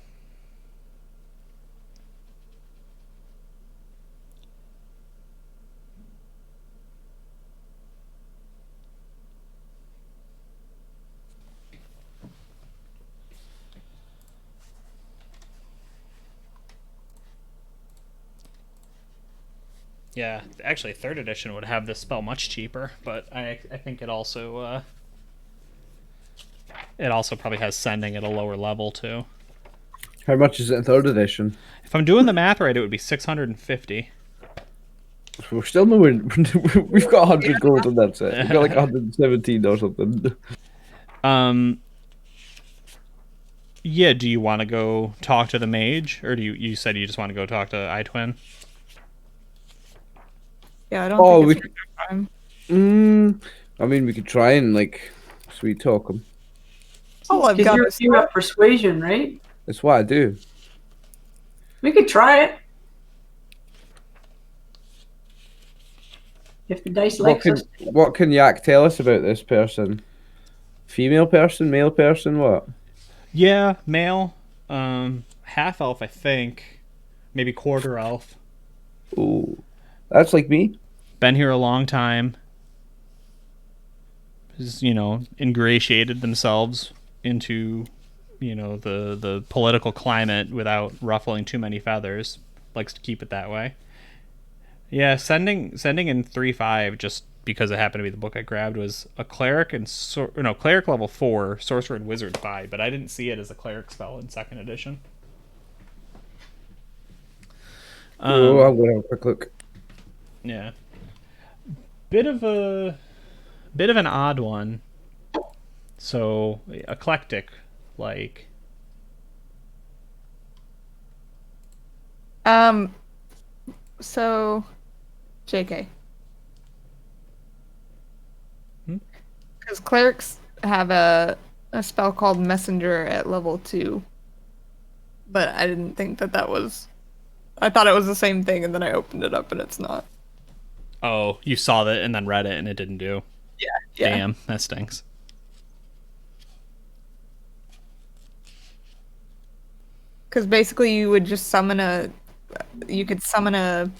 Yeah, actually, 3rd edition would have this spell much cheaper, but I think it also probably has sending at a lower level too. How much is it in third edition? If I'm doing the math right, it would be 650. We're still nowhere. We've got 100 gold and that's it. We've got like 117 or something. Yeah, do you want to go talk to the mage, or you said you just want to go talk to iTwin? Yeah, I don't think it's we. time. I mean, we could try and like sweet talk him. Oh, I've 'Cause got you have persuasion, right? That's what I do. We could try it. If the dice likes us. What can Yak tell us about this person? Female person, male person, what? Yeah, male, half elf, I think, maybe quarter elf. Ooh, that's like me. Been here a long time. Has, ingratiated themselves into, the political climate without ruffling too many feathers. Likes to keep it that way. Yeah, sending in 3/5 just because it happened to be the book I grabbed was a cleric and cleric level 4, sorcerer and wizard 5, but I didn't see it as a cleric spell in second edition. I'm gonna have a quick look. Yeah, bit of an odd one. So eclectic, like. So, JK. Because clerics have a spell called Messenger at level 2. But I didn't think that was... I thought it was the same thing, and then I opened it up, and it's not. Oh, you saw that and then read it, and it didn't do. Yeah. Damn, that stinks. Because basically you would just you could summon a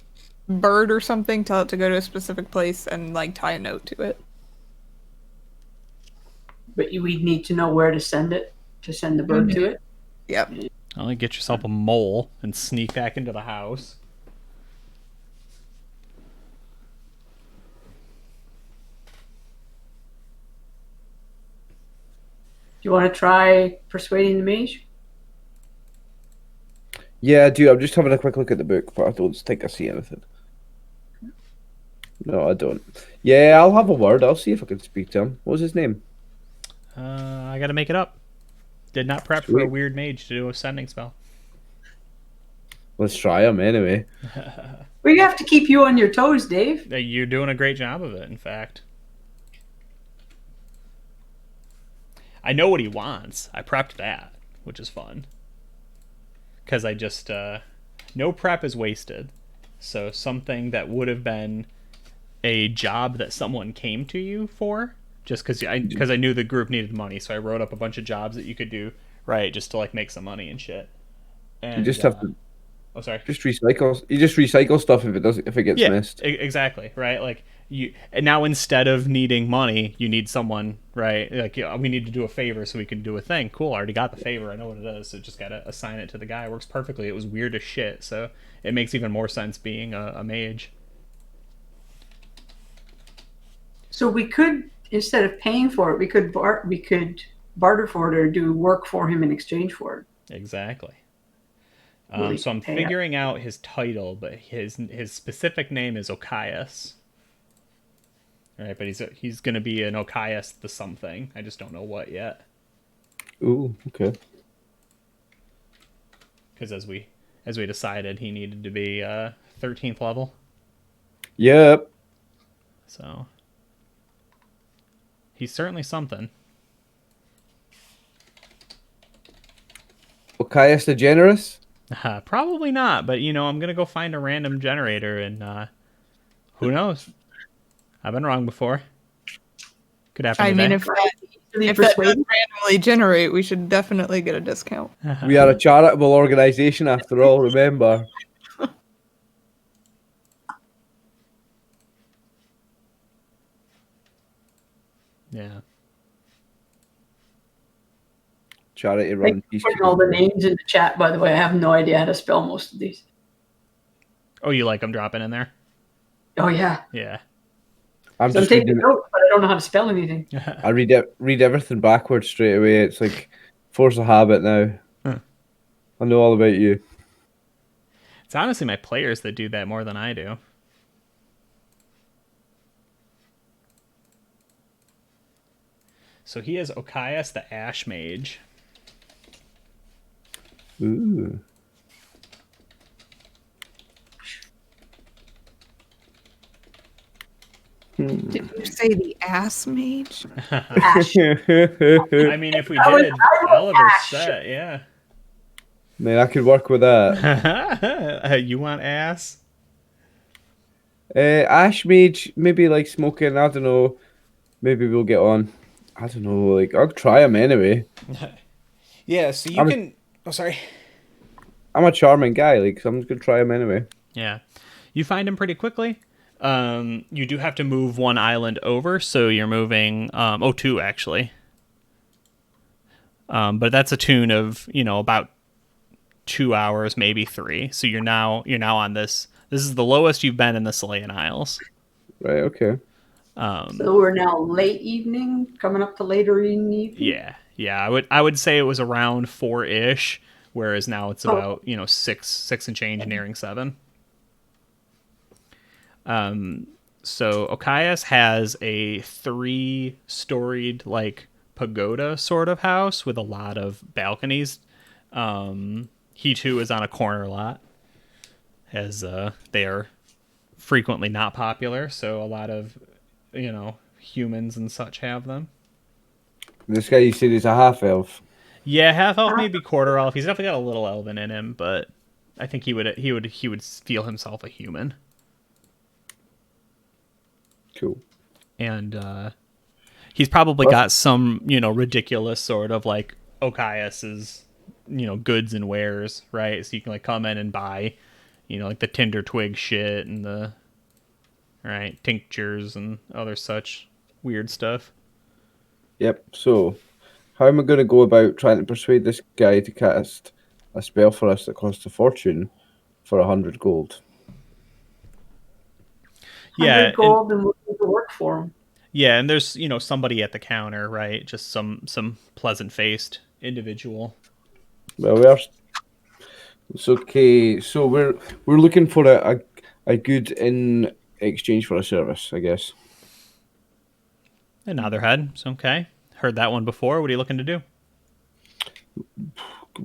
bird or something, tell it to go to a specific place, and like tie a note to it. But we'd need to know where to send it, to send the bird to it. Yep. Only get yourself a mole and sneak back into the house. Do you want to try persuading the mage? Yeah, I do. I'm just having a quick look at the book, but I don't think I see anything. No, I don't. Yeah, I'll have a word. I'll see if I can speak to him. What was his name? I gotta make it up. Did not prep for a Sweet. weird mage to do a sending spell. Let's try him anyway. We have to keep you on your toes, Dave. You're doing a great job of it, in fact. I know what he wants. I prepped that, which is fun. Because I just... no prep is wasted. So something that would have been a job that someone came to you for, just because I knew the group needed money, so I wrote up a bunch of jobs that you could do, right, just to like make some money and shit. And, You just have to... Oh, sorry. Just recycle. You just recycle stuff if it gets missed. Exactly, right? Like and now instead of needing money, you need someone, right? Like we need to do a favor so we can do a thing. Cool, I already got the favor. I know what it is. So just gotta assign it to the guy. It works perfectly. It was weird as shit, so it makes even more sense being a mage. So we could, instead of paying for it, we could barter for it or do work for him in exchange for it. Exactly. Really So I'm pay figuring out his title, but his specific name is Okias. All right, but he's going to be an Okias the something. I just don't know what yet. Ooh, okay. Because as we decided, he needed to be 13th level. Yep. So he's certainly something. Okias the Generous? Probably not, but I'm gonna go find a random generator, and who knows? I've been wrong before. Could happen I today. mean, if that does randomly generate, we should definitely get a discount. We are a charitable organisation after all, remember. Yeah. Charity run. Putting all the names in the chat, by the way. I have no idea how to spell most of these. Oh, you like them dropping in there? Oh, yeah. Yeah. I'm So I'm just taking reading. notes, but I don't know how to spell anything. I read everything backwards straight away. It's like force a habit now. I know all about you. It's honestly my players that do that more than I do. So he has Okias the Ash Mage. Ooh. Did you say the ass mage? Ash. I mean, if we I would- did I would Oliver's Ash. set, yeah. Man, I could work with that. You want ass? Ash Mage, maybe like smoking. I don't know. Maybe we'll get on. I don't know. Like I'll try him anyway. Yeah, so you I'm a- can. Oh, sorry. I'm a charming guy. Like so I'm just gonna try him anyway. Yeah, you find him pretty quickly. You do have to move one island over, so you're moving. Two actually. But that's a tune of about 2 hours, maybe 3. So you're now on this. This is the lowest you've been in the Selayan Isles. Right. Okay. So we're now late evening, coming up to later evening. Yeah. I would say it was around 4-ish, whereas now it's about 6 and change, nearing 7. So Okias has a 3-storied like pagoda sort of house with a lot of balconies. He too is on a corner lot, as they are frequently not popular, so a lot of humans and such have them. This guy you said is a half elf. Yeah, half elf, maybe quarter elf. He's definitely got a little elven in him, but I think he would feel himself a human. Cool. And he's probably got some ridiculous sort of like Okias's goods and wares, right? So you can like come in and buy like the tinder twig shit and the tinctures and other such weird stuff. Yep. So, how am I going to go about trying to persuade this guy to cast a spell for us that costs a fortune for 100 gold? Yeah, 100 gold and we'll do the work for him. Yeah, and there's somebody at the counter, right? Just some pleasant faced individual. Well, it's okay. So we're looking for a good in exchange for a service, I guess. And Otherhead, it's okay. Heard that one before. What are you looking to do?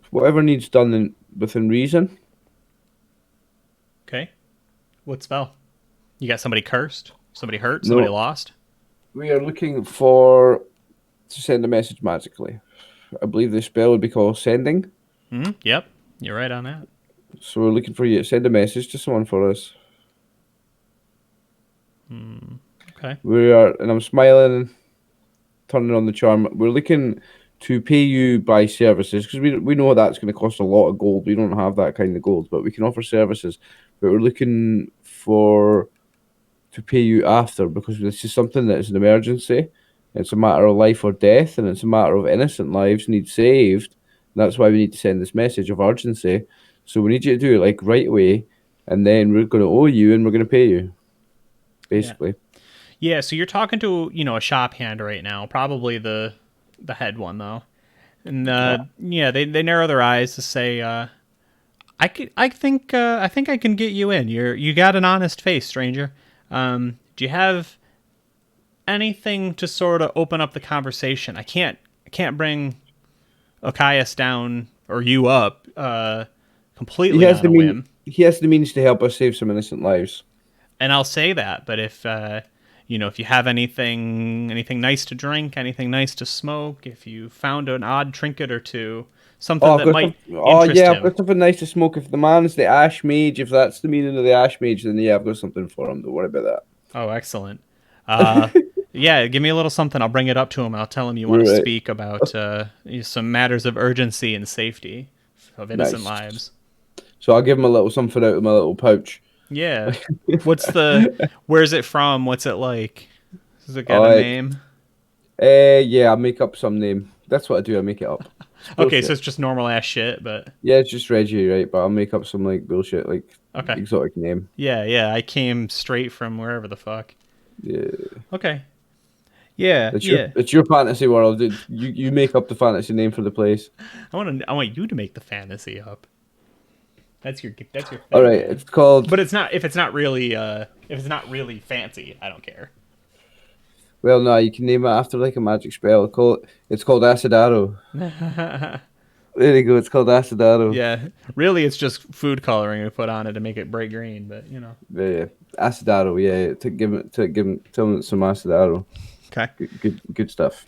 Whatever needs done within reason. Okay. What spell? You got somebody cursed? Somebody hurt? Somebody lost? We are looking to send a message magically. I believe the spell would be called sending. Yep, you're right on that. So we're looking for you to send a message to someone for us. Okay. And I'm smiling, turning on the charm. We're looking to pay you by services because we know that's going to cost a lot of gold. We don't have that kind of gold, but we can offer services. But we're looking to pay you after because this is something that is an emergency. It's a matter of life or death, and it's a matter of innocent lives need saved. That's why we need to send this message of urgency. So we need you to do it like right away, and then we're going to owe you, and we're going to pay you, basically. Yeah. So you're talking to a shop hand right now, probably the head one though, and they narrow their eyes to say, I think I can get you in. You got an honest face, stranger. Do you have anything to sort of open up the conversation? I can't bring Okias down or you up completely on a whim. He has the means to help us save some innocent lives. And I'll say that, but if if you have anything nice to drink, anything nice to smoke, if you found an odd trinket or two, something that might interest him. I've got something nice to smoke. If the man's the Ash Mage, if that's the meaning of the Ash Mage, then yeah, I've got something for him. Don't worry about that. Oh, excellent. Yeah, give me a little something. I'll bring it up to him. I'll tell him you want to speak about some matters of urgency and safety of innocent lives. So I'll give him a little something out of my little pouch. Yeah. Where's it from? What's it like? Does it got a name? Yeah, I make up some name. That's what I do. I make it up. Okay, so it's just normal ass shit, but yeah, it's just Reggie, right? But I'll make up some like bullshit, like exotic name. Yeah. I came straight from wherever the fuck. Yeah. Okay. Yeah, yeah. It's your fantasy world. You make up the fantasy name for the place. I want you to make the fantasy up. That's your All thing, right, man. it's called. But it's not if it's not really fancy. I don't care. Well, no, you can name it after like a magic spell. It's called Acid Arrow. There you go. It's called Acid Arrow. Yeah, really, it's just food coloring we put on it to make it bright green. But Yeah, Acid Arrow. Yeah, tell them it's some Acid Arrow. Okay. Good stuff.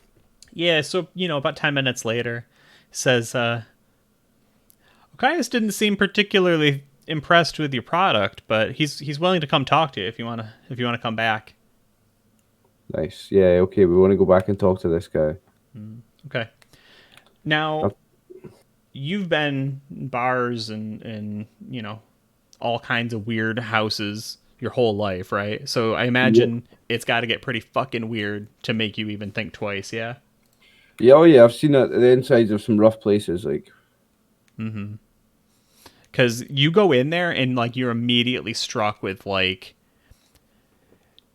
Yeah. So about 10 minutes later, says, Okias didn't seem particularly impressed with your product, but he's willing to come talk to you if you wanna come back. Nice. Yeah. Okay. We want to go back and talk to this guy. Okay. Now, you've been in bars and all kinds of weird houses your whole life, right? So I imagine it's got to get pretty fucking weird to make you even think twice, yeah? Yeah. Oh yeah. I've seen the insides of some rough places. Like. Because you go in there and like you're immediately struck with like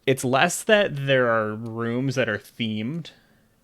it's less that there are rooms that are themed,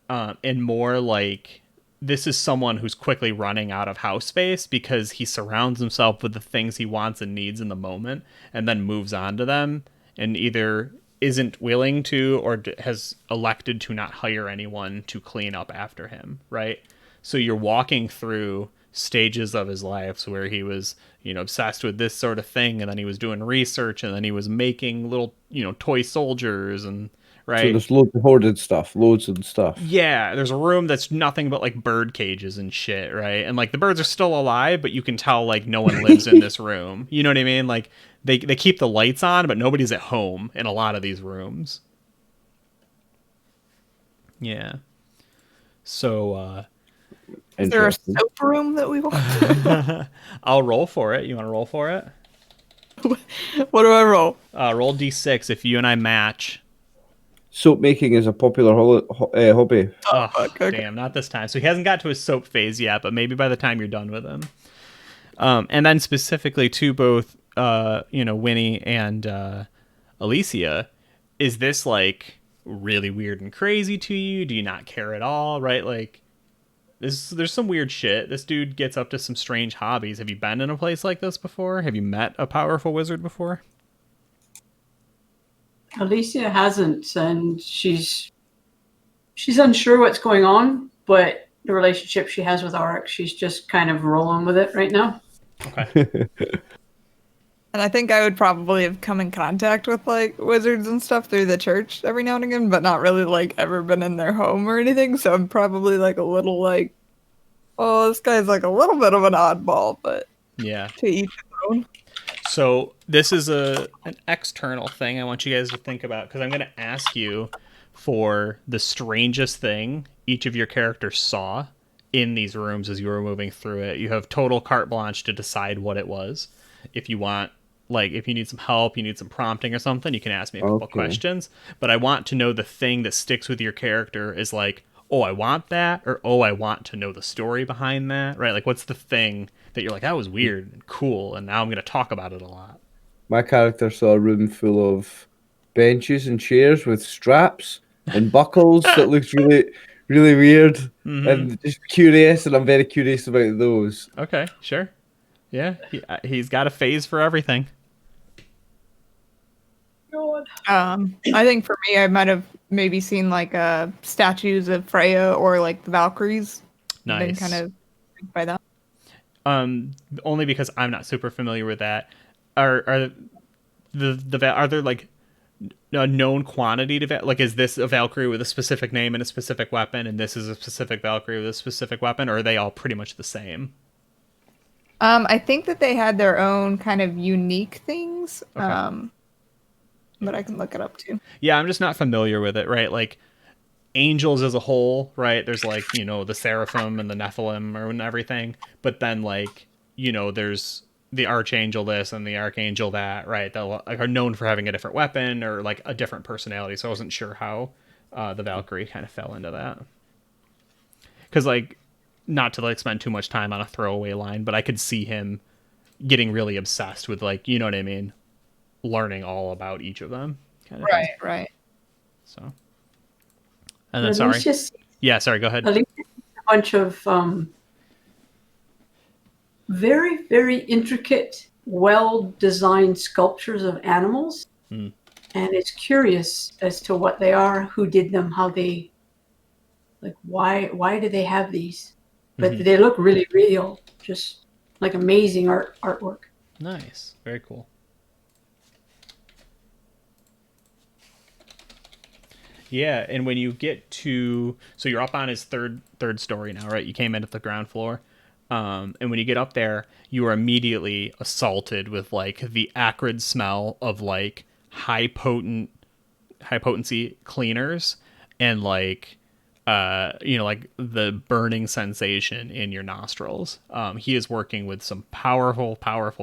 and more like this is someone who's quickly running out of house space because he surrounds himself with the things he wants and needs in the moment and then moves on to them and either isn't willing to or has elected to not hire anyone to clean up after him, right? So you're walking through stages of his life where he was, obsessed with this sort of thing, and then he was doing research, and then he was making little, toy soldiers, and right. So there's loads of hoarded stuff, loads of stuff. Yeah, there's a room that's nothing but like bird cages and shit, right? And like the birds are still alive, but you can tell like no one lives in this room. You know what I mean? Like they keep the lights on, but nobody's at home in a lot of these rooms. Yeah. So Is there a soap room that we want? I'll roll for it. You want to roll for it? What do I roll? Roll D6 if you and I match. Soap making is a popular hobby. Oh, okay. Damn, not this time. So he hasn't got to his soap phase yet, but maybe by the time you're done with him. And then specifically to both, Winnie and Alicia, is this like really weird and crazy to you? Do you not care at all? Right? Like, there's some weird shit. This dude gets up to some strange hobbies. Have you been in a place like this before? Have you met a powerful wizard before? Alicia hasn't, and she's unsure what's going on, but the relationship she has with Auric, she's just kind of rolling with it right now. Okay. And I think I would probably have come in contact with like wizards and stuff through the church every now and again, but not really like ever been in their home or anything. So I'm probably like a little like, oh, this guy's like a little bit of an oddball, but Yeah. to each his own. So this is an external thing I want you guys to think about, because I'm going to ask you for the strangest thing each of your characters saw in these rooms as you were moving through it. You have total carte blanche to decide what it was. If you want, like, if you need some help, you need some prompting or something, you can ask me a couple questions. But I want to know the thing that sticks with your character is like, oh, I want that, or oh, I want to know the story behind that, right? Like, what's the thing that you're like, that was weird and cool, and now I'm going to talk about it a lot. My character saw a room full of benches and chairs with straps and buckles that looked really, really weird and just curious, and I'm very curious about those. Okay, sure. Yeah, he's got a phase for everything. God. I think for me, I might have maybe seen like statues of Freya or like the Valkyries. Nice. Been kind of by that. Only because I'm not super familiar with that. Are there like a known quantity to like, is this a Valkyrie with a specific name and a specific weapon, and this is a specific Valkyrie with a specific weapon, or are they all pretty much the same? I think that they had their own kind of unique things. Okay. But I can look it up too. Yeah, I'm just not familiar with it, right? Like angels as a whole, right? There's like, the seraphim and the Nephilim and everything, but then like, there's the archangel this and the archangel that, right? That like are known for having a different weapon or like a different personality. So I wasn't sure how the Valkyrie kind of fell into that. Because like, not to like spend too much time on a throwaway line, but I could see him getting really obsessed with like, you know what I mean? Learning all about each of them. Kind of Right, thing. right. So, And then, sorry. Yeah, sorry, go ahead. Alicia sees a bunch of very, very intricate, well-designed sculptures of animals. Hmm. And it's curious as to what they are, who did them, how they, like, why do they have these? But Mhm. they look really real, just like amazing artwork. Nice. Very cool. Yeah, and when you get to, so you're up on his third story now, right? You came in at the ground floor. And when you get up there, you are immediately assaulted with like the acrid smell of like high potency cleaners and like like the burning sensation in your nostrils. He is working with some powerful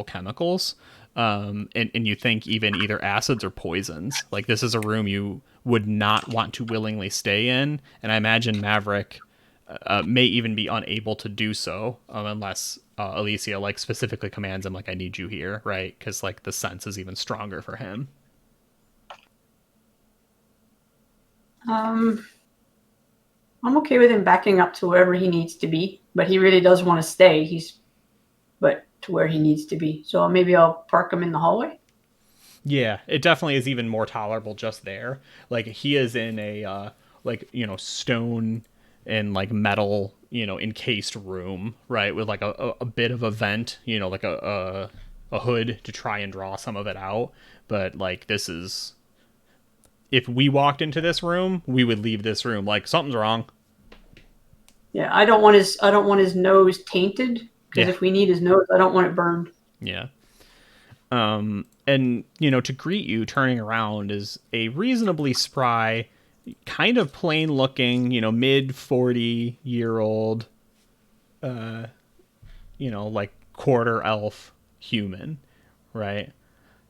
chemicals. And you think even either acids or poisons. Like this is a room you would not want to willingly stay in, and I imagine Maverick may even be unable to do so unless Alicia like specifically commands him, like, I need you here, right? Because like the sense is even stronger for him. I'm okay with him backing up to wherever he needs to be, but he really does want to stay. But to where he needs to be. So maybe I'll park him in the hallway. Yeah, it definitely is even more tolerable just there. Like he is in a stone and like metal, encased room, right, with like a bit of a vent, like a hood to try and draw some of it out. But like this is, if we walked into this room, we would leave this room like something's wrong. Yeah, I don't want his nose tainted, because Yeah. if we need his nose, I don't want it burned. Yeah. And to greet you turning around is a reasonably spry, kind of plain looking, mid 40-year-old like quarter elf human, right?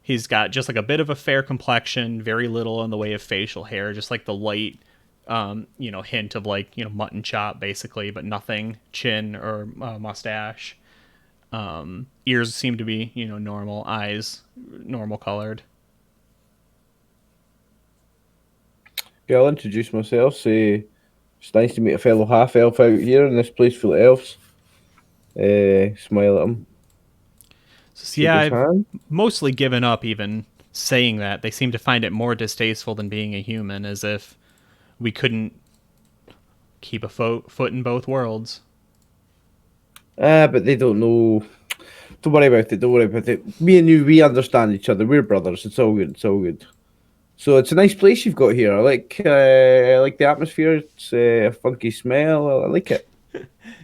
He's got just like a bit of a fair complexion, very little in the way of facial hair, just like the light hint of like, mutton chop basically, but nothing chin or mustache. Ears seem to be, normal. Eyes, normal colored. Yeah, I'll introduce myself. Say, it's nice to meet a fellow half elf out here in this place full of elves. Smile at him. So, Shake yeah, his I've hand. mostly given up even saying that. They seem to find it more distasteful than being a human, as if we couldn't keep a foot in both worlds. But they don't know. Don't worry about it. Don't worry about it. Me and you, we understand each other. We're brothers. It's all good. It's all good. So it's a nice place you've got here. I like the atmosphere. It's a funky smell. I like it.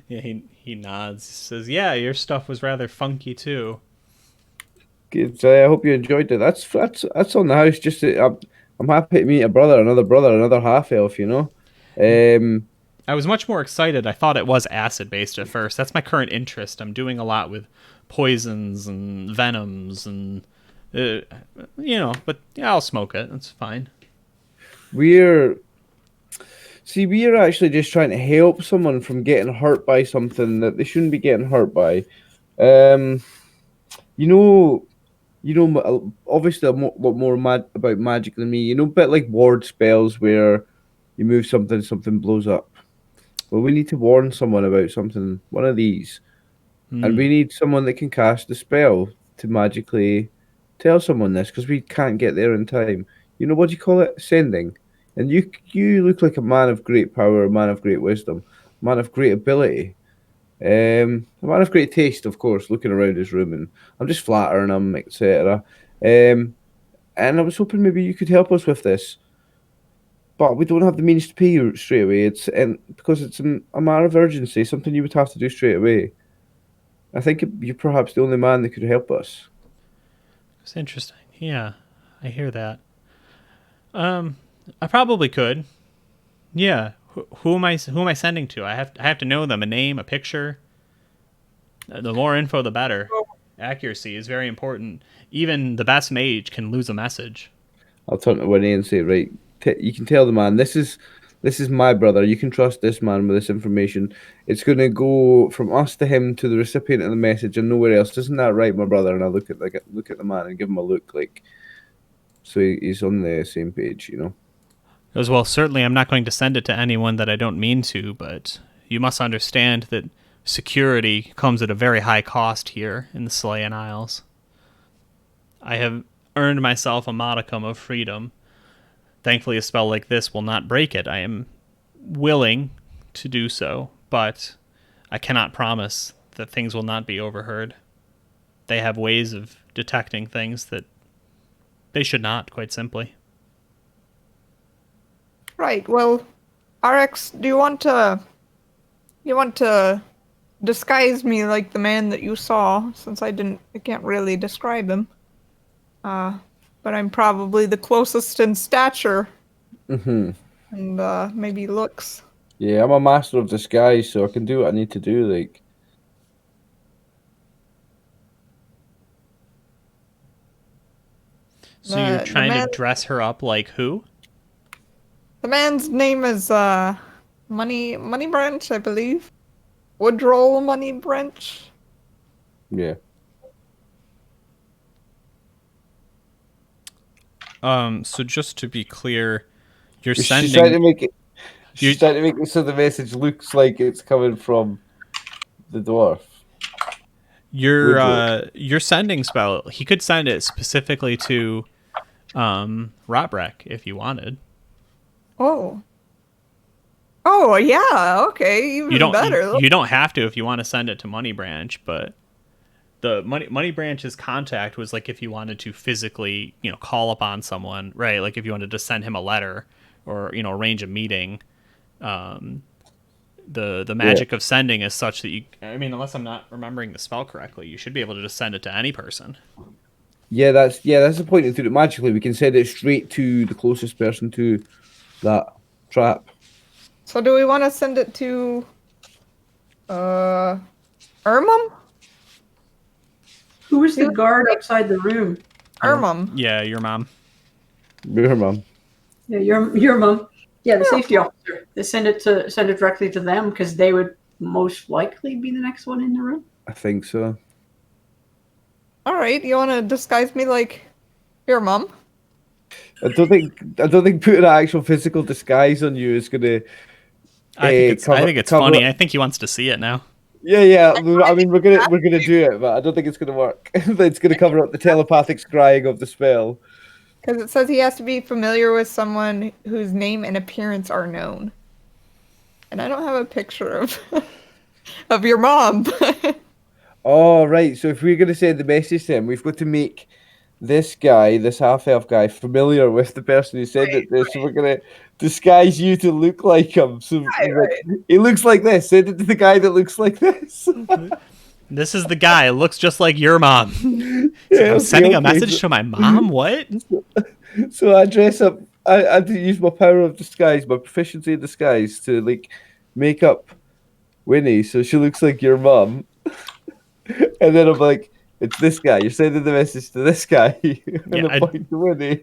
Yeah, he nods. He says, "Yeah, your stuff was rather funky too." Good. I hope you enjoyed it. That's on the house. I'm happy to meet another brother, another half elf. I was much more excited. I thought it was acid based at first. That's my current interest. I'm doing a lot with poisons and venoms and but yeah, I'll smoke it. That's fine. We're we're actually just trying to help someone from getting hurt by something that they shouldn't be getting hurt by. Um, you know, obviously a lot more about magic than me. A bit like ward spells where you move something, something blows up. Well, we need to warn someone about something, one of these, and we need someone that can cast the spell to magically tell someone this because we can't get there in time. What do you call it? Sending. And you look like a man of great power, a man of great wisdom, a man of great ability. A man of great taste, of course, looking around his room, and I'm just flattering him, etc. And I was hoping maybe you could help us with this, but we don't have the means to pay you straight away. Because it's a matter of urgency, something you would have to do straight away. I think you're perhaps the only man that could help us. It's interesting. Yeah, I hear that. I probably could. Yeah. Who am I sending to? I have to know them. A name, a picture. The more info, the better. Accuracy is very important. Even the best mage can lose a message. I'll turn to Winnie and say, right, you can tell the man this is my brother. You can trust this man with this information. It's going to go from us to him to the recipient of the message and nowhere else. Isn't that right, my brother? And I look at the man and give him a look, like, so he's on the same page. As well, certainly I'm not going to send it to anyone that I don't mean to, but you must understand that security comes at a very high cost here in the Slayan Isles. I have earned myself a modicum of freedom. Thankfully, a spell like this will not break it. I am willing to do so, but I cannot promise that things will not be overheard. They have ways of detecting things that they should not, quite simply. Right. Well, RX, do you want to disguise me like the man that you saw, since I can't really describe him. But I'm probably the closest in stature Mm-hmm. and maybe looks. Yeah, I'm a master of disguise, so I can do what I need to do. Like, So you're The trying to man- dress her up like who? The man's name is Money Branch, I believe. Woodrow Money Branch. yeah. So just to be clear, you're She's trying to sending. make it. She's trying to make it so the message looks like it's coming from the dwarf. Your sending spell. He could send it specifically to Robrek if you wanted. Oh. Oh yeah, okay, even You don't better. you don't have to if you want to send it to Money Branch, but the Money Branch's contact was like if you wanted to physically, call upon someone, right? Like if you wanted to send him a letter or, arrange a meeting. The magic of sending is such that unless I'm not remembering the spell correctly, you should be able to just send it to any person. Yeah, that's the point of it. Magically, we can send it straight to the closest person to that trap. So do we want to send it to Ermum? Who was the guard outside the room? Ermum. Yeah, your mom. Your mom. Yeah, your mom. Yeah, the safety officer. They send it directly to them because they would most likely be the next one in the room. I think so. All right, you want to disguise me like your mom? I don't think putting an actual physical disguise on you is gonna. I think it's funny. I think he wants to see it now. Yeah. I mean, we're gonna do it, but I don't think it's gonna work. It's gonna cover up the telepathic scrying of the spell. Because it says he has to be familiar with someone whose name and appearance are known. And I don't have a picture of of your mom. Oh, right. So if we're gonna send the message to him, we've got to make this guy, this half-elf guy, familiar with the person who sent it to us. So we're gonna disguise you to look like him. So he looks like this. Send it to the guy that looks like this. This is the guy. Looks just like your mom. Yeah, I'm sending a okay. message to my mom? What? So I dress up. I use my power of disguise, my proficiency in disguise, to make up Winnie so she looks like your mom. And then I'm like, it's this guy. You're sending the message to this guy. And I point to Winnie.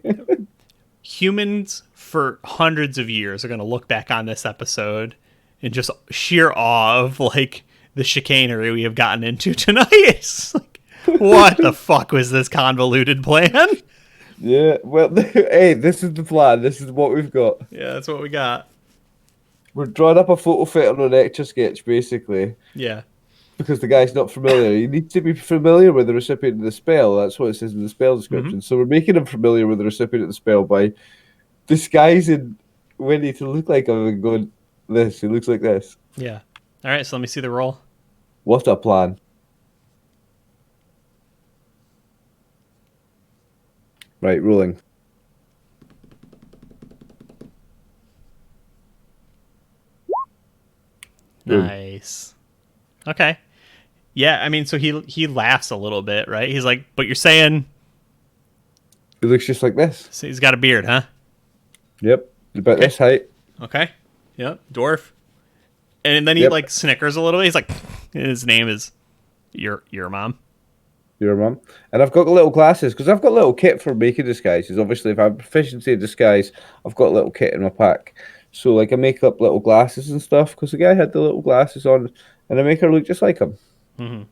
Humans for hundreds of years are going to look back on this episode in just sheer awe of the chicanery we have gotten into tonight. It's like, what the fuck was this convoluted plan? Yeah, well, hey, this is the plan. This is what we've got. Yeah, that's what we got. We're drawing up a photo fit on an Etch-a-Sketch, basically. Yeah. Because the guy's not familiar. You need to be familiar with the recipient of the spell. That's what it says in the spell description. So we're making him familiar with the recipient of the spell by disguising Winnie to look like him and going, this, he looks like this. Yeah. All right, so let me see the roll. What a plan. Right, rolling. Nice. Okay. Yeah, I mean, so he laughs a little bit, right? He's like, but you're saying... He looks just like this. So he's got a beard, huh? Yep, about this height. Okay. Yep, dwarf. And then he snickers a little bit. He's like, his name is your mom. Your mum. And I've got little glasses because I've got a little kit for making disguises. Obviously, if I have proficiency in disguise, I've got a little kit in my pack. So, I make up little glasses and stuff because the guy had the little glasses on, and I make her look just like him. Mm-hmm.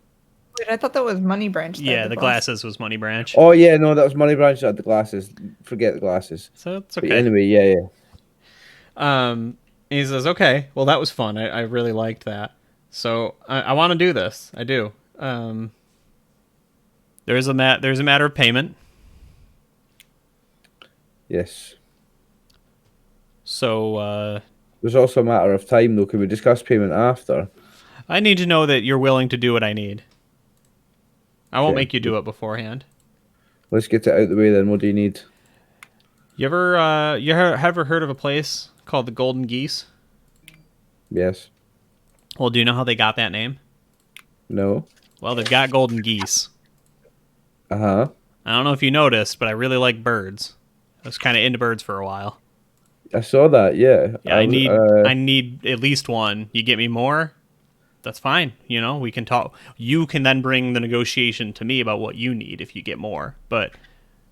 Wait, I thought that was Money Branch. Yeah, the glasses was Money Branch. Oh, yeah, no, that was Money Branch that had the glasses. Forget the glasses. So it's okay. But anyway, yeah. He says, okay, well, that was fun. I really liked that. So I want to do this. I do. There's a matter of payment. Yes. So There's also a matter of time, though. Can we discuss payment after? I need to know that you're willing to do what I need. I won't Okay. make you do it beforehand. Let's get it out of the way then. What do you need? You ever heard of a place called the Golden Geese? Yes. Well, do you know how they got that name? No. Well, they've got golden geese. Uh-huh. I don't know if you noticed, but I really like birds. I was kind of into birds for a while. I saw that, yeah. Yeah, I need at least one. You get me more? That's fine. You know, we can talk. You can then bring the negotiation to me about what you need if you get more. But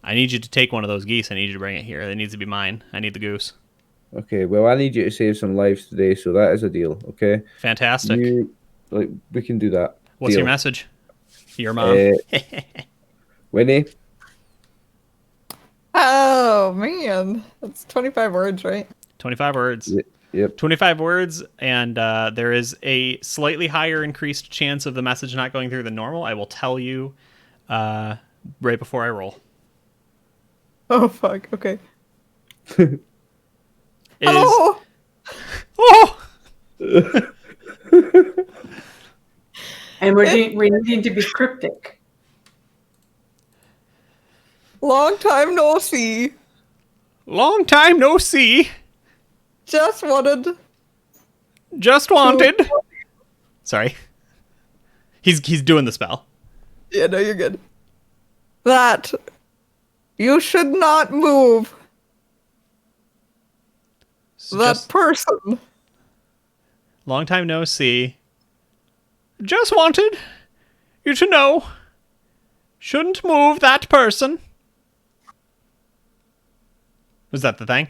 I need you to take one of those geese. I need you to bring it here. It needs to be mine. I need the goose. Okay, well, I need you to save some lives today, so that is a deal, okay? Fantastic. We can do that. What's Deal. your message? Your mom. Winnie? Oh man, that's 25 words, right? 25 words. Yep. 25 words, and there is a slightly higher increased chance of the message not going through than normal. I will tell you right before I roll. Oh fuck. Okay. It is- Hello. Oh! And we need to be cryptic. Long time no see. Long time no see. Just wanted. Just wanted. Sorry. He's doing the spell. Yeah, no, you're good. That you should not move. So That just person. long time no see. Just wanted you to know. Shouldn't move that person. Was that the thing?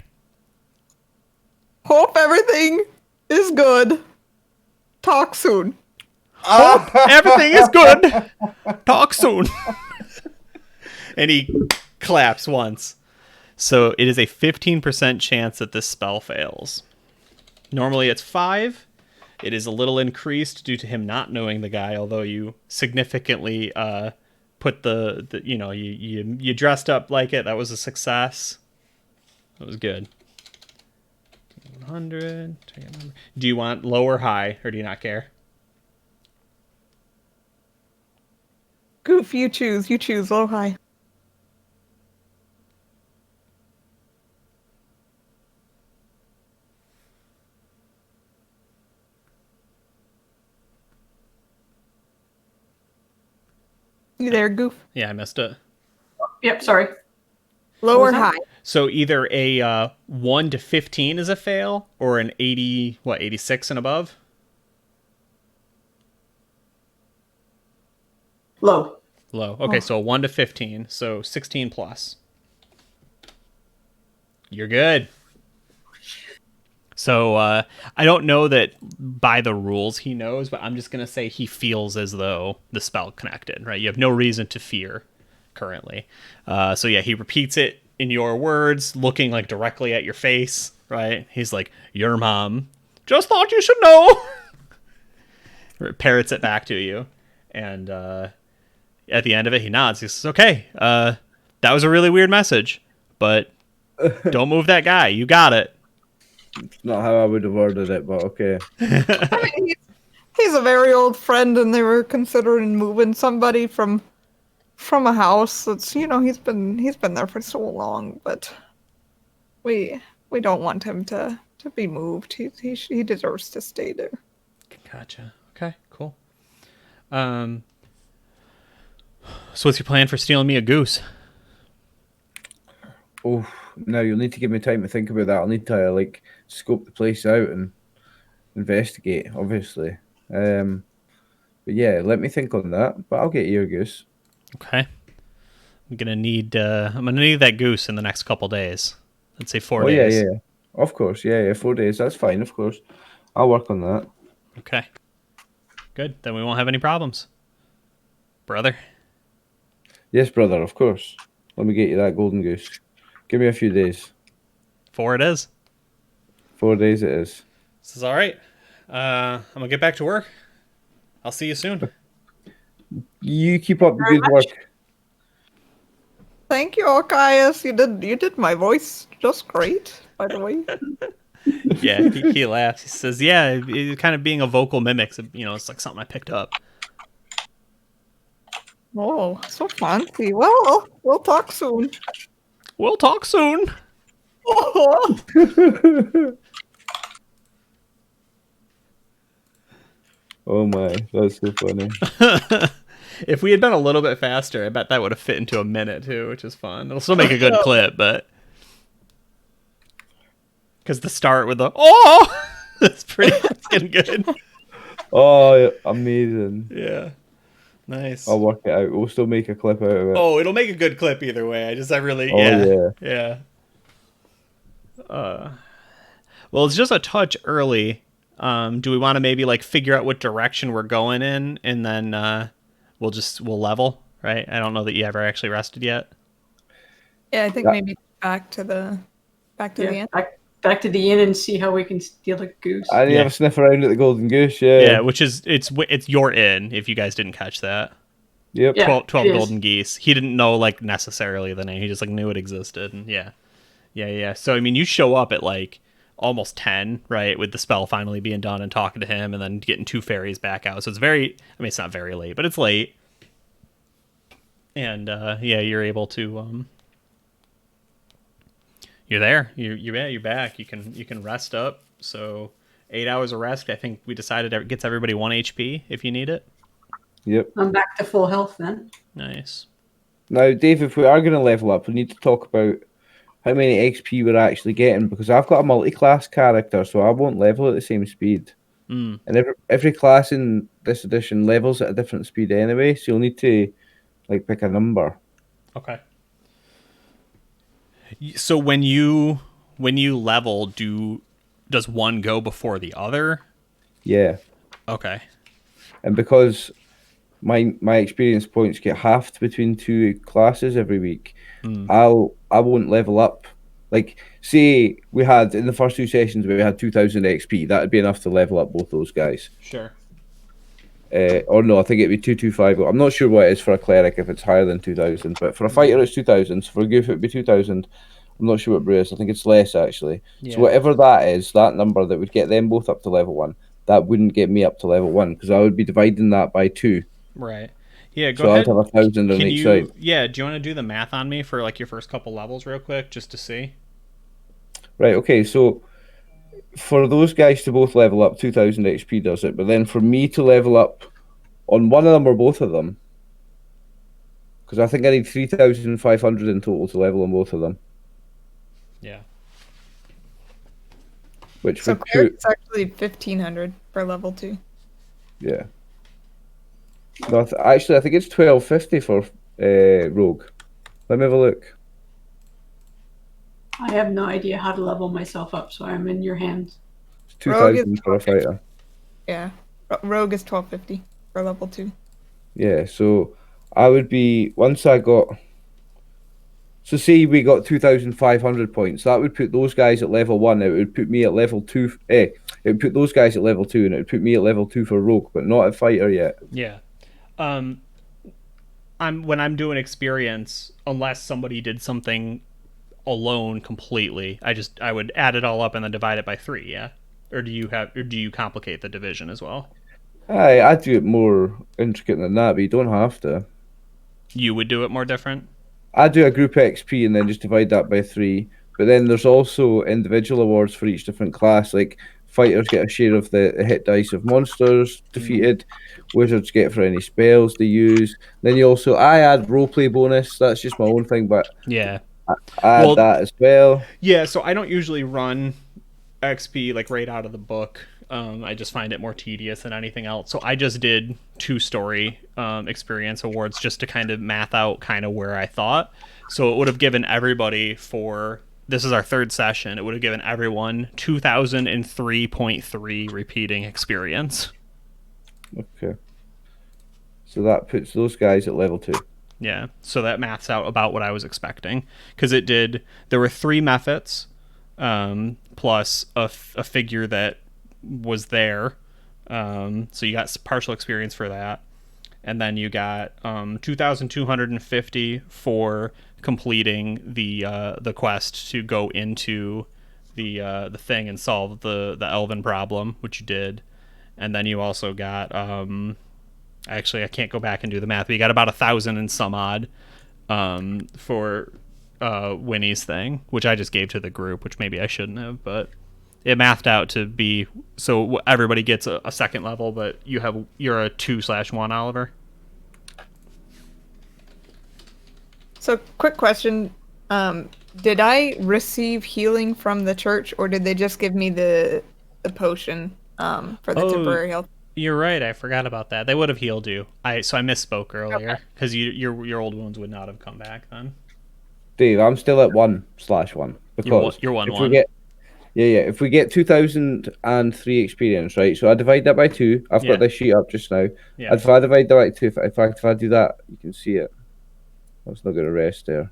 Hope everything is good. Talk soon. Everything is good. Talk soon. And he claps once. So it is a 15% chance that this spell fails. Normally it's 5. It is a little increased due to him not knowing the guy, although you significantly put the you dressed up like it. That was a success. That was good. 100. Do you want low or high, or do you not care? Goof, you choose. You choose low, high. You there, Goof? Yeah, I missed it. Yep, sorry. Low What or was that? high? So either a 1 to 15 is a fail, or an 86 and above. Low. Low. Okay, so 1 to 15, so 16 plus. You're good. So I don't know that by the rules he knows, but I'm just going to say he feels as though the spell connected, right? You have no reason to fear currently. So yeah, he repeats it in your words, looking like directly at your face, right? He's like, your mom just thought you should know. Parrots it back to you. And at the end of it, he nods. He says, okay, that was a really weird message, but don't move that guy. You got it. Not how I would have ordered it, but okay. I mean, he's a very old friend, and they were considering moving somebody from a house that's he's been there for so long, but we don't want him to be moved. He deserves to stay there. Gotcha. Okay, cool. So what's your plan for stealing me a goose? Oh, now you'll need to give me time to think about that. I'll need to scope the place out and investigate, obviously. But yeah, let me think on that. But I'll get you a goose. Okay. I'm gonna need that goose in the next couple days. Let's say 4 days. Yeah. Of course, yeah. 4 days. That's fine, of course. I'll work on that. Okay. Good. Then we won't have any problems. Brother. Yes, brother, of course. Let me get you that golden goose. Give me a few days. 4 it is. 4 days it is. This is all right. I'm gonna get back to work. I'll see you soon. You keep up the Very good much. work. Thank you, Archias. You did my voice just great, by the way. Yeah, he laughs. He says, "Yeah, kind of being a vocal mimic. It's like something I picked up." Oh, so fancy. Well, we'll talk soon. We'll talk soon. Oh, Oh my, that's so funny. If we had been a little bit faster, I bet that would have fit into a minute too, which is fun. It'll still make a good clip, but because the start with the that's getting good. Oh, amazing. Yeah, nice. I'll work it out. We'll still make a clip out of it. Oh, it'll make a good clip either way. I really, Oh, yeah, yeah. yeah. Well, it's just a touch early. Do we want to maybe like figure out what direction we're going in, and then we'll level, right? I don't know that you ever actually rested yet. yeah. I think Yeah. maybe back to the end. Back to the inn and see how we can steal a goose. I need to have a sniff around at the Golden Goose, yeah. Yeah, which is it's your inn. If you guys didn't catch that, Yep. Yeah. 12 it is. golden geese. He didn't know like necessarily the name. He just like knew it existed, and yeah. So I mean, you show up at like almost 10, right, with the spell finally being done and talking to him, and then getting 2 fairies back out. So it's it's not very late, but it's late. And you're able to you're there. You're back. You can rest up. So 8 hours of rest. I think we decided it gets everybody 1 HP if you need it. Yep. I'm back to full health then. Nice. Now, Dave, if we are going to level up, we need to talk about how many XP we're actually getting, because I've got a multi-class character, so I won't level at the same speed. Mm. And every class in this edition levels at a different speed anyway, so you'll need to like pick a number. Okay. So when you level, does one go before the other? Yeah. Okay. And because my experience points get halved between 2 classes every week, I won't level up. Like, say we had in the first 2 sessions we had 2,000 XP, that would be enough to level up both those guys. Sure. Or no, I think it'd be 2,250. I'm not sure what it is for a cleric if it's higher than 2,000, but for a fighter it's 2,000. So for a goof it'd be 2,000. I'm not sure what brew is. I think it's less actually. Yeah. So whatever that is, that number that would get them both up to level 1, that wouldn't get me up to level 1 because I would be dividing that by 2. Right. Yeah. Go So ahead. I'd have 1,000 on Can each you? side. Yeah. Do you want to do the math on me for like your first couple levels real quick, just to see? Right. Okay. So for those guys to both level up, 2,000 XP does it. But then for me to level up on one of them or both of them, because I think I need 3,500 in total to level on both of them. Yeah. Which So would put, cleric's actually 1,500 for level 2. yeah. No, actually, I think it's 1,250 for rogue. Let me have a look. I have no idea how to level myself up, so I'm in your hands. It's Rogue is 2,000 for a fighter. Yeah. Rogue is 1,250 for level 2. Yeah, so I would be once I got. So say we got 2,500 points. That would put those guys at level 1. It would put me at level 2. It would put those guys at level 2, and it would put me at level 2 for rogue, but not at fighter yet. Yeah. When I'm doing experience, unless somebody did something alone completely, I would add it all up and then divide it by 3. Yeah. Or do you complicate the division as well? I do it more intricate than that, but you don't have to. You would do it more different. I do a group XP and then just divide that by 3. But then there's also individual awards for each different class. Like fighters get a share of the hit dice of monsters defeated. Wizards get for any spells they use. Then you also I add roleplay bonus. That's just my own thing, but Yeah. I add that as well. Yeah. So I don't usually run XP like right out of the book. I just find it more tedious than anything else. So I just did 2 story experience awards just to kind of math out kind of where I thought. So it would have given everybody this is our 3rd session. It would have given everyone 2,003.3 repeating experience. Okay. So that puts those guys at level 2. Yeah. So that maths out about what I was expecting. Because there were 3 methods. plus a figure that was there. So you got partial experience for that. And then you got 2,250 for completing the quest to go into the thing and solve the elven problem, which you did. And then you also got actually I can't go back and do the math, but you got about 1,000 and some odd for Winnie's thing, which I just gave to the group, which maybe I shouldn't have, but it mathed out to be so everybody gets a second level, but you're a 2/1, Oliver. So, quick question: did I receive healing from the church, or did they just give me the potion for the temporary health? You're right. I forgot about that. They would have healed you. I misspoke earlier because your old wounds would not have come back then. Dave, I'm still at 1/1 because You're 1/1. if we get if we get 2,003 experience, right? So I divide that by 2. I've got this sheet up just now. Yeah. If I divide that by 2, if I do that, you can see it. I was not going to rest there.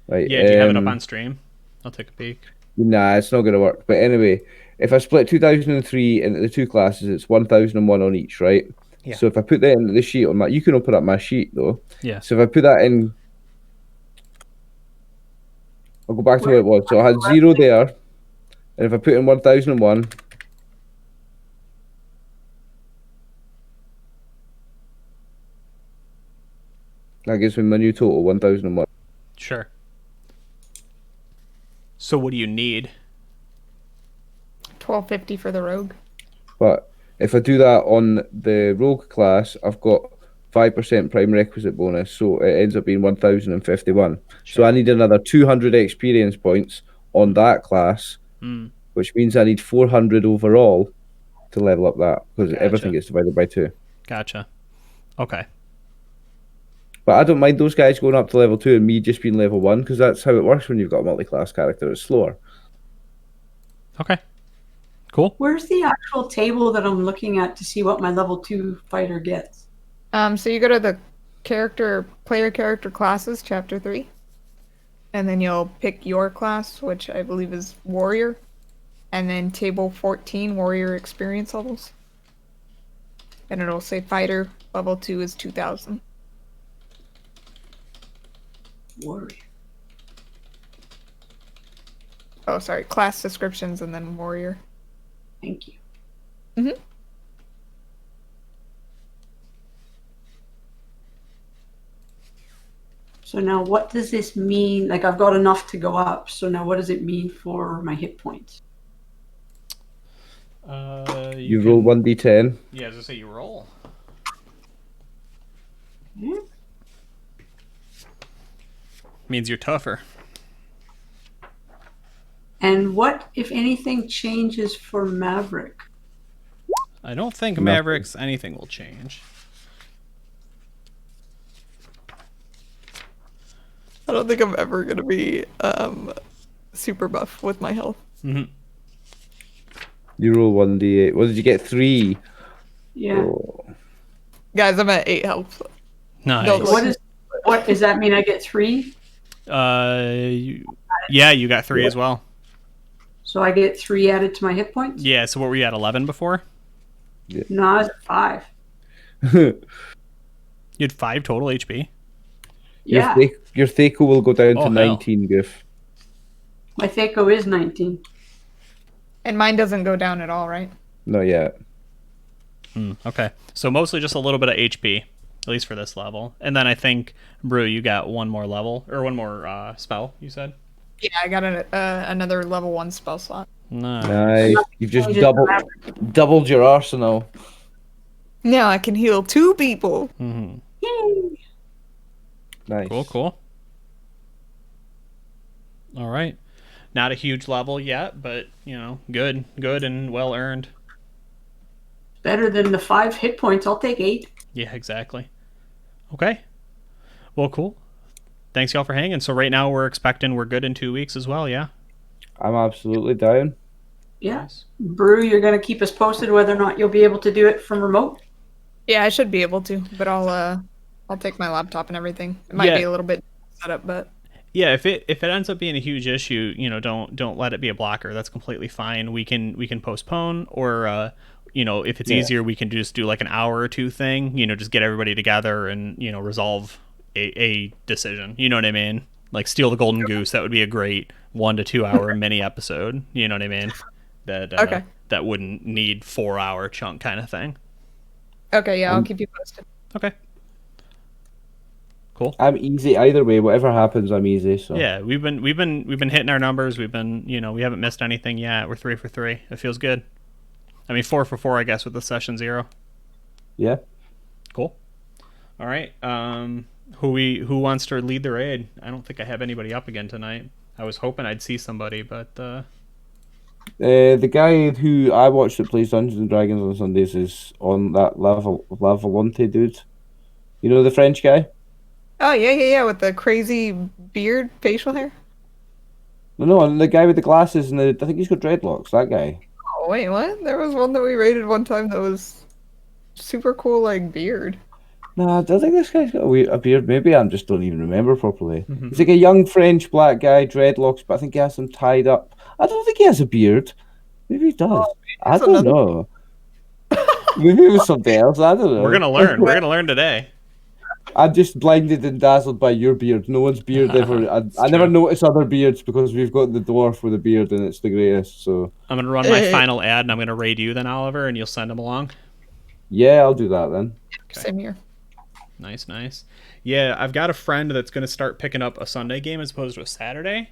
Right. Yeah. Do you have it up on stream? I'll take a peek. Nah, it's not going to work. But anyway, if I split 2003 into the 2 classes, it's 1,001 on each, right? Yeah. So if I put that into the sheet on my, you can open up my sheet though. Yeah. So if I put that in, I'll go back to what it was. So I had 0 there, and if I put in 1,001, that gives me my new total, 1,001. Sure. So what do you need? 1250 for the rogue. But if I do that on the rogue class, I've got 5% prime requisite bonus, so it ends up being 1,051. Sure. So I need another 200 experience points on that class, which means I need 400 overall to level up that, because everything gets divided by 2. Gotcha. Okay. But I don't mind those guys going up to level 2 and me just being level 1, because that's how it works when you've got a multi-class character. It's slower. Okay. Cool. Where's the actual table that I'm looking at to see what my level 2 fighter gets? So you go to the player character classes, chapter 3. And then you'll pick your class, which I believe is warrior. And then table 14, warrior experience levels. And it'll say fighter, level 2 is 2,000. Warrior. Oh, sorry, class descriptions and then warrior. Thank you. Mm-hmm. So now what does this mean? Like, I've got enough to go up. So now what does it mean for my hit points? You roll 1d10. Yeah, I was going to say you roll. Yeah. Means you're tougher. And what, if anything, changes for Maverick? I don't think Nothing. Maverick's anything will change. I don't think I'm ever gonna be super buff with my health. Mm-hmm. You roll 1d8. What did you get? 3. Yeah. Oh. Guys, I'm at 8 health. Nice. No, What does that mean? I get 3? Yeah, you got 3 as well. So I get 3 added to my hit points? Yeah, so what were you at, 11 before? No, I was at 5. You had 5 total HP? Yeah. Your Thaco will go down Oh, to 19, Goof. My Thaco is 19. And mine doesn't go down at all, right? Not yet. Okay. So mostly just a little bit of HP, at least for this level. And then I think, Brew, you got one more level, or one more spell, you said? Yeah, I got another level 1 spell slot. Nice. You've just Changes doubled your arsenal. Now I can heal 2 people. Mm-hmm. Yay! Nice. Cool. All right. Not a huge level yet, but, good and well earned. Better than the 5 hit points. I'll take 8. Yeah, exactly. Okay. Well, cool. Thanks, y'all, for hanging. So right now we're expecting we're good in 2 weeks as well, yeah? I'm absolutely down. Yeah. Nice. Brew, you're going to keep us posted whether or not you'll be able to do it from remote? Yeah, I should be able to, but I'll take my laptop and everything. It might be a little bit set up, but Yeah, if it ends up being a huge issue, don't let it be a blocker. That's completely fine. We can postpone, or if it's Yeah. easier, we can just do like an hour or two thing. Just get everybody together and resolve a decision. You know what I mean? Like steal the golden goose. That would be a great 1 to 2 hour mini episode. You know what I mean? That Okay. that wouldn't need 4 hour chunk kind of thing. Okay, yeah, I'll keep you posted. Okay. Cool. I'm easy either way. Whatever happens, I'm easy. So Yeah, we've been hitting our numbers. We've been, we haven't missed anything yet. We're 3 for 3. It feels good. I mean, 4 for 4, I guess, with the session 0. yeah. Cool. All right. Who wants to lead the raid? I don't think I have anybody up again tonight. I was hoping I'd see somebody, but The guy who I watch that plays Dungeons and Dragons on Sundays is on that Lavalonte dude. You know the French guy? Oh, yeah, with the crazy beard, facial hair. No, the guy with the glasses and I think he's got dreadlocks. That guy. Oh, wait, what? There was one that we rated one time that was super cool, like, beard. No, I don't think this guy's got a beard. Maybe I just don't even remember properly. He's like a young French black guy, dreadlocks, but I think he has them tied up. I don't think he has a beard. Maybe he does. I that's don't another- know. Maybe it was something else. I don't know. we're gonna learn. We're gonna learn today. I'm just blinded and dazzled by your beard. No one's beard ever. I never true. notice other beards because we've got the dwarf with a beard and it's the greatest. So I'm gonna run my final ad, and I'm gonna raid you then, Oliver, and you'll send them along. yeah, I'll do that then. Same here. Nice. Yeah, I've got a friend that's gonna start picking up a Sunday game as opposed to a Saturday.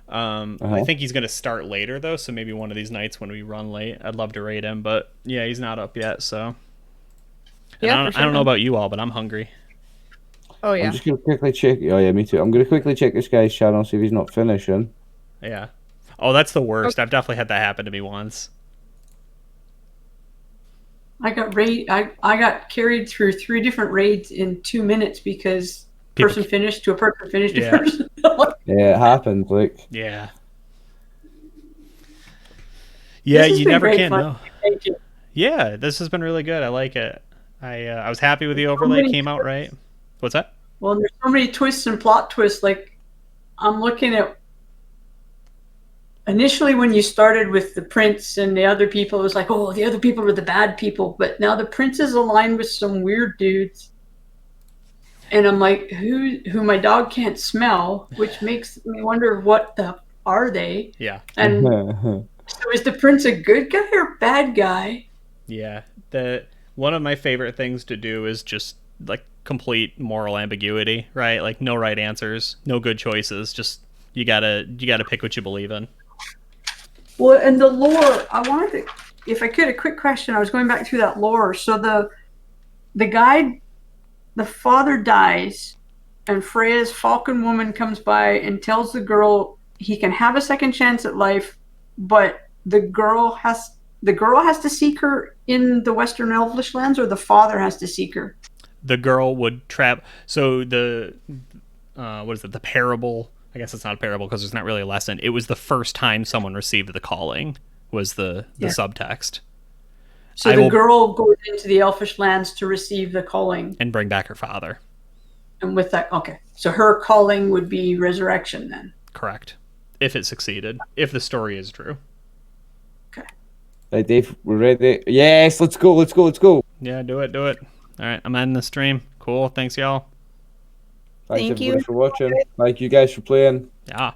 I think he's gonna start later though, so maybe one of these nights when we run late, I'd love to raid him. But yeah, he's not up yet, so. And Yeah, I don't, for I don't sure. know about you all, but I'm hungry. Oh, yeah. I'm just gonna quickly check. Oh yeah, me too. I'm gonna quickly check this guy's channel, see if he's not finishing. Yeah. Oh, that's the worst. I've definitely had that happen to me once. I got carried through 3 different raids in 2 minutes because People- person finished to a person finished to Yeah. person. Yeah, it happens. Like Yeah. Yeah, This has you been never great can fun. know. Thank you. Yeah, this has been really good. I like it. I was happy with the overlay. Came out right. What's that? Well, there's so many twists and plot twists. Like, I'm looking at initially when you started with the prince and the other people, it was like, oh, the other people are the bad people. But now the prince is aligned with some weird dudes. And I'm like, who my dog can't smell, which makes me wonder what the are they? Yeah. And so is the prince a good guy or bad guy? Yeah. One of my favorite things to do is just like complete moral ambiguity, right? Like no right answers, no good choices. Just you gotta pick what you believe in. Well, and the lore, I wanted to, if I could, a quick question. I was going back through that lore. So the guy, the father dies, and Freya's falcon woman comes by and tells the girl he can have a second chance at life, but the girl has to seek her in the Western Elvish lands, or the father has to seek her. The girl would trap. So the what is it? The parable. I guess it's not a parable because there's not really a lesson. It was the first time someone received the calling. Was the subtext. So the girl goes into the Elfish lands to receive the calling and bring back her father. And with that, okay. So her calling would be resurrection then. Correct. If it succeeded. If the story is true. Okay. Right, Dave, we're ready. Yes, let's go. Yeah, do it. All right, I'm ending the stream. Cool. Thanks, y'all. Thanks Thank everybody you. for watching. Thank you guys for playing. Yeah.